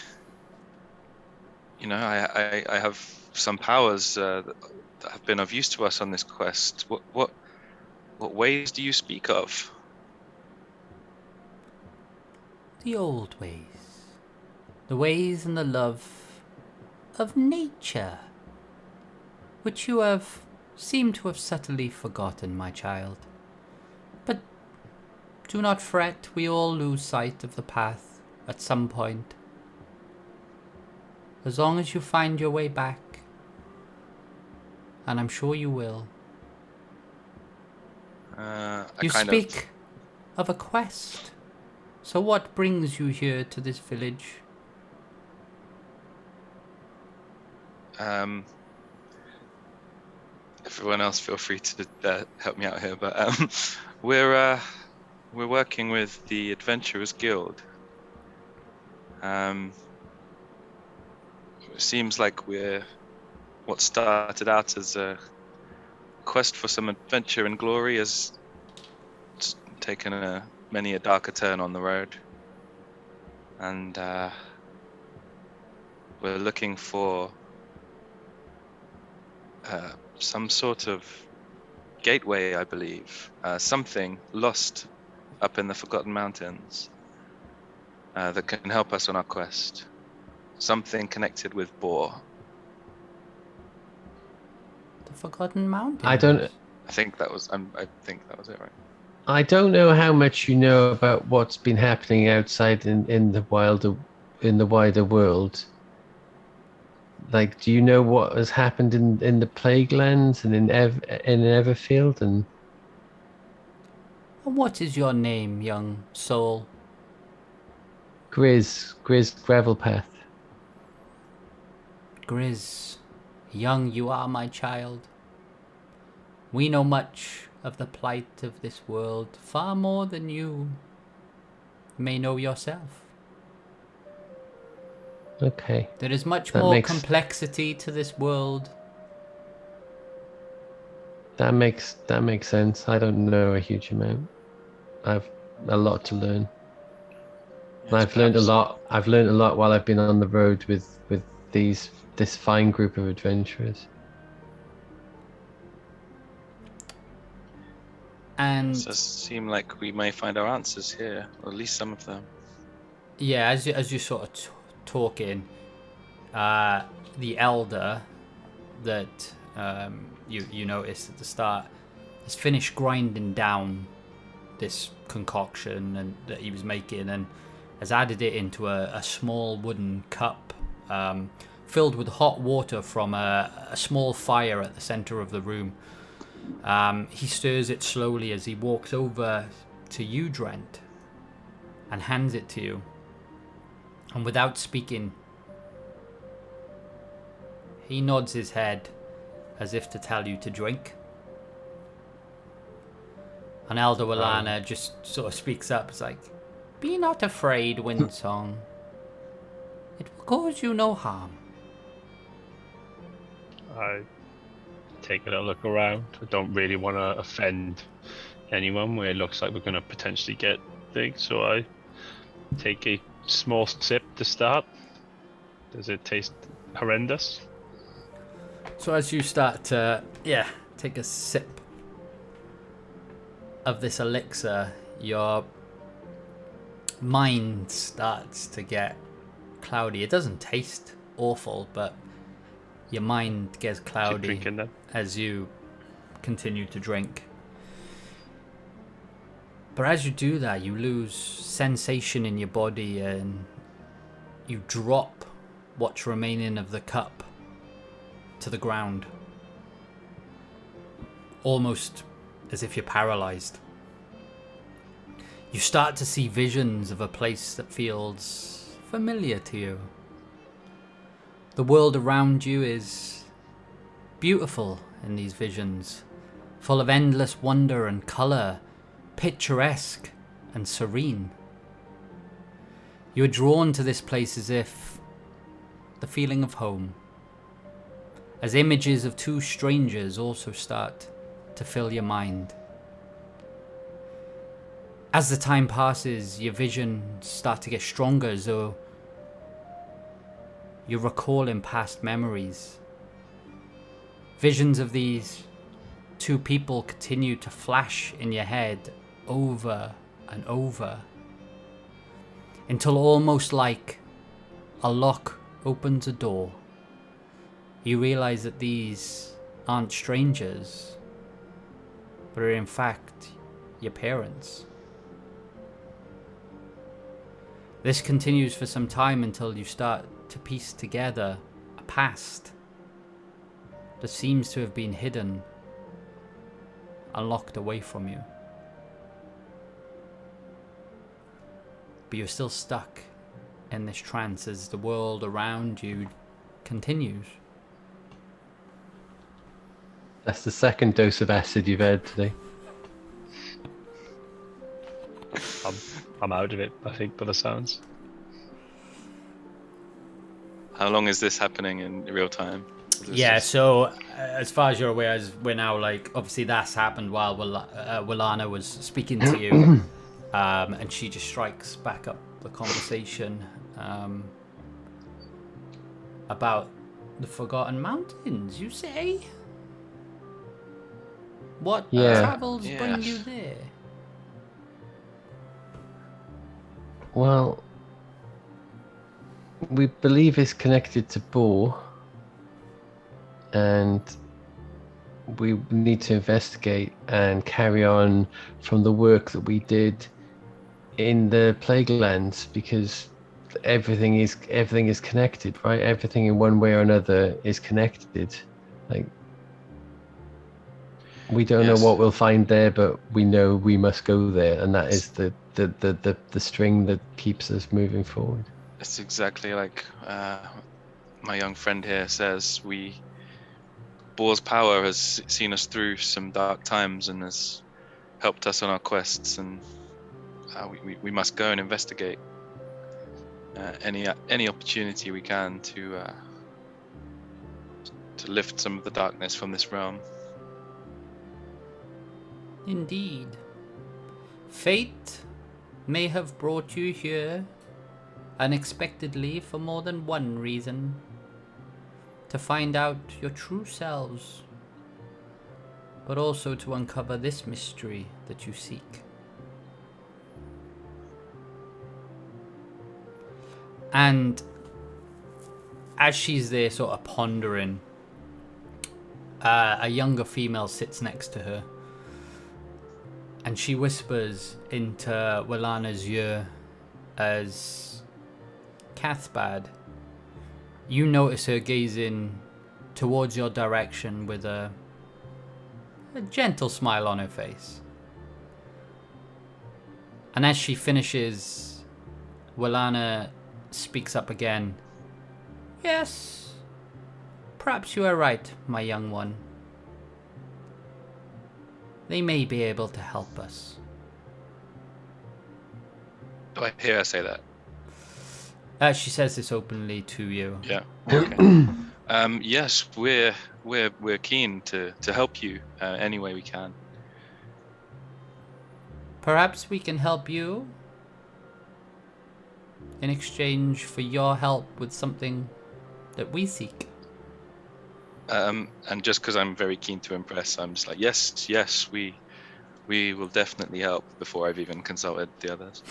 have some powers that have been of use to us on this quest. What ways do you speak of? The old ways. The ways and the love of nature, which you have seemed to have subtly forgotten, my child. But do not fret, we all lose sight of the path at some point. As long as you find your way back, and I'm sure you will. You speak of a quest. So what brings you here to this village? Everyone else, feel free to help me out here. But we're working with the Adventurers Guild. It seems like we're what started out as a quest for some adventure and glory has taken a many a darker turn on the road, and we're looking for some sort of gateway, I believe. Something lost up in the Forgotten Mountains that can help us on our quest. Something connected with Boar. The Forgotten Mountains. I think that was it, right? I don't know how much you know about what's been happening outside in the wider world. Like, do you know what has happened in the Plague Lands and in Everfield? And What is your name, young soul? Grizz Gravelpath. Grizz, young you are, my child. We know much of the plight of this world, far more than you may know yourself. Okay. There is much That more makes- complexity to this world. That makes sense. I don't know a huge amount. I've a lot to learn. Yes, I've learned a perhaps- lot. I've learned a lot while I've been on the road with this fine group of adventurers. And It does seem like we may find our answers here, or at least some of them. yeah, as you sort of talking, the elder that you noticed at the start has finished grinding down this concoction and that he was making, and has added it into a small wooden cup filled with hot water from a small fire at the center of the room. He stirs it slowly as he walks over to you, Drente, and hands it to you. And without speaking, he nods his head as if to tell you to drink. And Elder Willana just sort of speaks up. It's like, "Be not afraid, Windsong. It will cause you no harm." I take a little look around. I don't really want to offend anyone where it looks like we're going to potentially get things, so I take a small sip to start. Does it taste horrendous? So as you start to, take a sip of this elixir, your mind starts to get cloudy. It doesn't taste awful, but your mind gets Keep cloudy drinking then. as you continue to drink. But as you do that, you lose sensation in your body and you drop what's remaining of the cup to the ground. Almost as if you're paralyzed. You start to see visions of a place that feels familiar to you. The world around you is beautiful in these visions, full of endless wonder and colour, picturesque and serene. You are drawn to this place as if the feeling of home, as images of two strangers also start to fill your mind. As the time passes, your visions start to get stronger, as though you're recalling past memories. Visions of these two people continue to flash in your head over and over, until almost like a lock opens a door. You realize that these aren't strangers, but are in fact your parents. This continues for some time until you start to piece together a past that seems to have been hidden and locked away from you. But you're still stuck in this trance as the world around you continues. That's the second dose of acid you've had today. I'm out of it, I think, by the sounds. How long is this happening in real time? Is this Yeah, just- so as far as you're aware, as we're now like, obviously that's happened while Willana was speaking to you. And she just strikes back up the conversation about the Forgotten Mountains, you say? What travels bring you there? Well, we believe it's connected to Boar, and we need to investigate and carry on from the work that we did in the Plague Lands, because everything is connected, right? Everything in one way or another is connected. Like, we don't know what we'll find there, but we know we must go there, and that is the string that keeps us moving forward. It's exactly like my young friend here says. Boar's power has seen us through some dark times and has helped us on our quests, and we must go and investigate any opportunity we can to lift some of the darkness from this realm. Indeed. Fate may have brought you here unexpectedly for more than one reason. To find out your true selves, but also to uncover this mystery that you seek. And as she's there sort of pondering, a younger female sits next to her, and she whispers into Willana's ear as Cathbad, you notice her gazing towards your direction with a gentle smile on her face. And as she finishes, Willana speaks up again. Yes, perhaps you are right, my young one. They may be able to help us. Do I hear her say that? She says this openly to you. Yeah. Okay. Yes, we're keen to help you any way we can. Perhaps we can help you in exchange for your help with something that we seek. And just because I'm very keen to impress, I'm just like, yes, we will definitely help before I've even consulted the others.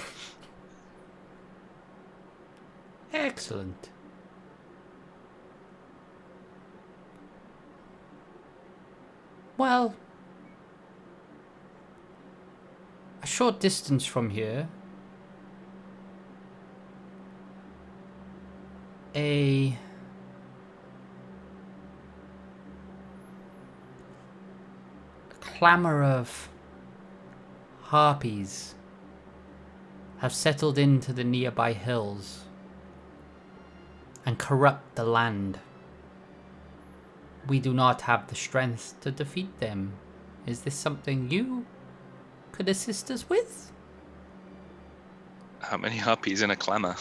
Excellent. Well, a short distance from here, a clamor of harpies have settled into the nearby hills and corrupt the land. We do not have the strength to defeat them. Is this something you could assist us with? How many harpies in a clamor?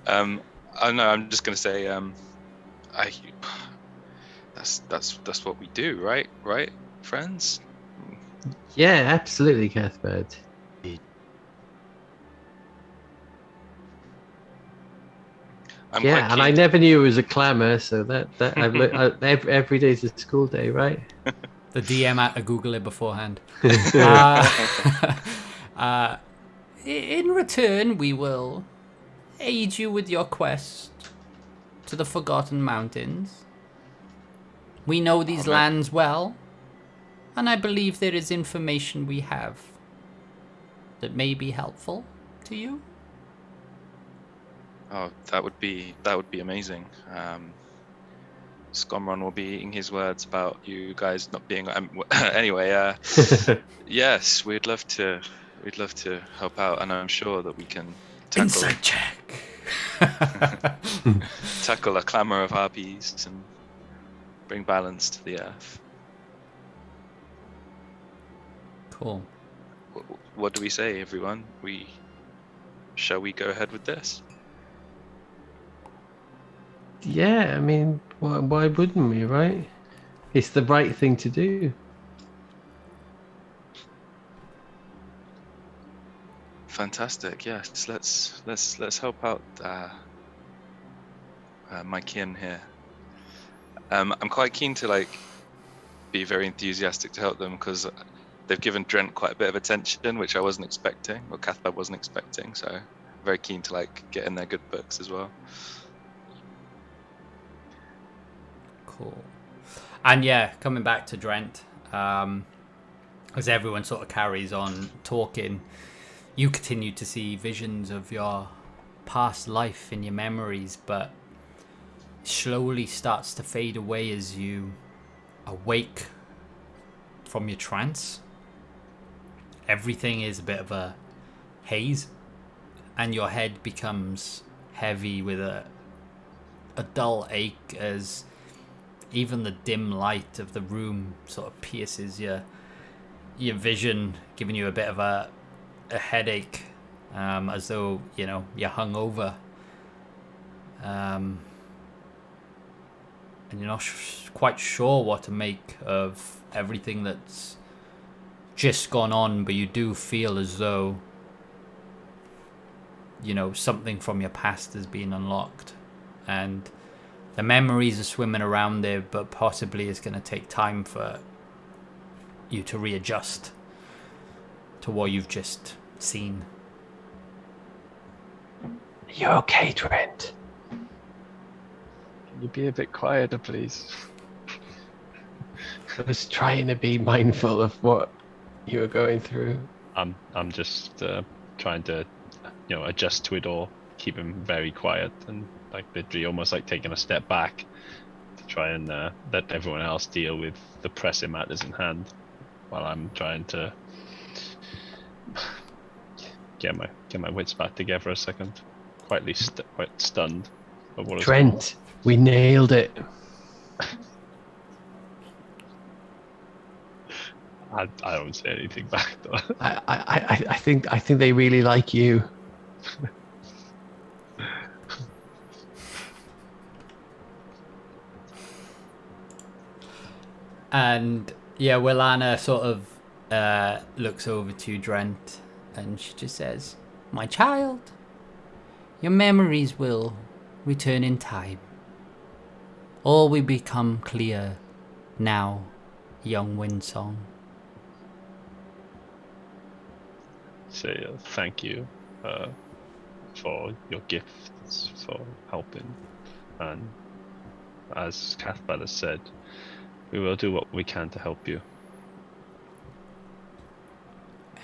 I don't know. I'm just gonna say, that's what we do, right? Right, friends? Yeah, absolutely, Cathbad. Yeah, and I never knew it was a clamour, so that every day's a school day, right? The DM had to Google it beforehand. In return, we will aid you with your quest to the Forgotten Mountains. We know these lands well, and I believe there is information we have that may be helpful to you. Oh, that would be amazing. Scomron will be eating his words about you guys not being. Anyway, yes, we'd love to help out, and I'm sure that we can Insight check. tackle a clamor of harpies and bring balance to the earth. Cool. What do we say, everyone? Shall we go ahead with this? Yeah, I mean, why wouldn't we, right? It's the right thing to do. Fantastic. Yes, let's help out my kin here. I'm quite keen to like be very enthusiastic to help them because they've given Drente quite a bit of attention, which I wasn't expecting, or Cathbad wasn't expecting. So very keen to like get in their good books as well. Cool. And yeah, coming back to Drente, as everyone sort of carries on talking, you continue to see visions of your past life in your memories, but slowly starts to fade away as you awake from your trance. Everything is a bit of a haze, and your head becomes heavy with a dull ache as even the dim light of the room sort of pierces your vision, giving you a bit of a headache, as though you're hungover, and you're not quite sure what to make of everything that's just gone on, but you do feel as though something from your past has been unlocked, and the memories are swimming around there, but possibly it's going to take time for you to readjust to what you've just seen. Are you okay, Drente? Can you be a bit quieter, please? I was trying to be mindful of what you were going through. I'm just trying to, adjust to it all, keep him very quiet and like literally almost like taking a step back to try and let everyone else deal with the pressing matters in hand, while I'm trying to get my wits back together a second. Quite stunned of what is going on. Drente, we nailed it. I don't say anything back though. I think they really like you. And yeah, Willana sort of looks over to Drente and she just says, "My child, your memories will return in time. All will become clear now, young Windsong." Say thank you for your gifts, for helping, and as Cathbad has said, we will do what we can to help you.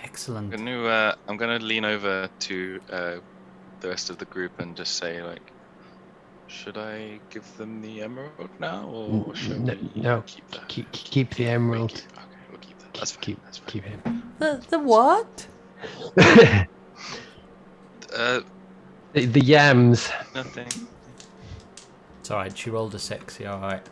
Excellent. I'm gonna lean over to the rest of the group and just say, like, should I give them the emerald now, or should we keep that? Keep the emerald. Okay, we'll keep that. That's fine. That's fine. Keep him. The what? The yams. Nothing. It's alright, she rolled a 6, you're alright.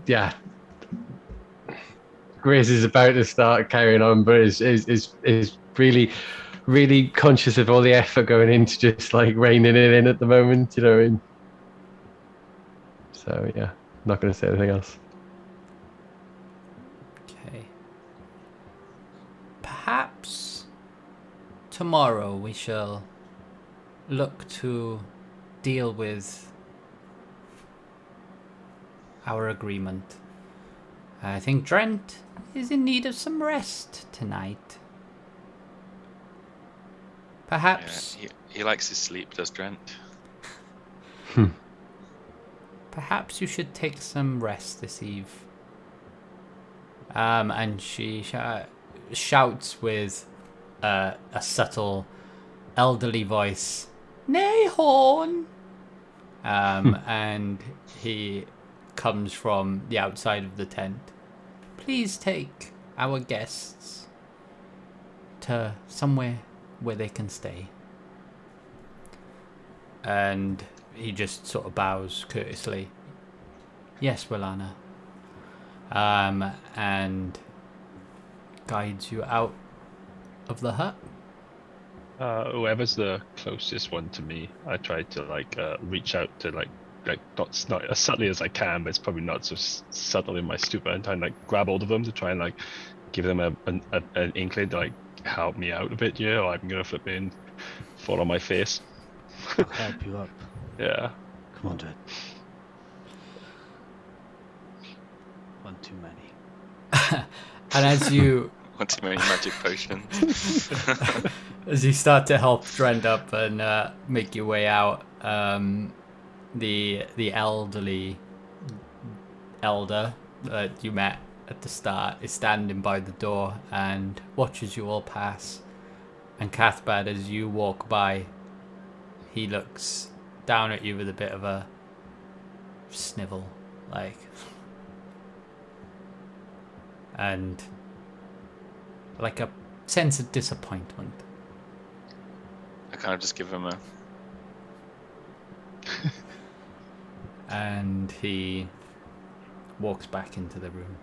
Yeah. Grace is about to start carrying on, but is really, really conscious of all the effort going into just like reining it in at the moment. You know what I mean? So yeah, I'm not going to say anything else. Okay. Perhaps tomorrow we shall look to deal with our agreement. I think Drente is in need of some rest tonight. Perhaps... Yeah, he likes his sleep, does Drente? Perhaps you should take some rest this eve. And she shouts with a subtle elderly voice, "Nay, Horn!" And he comes from the outside of the tent. "Please take our guests to somewhere where they can stay." And he just sort of bows courteously. "Yes, Willana." And guides you out of the hut. Whoever's the closest one to me, I try to reach out to like not as subtly as I can, but it's probably not so subtle in my stupor, and try and like grab hold of them to try and like give them an inkling to like help me out a bit, or I'm gonna flip in, fall on my face. I'll help you up. Yeah. Come on, Drente. One too many. And as you Want too many magic potions. as you start to help Drente up and make your way out, the elder that you met at the start is standing by the door and watches you all pass. And Cathbad, as you walk by, he looks down at you with a bit of a snivel, like, and like a sense of disappointment. I kind of just give him a. And he walks back into the room.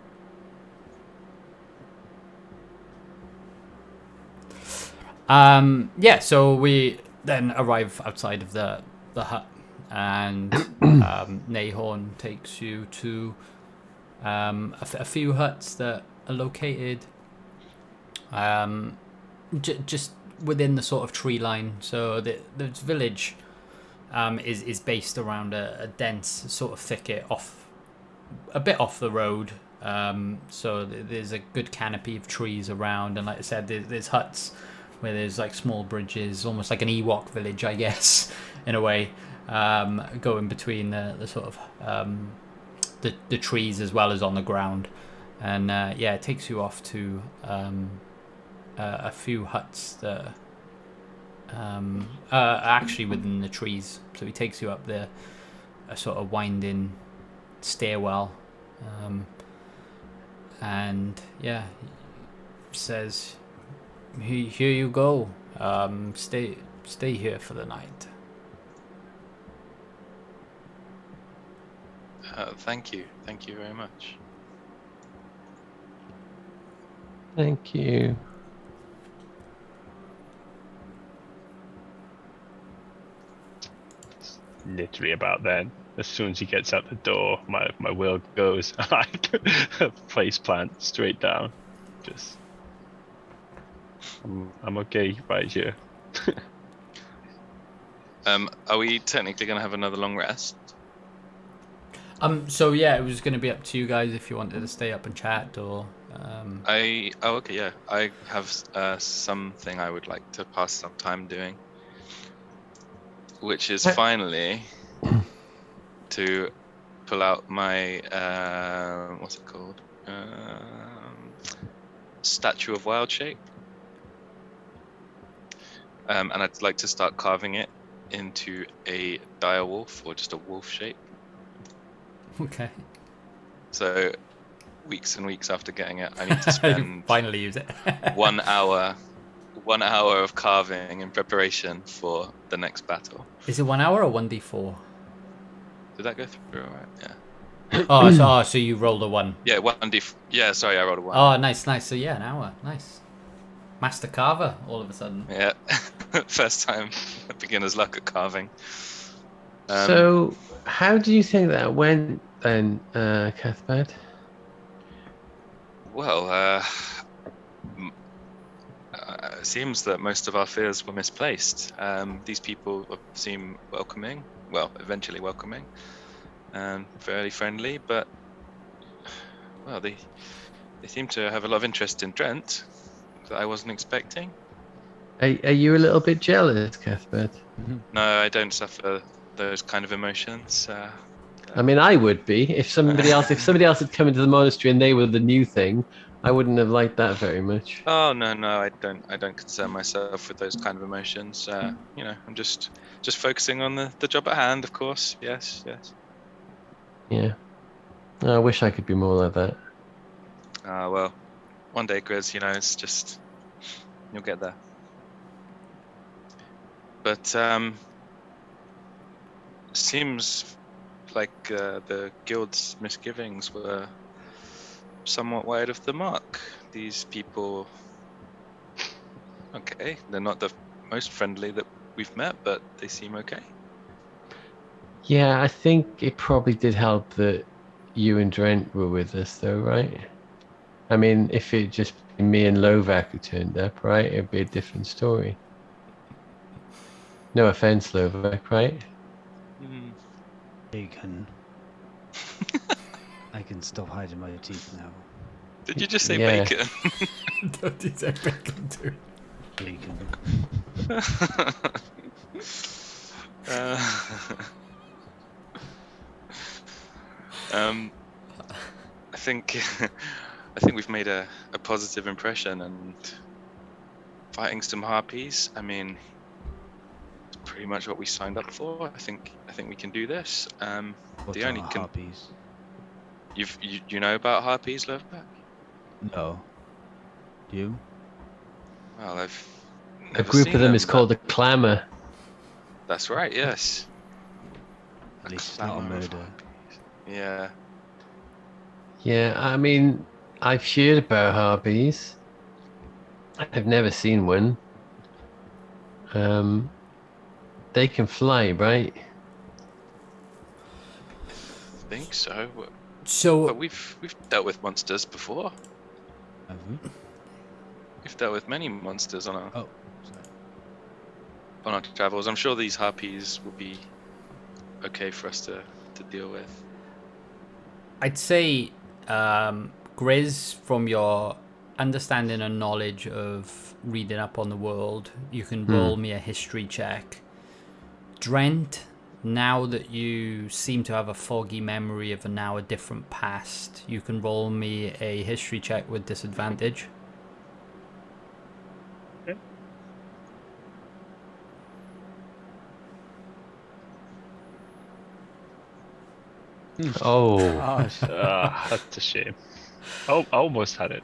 Yeah, so we then arrive outside of the hut, and Nahorn takes you to a few huts that are located just within the sort of tree line. So the village is based around a dense sort of thicket a bit off the road. So there's a good canopy of trees around, and like I said, there's huts where there's like small bridges, almost like an Ewok village, I guess, in a way, going between the sort of the trees as well as on the ground. And yeah, it takes you off to a few huts that are actually within the trees. So he takes you up a sort of winding stairwell, and yeah, says, here you go. Stay here for the night. Thank you very much. Thank you. Literally about then. As soon as he gets out the door, my will goes like face plant straight down. Just I'm okay right here. Are we technically gonna have another long rest? So yeah, it was going to be up to you guys if you wanted to stay up and chat, or Okay, yeah. I have something I would like to pass some time doing, which is finally to pull out my what's it called? Statue of Wild Shape. And I'd like to start carving it into a dire wolf, or just a wolf shape. okay. So weeks and weeks after getting it, I need to spend finally use it. 1 hour of carving in preparation for the next battle. Is it 1 hour or 1d4? Did that go through all right? Yeah. So you rolled a 1. Yeah, 1d. Yeah, sorry, I rolled a 1. Oh, nice. So yeah, an hour. Nice. Master carver all of a sudden. Yeah, first time beginner's luck at carving. So, how do you think that went then, Cathbad? Well, it seems that most of our fears were misplaced. These people seem welcoming. Well, eventually welcoming, and fairly friendly. But well, they seem to have a lot of interest in Drente that I wasn't expecting. Are you a little bit jealous, Cathbad? No, I don't suffer those kind of emotions. I mean, I would be if somebody else had come into the monastery and they were the new thing. I wouldn't have liked that very much. Oh no, I don't concern myself with those kind of emotions. I'm just focusing on the job at hand, of course. Yes. Yeah. I wish I could be more like that. Well, one day, Grizz, it's just you'll get there. But seems like the guild's misgivings were somewhat wide of the mark. These people, okay, they're not the most friendly that we've met, but they seem okay. Yeah, I think it probably did help that you and Drent were with us, though, right? I mean, if it just been me and Lovac who turned up, right, it'd be a different story. No offense, Lovac, right? Hmm. Bacon. I can stop hiding my teeth now. Did you just say Yeah. bacon? Don't you say bacon too? Bacon. Uh, um, I think I think we've made a positive impression, and fighting some harpies. I mean, it's pretty much what we signed up for. I think we can do this. What The are only harpies? you know about harpies, Loveback? No. You? Well, I've A never group seen of them is but called a clamor. That's right. Yes. At least it's not a Clamor of murder. harpies. Yeah. Yeah, I mean, I've heard about harpies. I've never seen one. They can fly, right? I think so. But So, we've dealt with monsters before. Have we? We've dealt with many monsters on Oh, sorry. our travels. I'm sure these harpies will be okay for us to deal with. I'd say, Grizz, from your understanding and knowledge of reading up on the world, you can roll me a history check. Drent, now that you seem to have a foggy memory of a different past, you can roll me a history check with disadvantage. Okay. Oh, Gosh. That's a shame. Oh, I almost had it.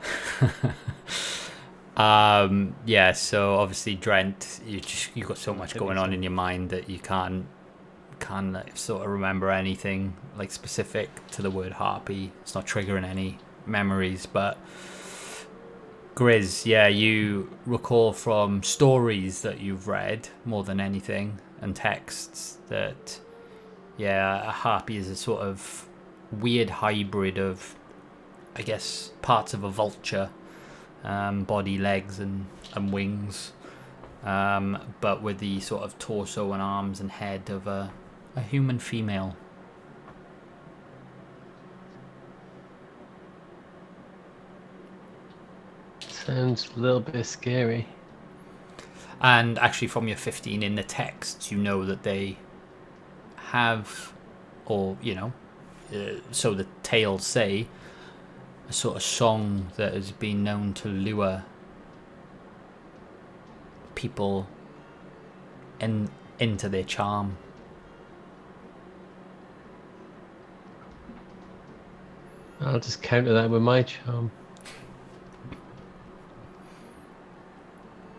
Yeah, so obviously Drent, you've got so much Maybe going on so. in your mind that you can't like, sort of remember anything like specific to the word harpy. It's not triggering any memories. But Grizz, yeah, you recall from stories that you've read more than anything, and texts, that a harpy is a sort of weird hybrid of, I guess, parts of a vulture, body, legs, and wings, but with the sort of torso and arms and head of a human female. sounds a little bit scary. And actually, from your 15 in the texts, you know that they have, or so the tales say, a sort of song that has been known to lure people into their charm. I'll just counter that with my charm.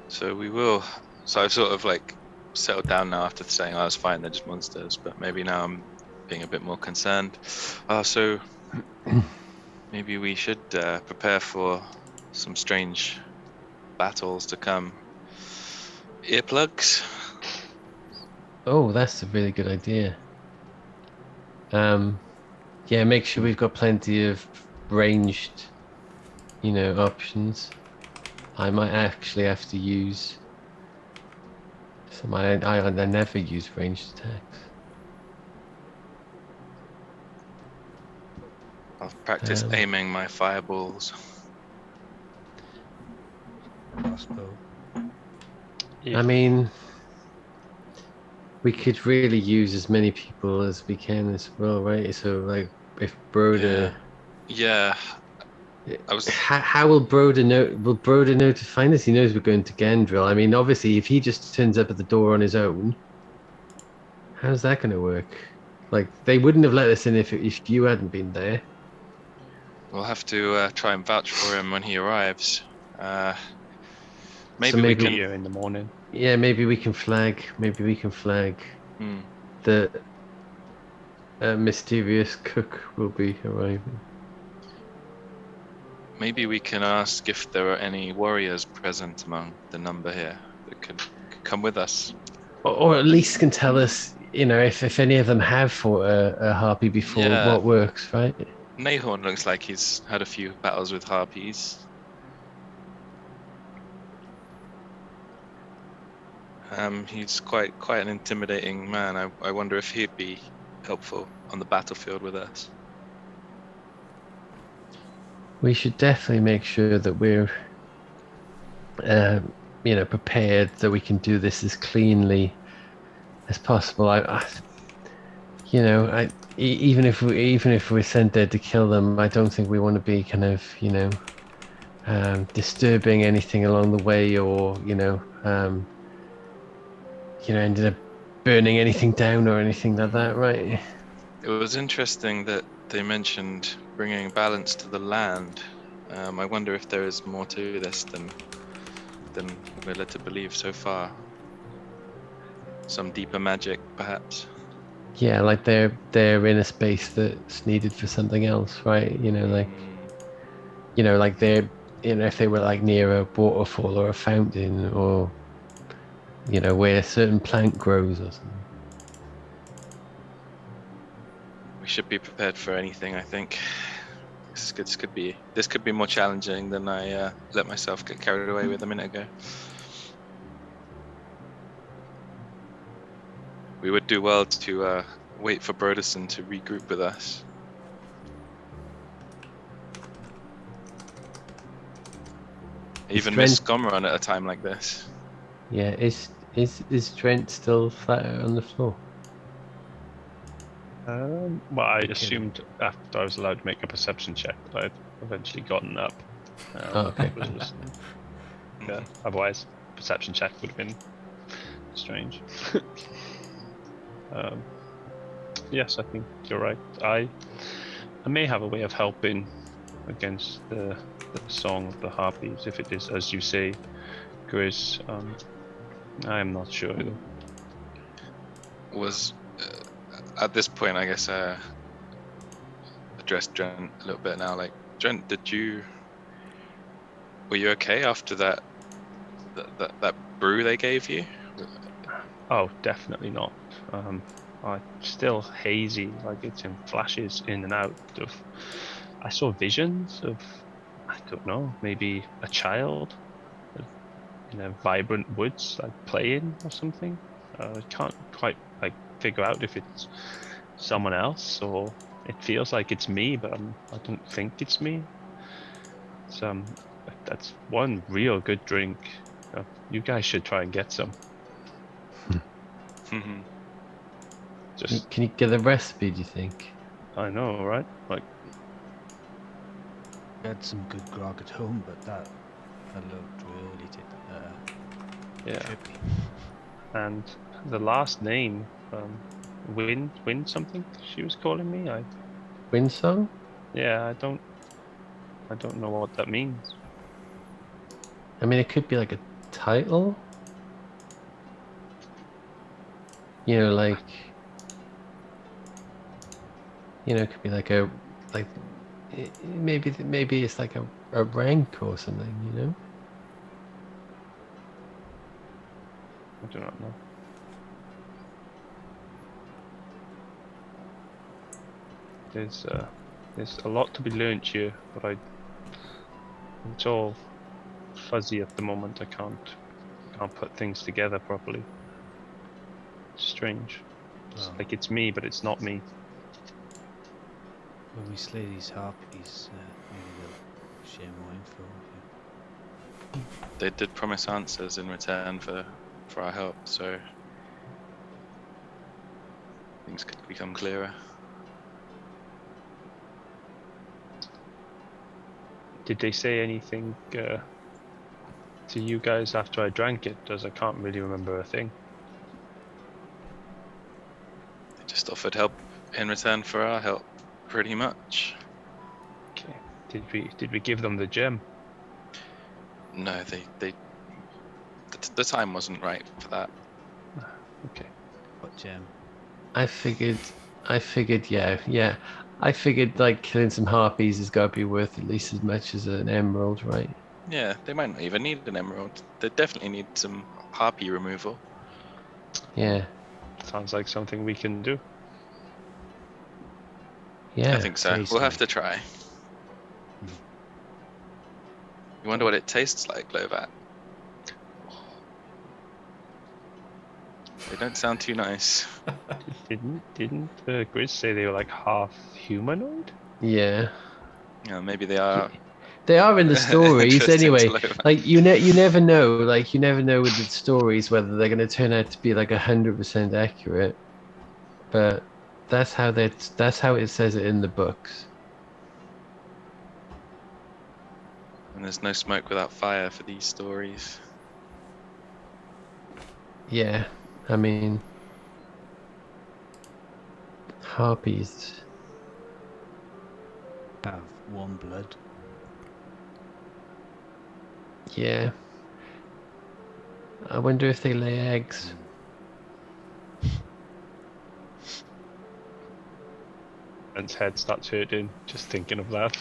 So we will. So I've sort of like settled down now after saying, "Oh, it's fine, they're just monsters." But maybe now I'm being a bit more concerned. So maybe we should prepare for some strange battles to come. Earplugs. Oh, that's a really good idea. Yeah, make sure we've got plenty of ranged, options. I might actually have to use some. I never use ranged attacks. I'll practice Um, aiming my fireballs. Crossbow. I mean, we could really use as many people as we can as well, right? So, like, if Broder, Yeah. I was. how will Broder know? Will Broder know to find us? He knows we're going to Gandryll. I mean, obviously, if he just turns up at the door on his own, how's that going to work? Like, they wouldn't have let us in if you hadn't been there. We'll have to try and vouch for him when he arrives. Maybe So we maybe- can. Here in the morning. Yeah, maybe we can flag. Maybe we can flag Hmm. the mysterious cook will be arriving. Maybe we can ask if there are any warriors present among the number here that could come with us. Or at least can tell us, you know, if any of them have fought a harpy before, Yeah. what works, right? Nahorn looks like he's had a few battles with harpies. He's quite an intimidating man. I wonder if he'd be helpful on the battlefield with us. We should definitely make sure that we're, you know, prepared that we can do this as cleanly as possible. You know, even if we're sent there to kill them, I don't think we want to be kind of, you know, disturbing anything along the way, or ended up burning anything down or anything like that, right? It was interesting that they mentioned bringing balance to the land. I wonder if there is more to this than we're led to believe so far. Some deeper magic, perhaps. Yeah, like they're in a space that's needed for something else, right? You know, like like they're, if they were like near a waterfall or a fountain, or where a certain plant grows or something. We should be prepared for anything, I think. This could be more challenging than I let myself get carried away with a minute ago. We would do well to wait for Broderson to regroup with us. Even miss Scomron at a time like this. Yeah, is Drente still flat out on the floor? Well, I assumed after I was allowed to make a perception check that I'd eventually gotten up. Okay. Yeah, otherwise, perception check would have been strange. Yes, I think you're right. I may have a way of helping against the song of the harpies, if it is as you say, Grizz. I am not sure. Was at this point, I guess, address Drente a little bit now. Like, Drente, were you okay after that brew they gave you? Oh, definitely not. I'm still hazy, like it's in flashes in and out of. I saw visions of, I don't know, maybe a child in a vibrant woods, like playing or something. I can't quite figure out if it's someone else or it feels like it's me, but I don't think it's me. So that's one real good drink. You guys should try and get some. Just, can you get a recipe, do you think? I know, right? Like, I had some good grog at home, but that looked really trippy. And the last name, Win something. She was calling me. Windsong? Yeah, I don't know what that means. I mean, it could be like a title. Like, it could be like maybe it's like a rank or something, I do not know. There's a lot to be learnt here, but it's all fuzzy at the moment. I can't put things together properly. It's strange. It's like it's me, but it's not me. When we slay these harpies, maybe they'll share more info with you. They did promise answers in return for our help, so things could become clearer. Did they say anything to you guys after I drank it? As I can't really remember a thing. They just offered help in return for our help, pretty much. Okay. Did we give them the gem? No, the time wasn't right for that. Okay. What gem? I figured, yeah. I figured like killing some harpies has got to be worth at least as much as an emerald, right? Yeah, they might not even need an emerald. They definitely need some harpy removal. Yeah. Sounds like something we can do. Yeah. I think so. tasty. We'll have to try. You wonder what it tastes like, Lovat. They don't sound too nice. Didn't the Grizz say they were like half humanoid? Yeah. Yeah, maybe they are. They are in the stories Interesting anyway. to Lovat. Like you never know. Like you never know with the stories whether they're going to turn out to be like 100% accurate. But that's how it says it in the books. And there's no smoke without fire for these stories. Yeah. I mean, harpies. Have warm blood. Yeah. I wonder if they lay eggs. And his head starts hurting just thinking of that.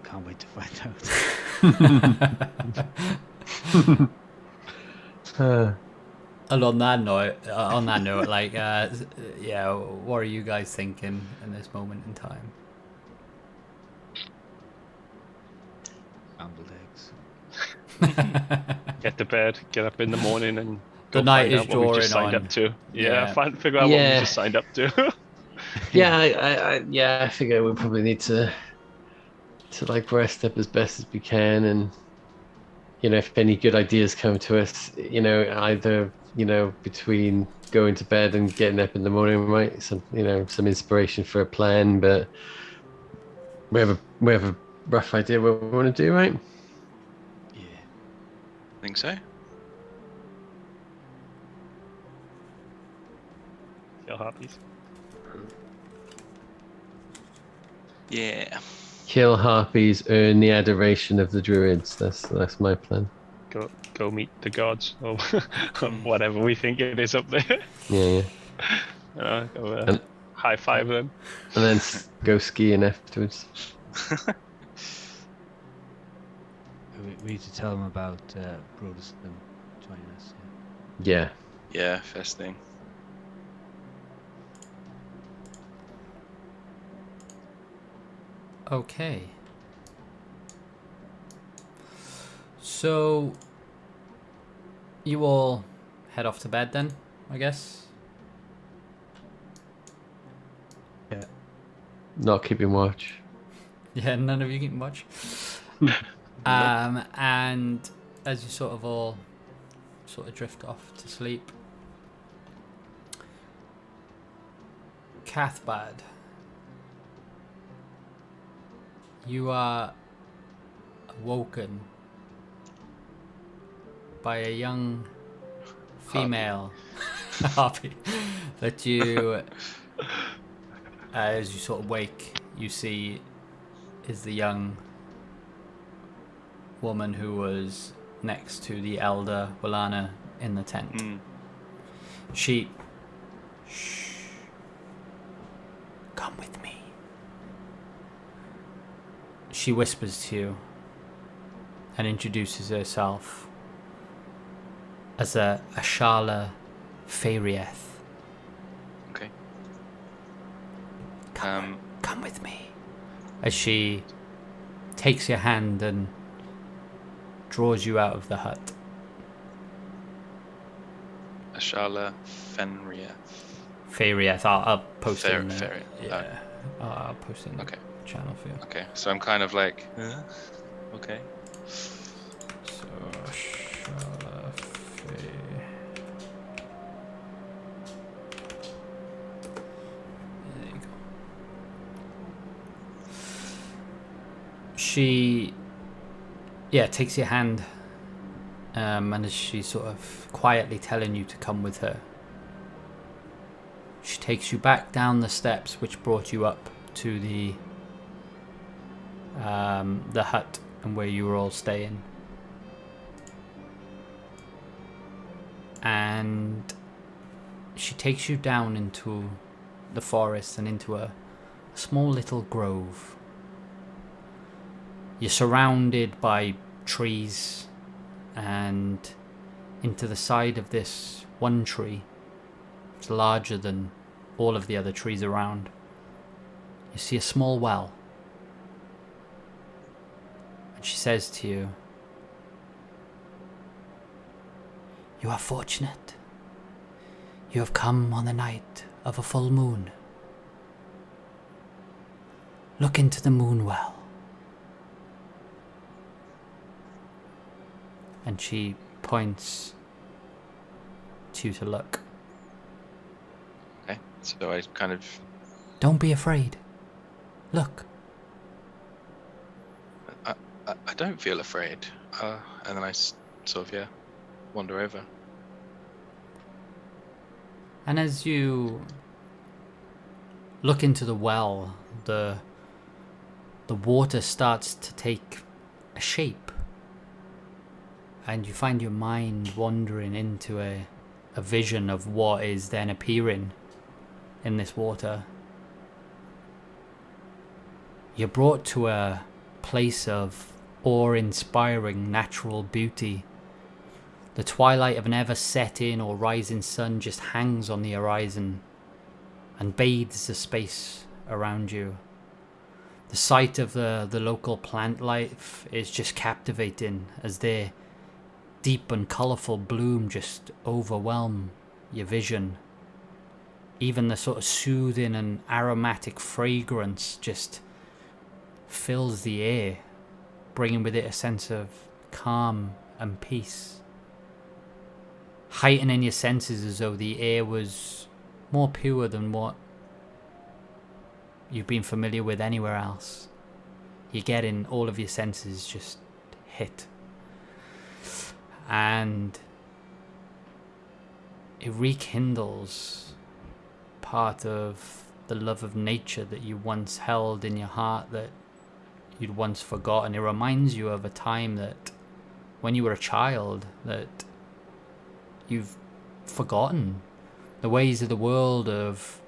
Can't wait to find out. And on that note, like, yeah, what are you guys thinking in this moment in time? Scrambled eggs. Get to bed, get up in the morning, and The go night find is out what we just drawing signed on. up to. Yeah. Figure out what we Yeah. just signed up to. Yeah, I figure we probably need to like rest up as best as we can, and if any good ideas come to us, either between going to bed and getting up in the morning, right? Some inspiration for a plan, but we have a rough idea what we want to do, right? Yeah. Think so? Kill harpies. Yeah. Kill harpies, earn the adoration of the druids. That's my plan. Go meet the gods or whatever we think it is up there. Yeah. Go And- high five them. And then go skiing afterwards. We need to tell them about Broderson joining us. Yeah. Yeah, first thing. Okay. So you all head off to bed then, I guess. Yeah. Not keeping watch. Yeah, none of you can watch. And as you sort of all drift off to sleep, Cathbad, you are awoken by a young female harpy that you, as you sort of wake, you see is the young woman who was next to the elder Willana in the tent. She, shh, come with me. She whispers to you and introduces herself as a Ashala Farieth. Okay. Come with me. As she takes your hand and draws you out of the hut. Ashala Fenria. Farieth, I'll post it in the, Farieth. yeah, I'll post it in the Okay. channel for you. Okay, so I'm kind of like, okay. So, Ashala There you go. She, takes your hand, and as she's sort of quietly telling you to come with her, she takes you back down the steps which brought you up to the hut and where you were all staying. And she takes you down into the forest and into a small little grove. You're surrounded by trees and into the side of this one tree. It's larger than all of the other trees around. You see a small well. And she says to you, "You are fortunate. You have come on the night of a full moon. Look into the moon well." And she points to you to look. Okay, so I kind of... Don't be afraid. Look. I don't feel afraid. And then I sort of, wander over. And as you look into the well, the water starts to take a shape. And you find your mind wandering into a vision of what is then appearing in this water. You're brought to a place of awe-inspiring natural beauty. The twilight of an ever-setting or rising sun just hangs on the horizon and bathes the space around you. The sight of the local plant life is just captivating as their deep and colourful bloom just overwhelm your vision. Even the sort of soothing and aromatic fragrance just fills the air, bringing with it a sense of calm and peace. Heightening your senses as though the air was more pure than what you've been familiar with anywhere else. You're getting all of your senses just hit. And it rekindles part of the love of nature that you once held in your heart that you'd once forgotten. It reminds you of a time that when you were a child that you've forgotten. The ways of the world have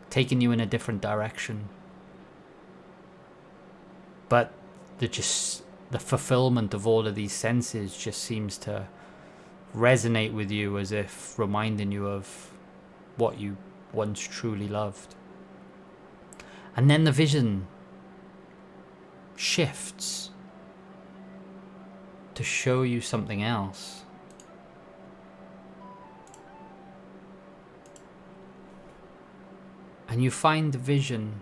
taken you in a different direction. But the fulfillment of all of these senses just seems to resonate with you, as if reminding you of what you once truly loved. And then the vision shifts to show you something else. And you find the vision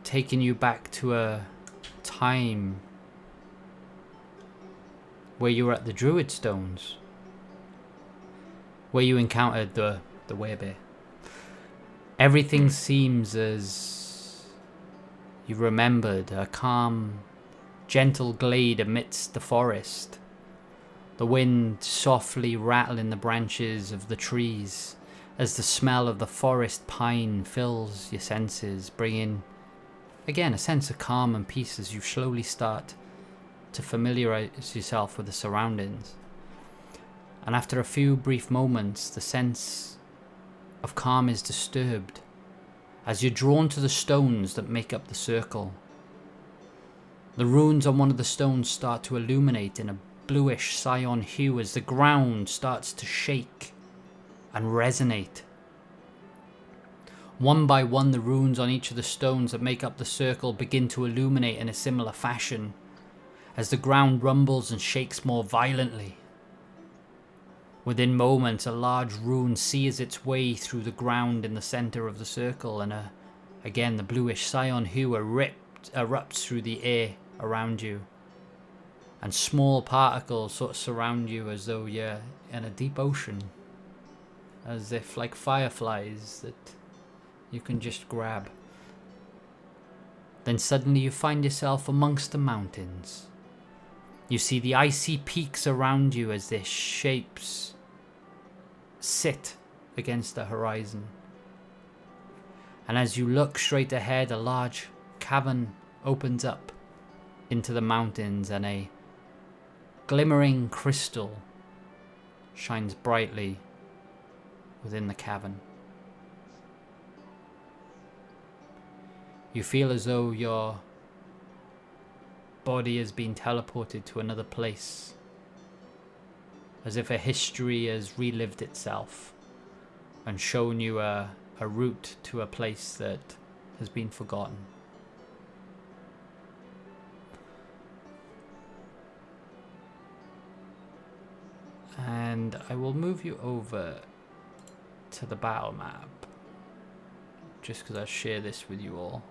taking you back to a time where you were at the druid stones, where you encountered the werebear. Everything seems as you remembered, a calm, gentle glade amidst the forest, the wind softly rattling the branches of the trees as the smell of the forest pine fills your senses, bringing again a sense of calm and peace as you slowly start to familiarize yourself with the surroundings. And after a few brief moments, the sense of calm is disturbed as you're drawn to the stones that make up the circle. The runes on one of the stones start to illuminate in a bluish cyan hue as the ground starts to shake and resonate. One by one, the runes on each of the stones that make up the circle begin to illuminate in a similar fashion as the ground rumbles and shakes more violently. Within moments, a large rune sears its way through the ground in the center of the circle, and again the bluish cyan hue erupts through the air around you. And small particles sort of surround you as though you're in a deep ocean, as if like fireflies that you can just grab. Then suddenly you find yourself amongst the mountains. You see the icy peaks around you as their shapes sit against the horizon. And as you look straight ahead, a large cavern opens up into the mountains, and a glimmering crystal shines brightly within the cavern. You feel as though your body has been teleported to another place as if a history has relived itself and shown you a route to a place that has been forgotten. And I will move you over to the battle map, just because I'll share this with you all.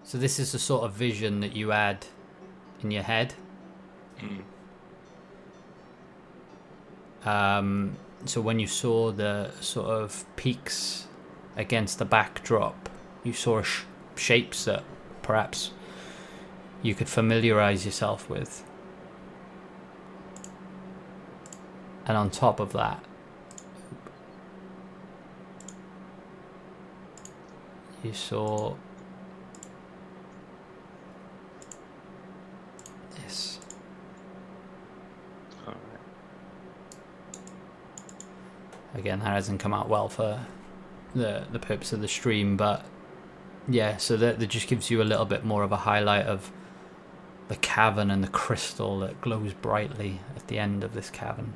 So this is the sort of vision that you had in your head. So when you saw the sort of peaks against the backdrop, you saw shapes that perhaps you could familiarize yourself with. And on top of that, you saw this. Again, that hasn't come out well for the purpose of the stream, but yeah, so that just gives you a little bit more of a highlight of the cavern and the crystal that glows brightly at the end of this cavern.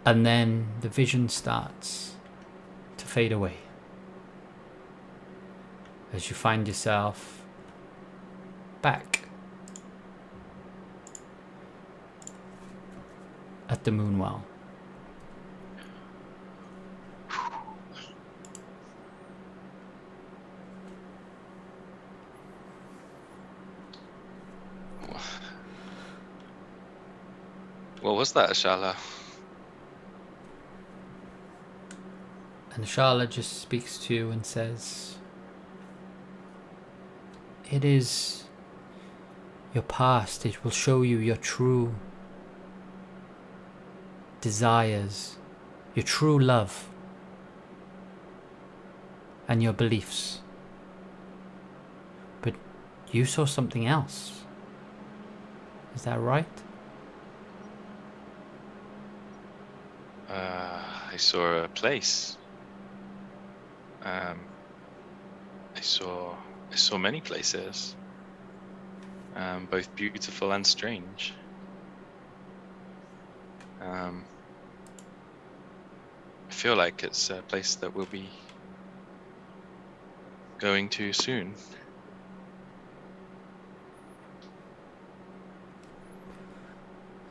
And then the vision starts to fade away as you find yourself back at the Moonwell. What was that, Ashala? And Shala just speaks to you and says, "It is your past. It will show you your true desires, your true love, and your beliefs. But you saw something else. Is that right?" I saw a place. I saw many places, both beautiful and strange. I feel like it's a place that we'll be going to soon.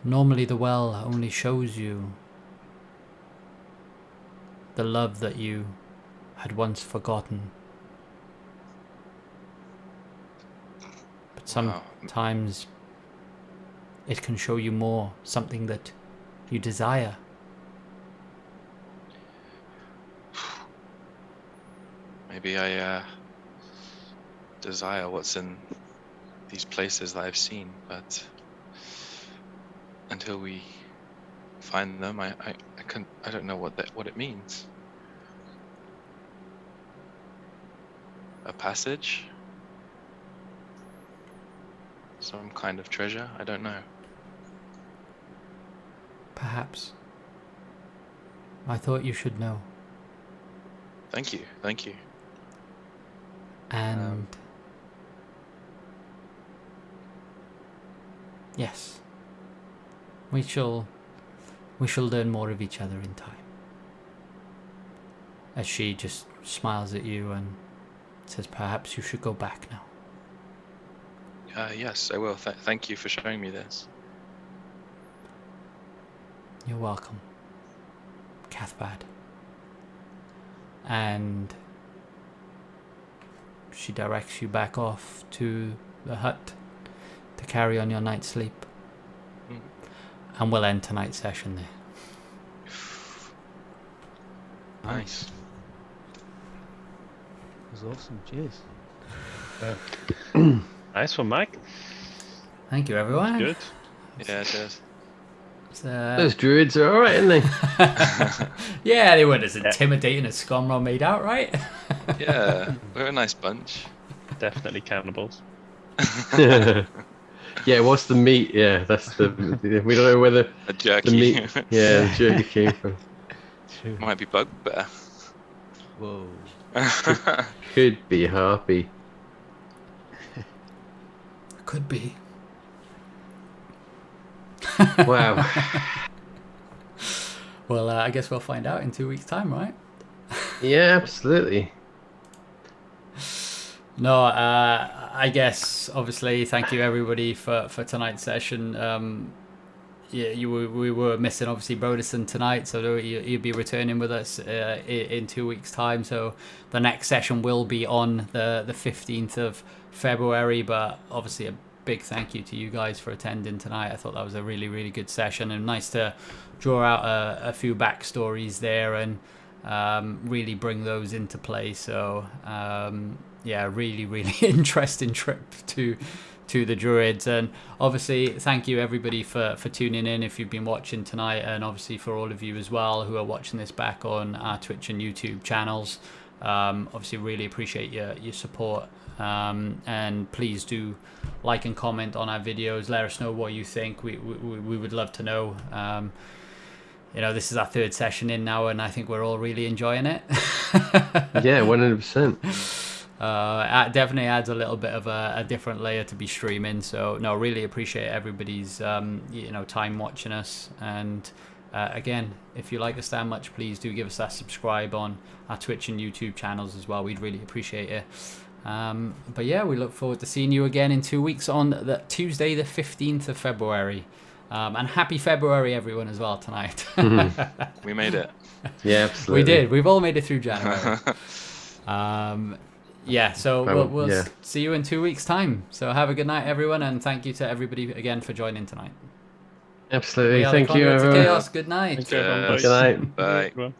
Normally the well only shows you the love that you had once forgotten. But sometimes it can show you more, something that you desire. Maybe I desire what's in these places that I've seen, but until we find them, I don't know what it means. A passage? Some kind of treasure? I don't know. Perhaps. I thought you should know. Thank you. And yes, we shall learn more of each other in time. As she just smiles at you and says, "Perhaps you should go back now." Yes, I will. Thank you for showing me this. You're welcome, Cathbad. And she directs you back off to the hut to carry on your night's sleep. And we'll end tonight's session there. Nice. That was awesome. Cheers. Nice one, Mike. Thank you, everyone. Good. Yeah, cheers. Those druids are alright, aren't they? Yeah, they weren't as intimidating as Scomrow made out, right? Yeah, we're a nice bunch. Definitely cannibals. Yeah, what's the meat? Yeah, that's the. We don't know where A jerky. the meat. Yeah, the jerky came from. Might be bugbear. Whoa. Could be Harpy. Could be. Wow. Well, I guess we'll find out in 2 weeks' time, right? Yeah, absolutely. No, I guess obviously thank you everybody for tonight's session. Yeah, we were missing obviously Broderson tonight, so he'll be returning with us in 2 weeks' time. So the next session will be on the 15th of February. But obviously a big thank you to you guys for attending tonight. I thought that was a really, really good session, and nice to draw out a few backstories there and really bring those into play. So yeah, really, really interesting trip to the Druids. And obviously thank you everybody for tuning in if you've been watching tonight, and obviously for all of you as well who are watching this back on our Twitch and YouTube channels. Obviously really appreciate your support, and please do like and comment on our videos. Let us know what you think. We would love to know. You know, this is our third session in now, and I think we're all really enjoying it. Yeah, 100%. It definitely adds a little bit of a different layer to be streaming. So no, really appreciate everybody's time watching us. And again, if you like us that much, please do give us that subscribe on our Twitch and YouTube channels as well. We'd really appreciate it. But yeah, we look forward to seeing you again in 2 weeks on the Tuesday the 15th of February. And happy February everyone as well tonight. We made it. Yeah, absolutely. We did. We've all made it through January. Yeah, so we'll see you in 2 weeks' time. So have a good night, everyone, and thank you to everybody again for joining tonight. Absolutely. Thank you, everyone. Chaos. Good night. Cheers. Good night. Bye. Everyone.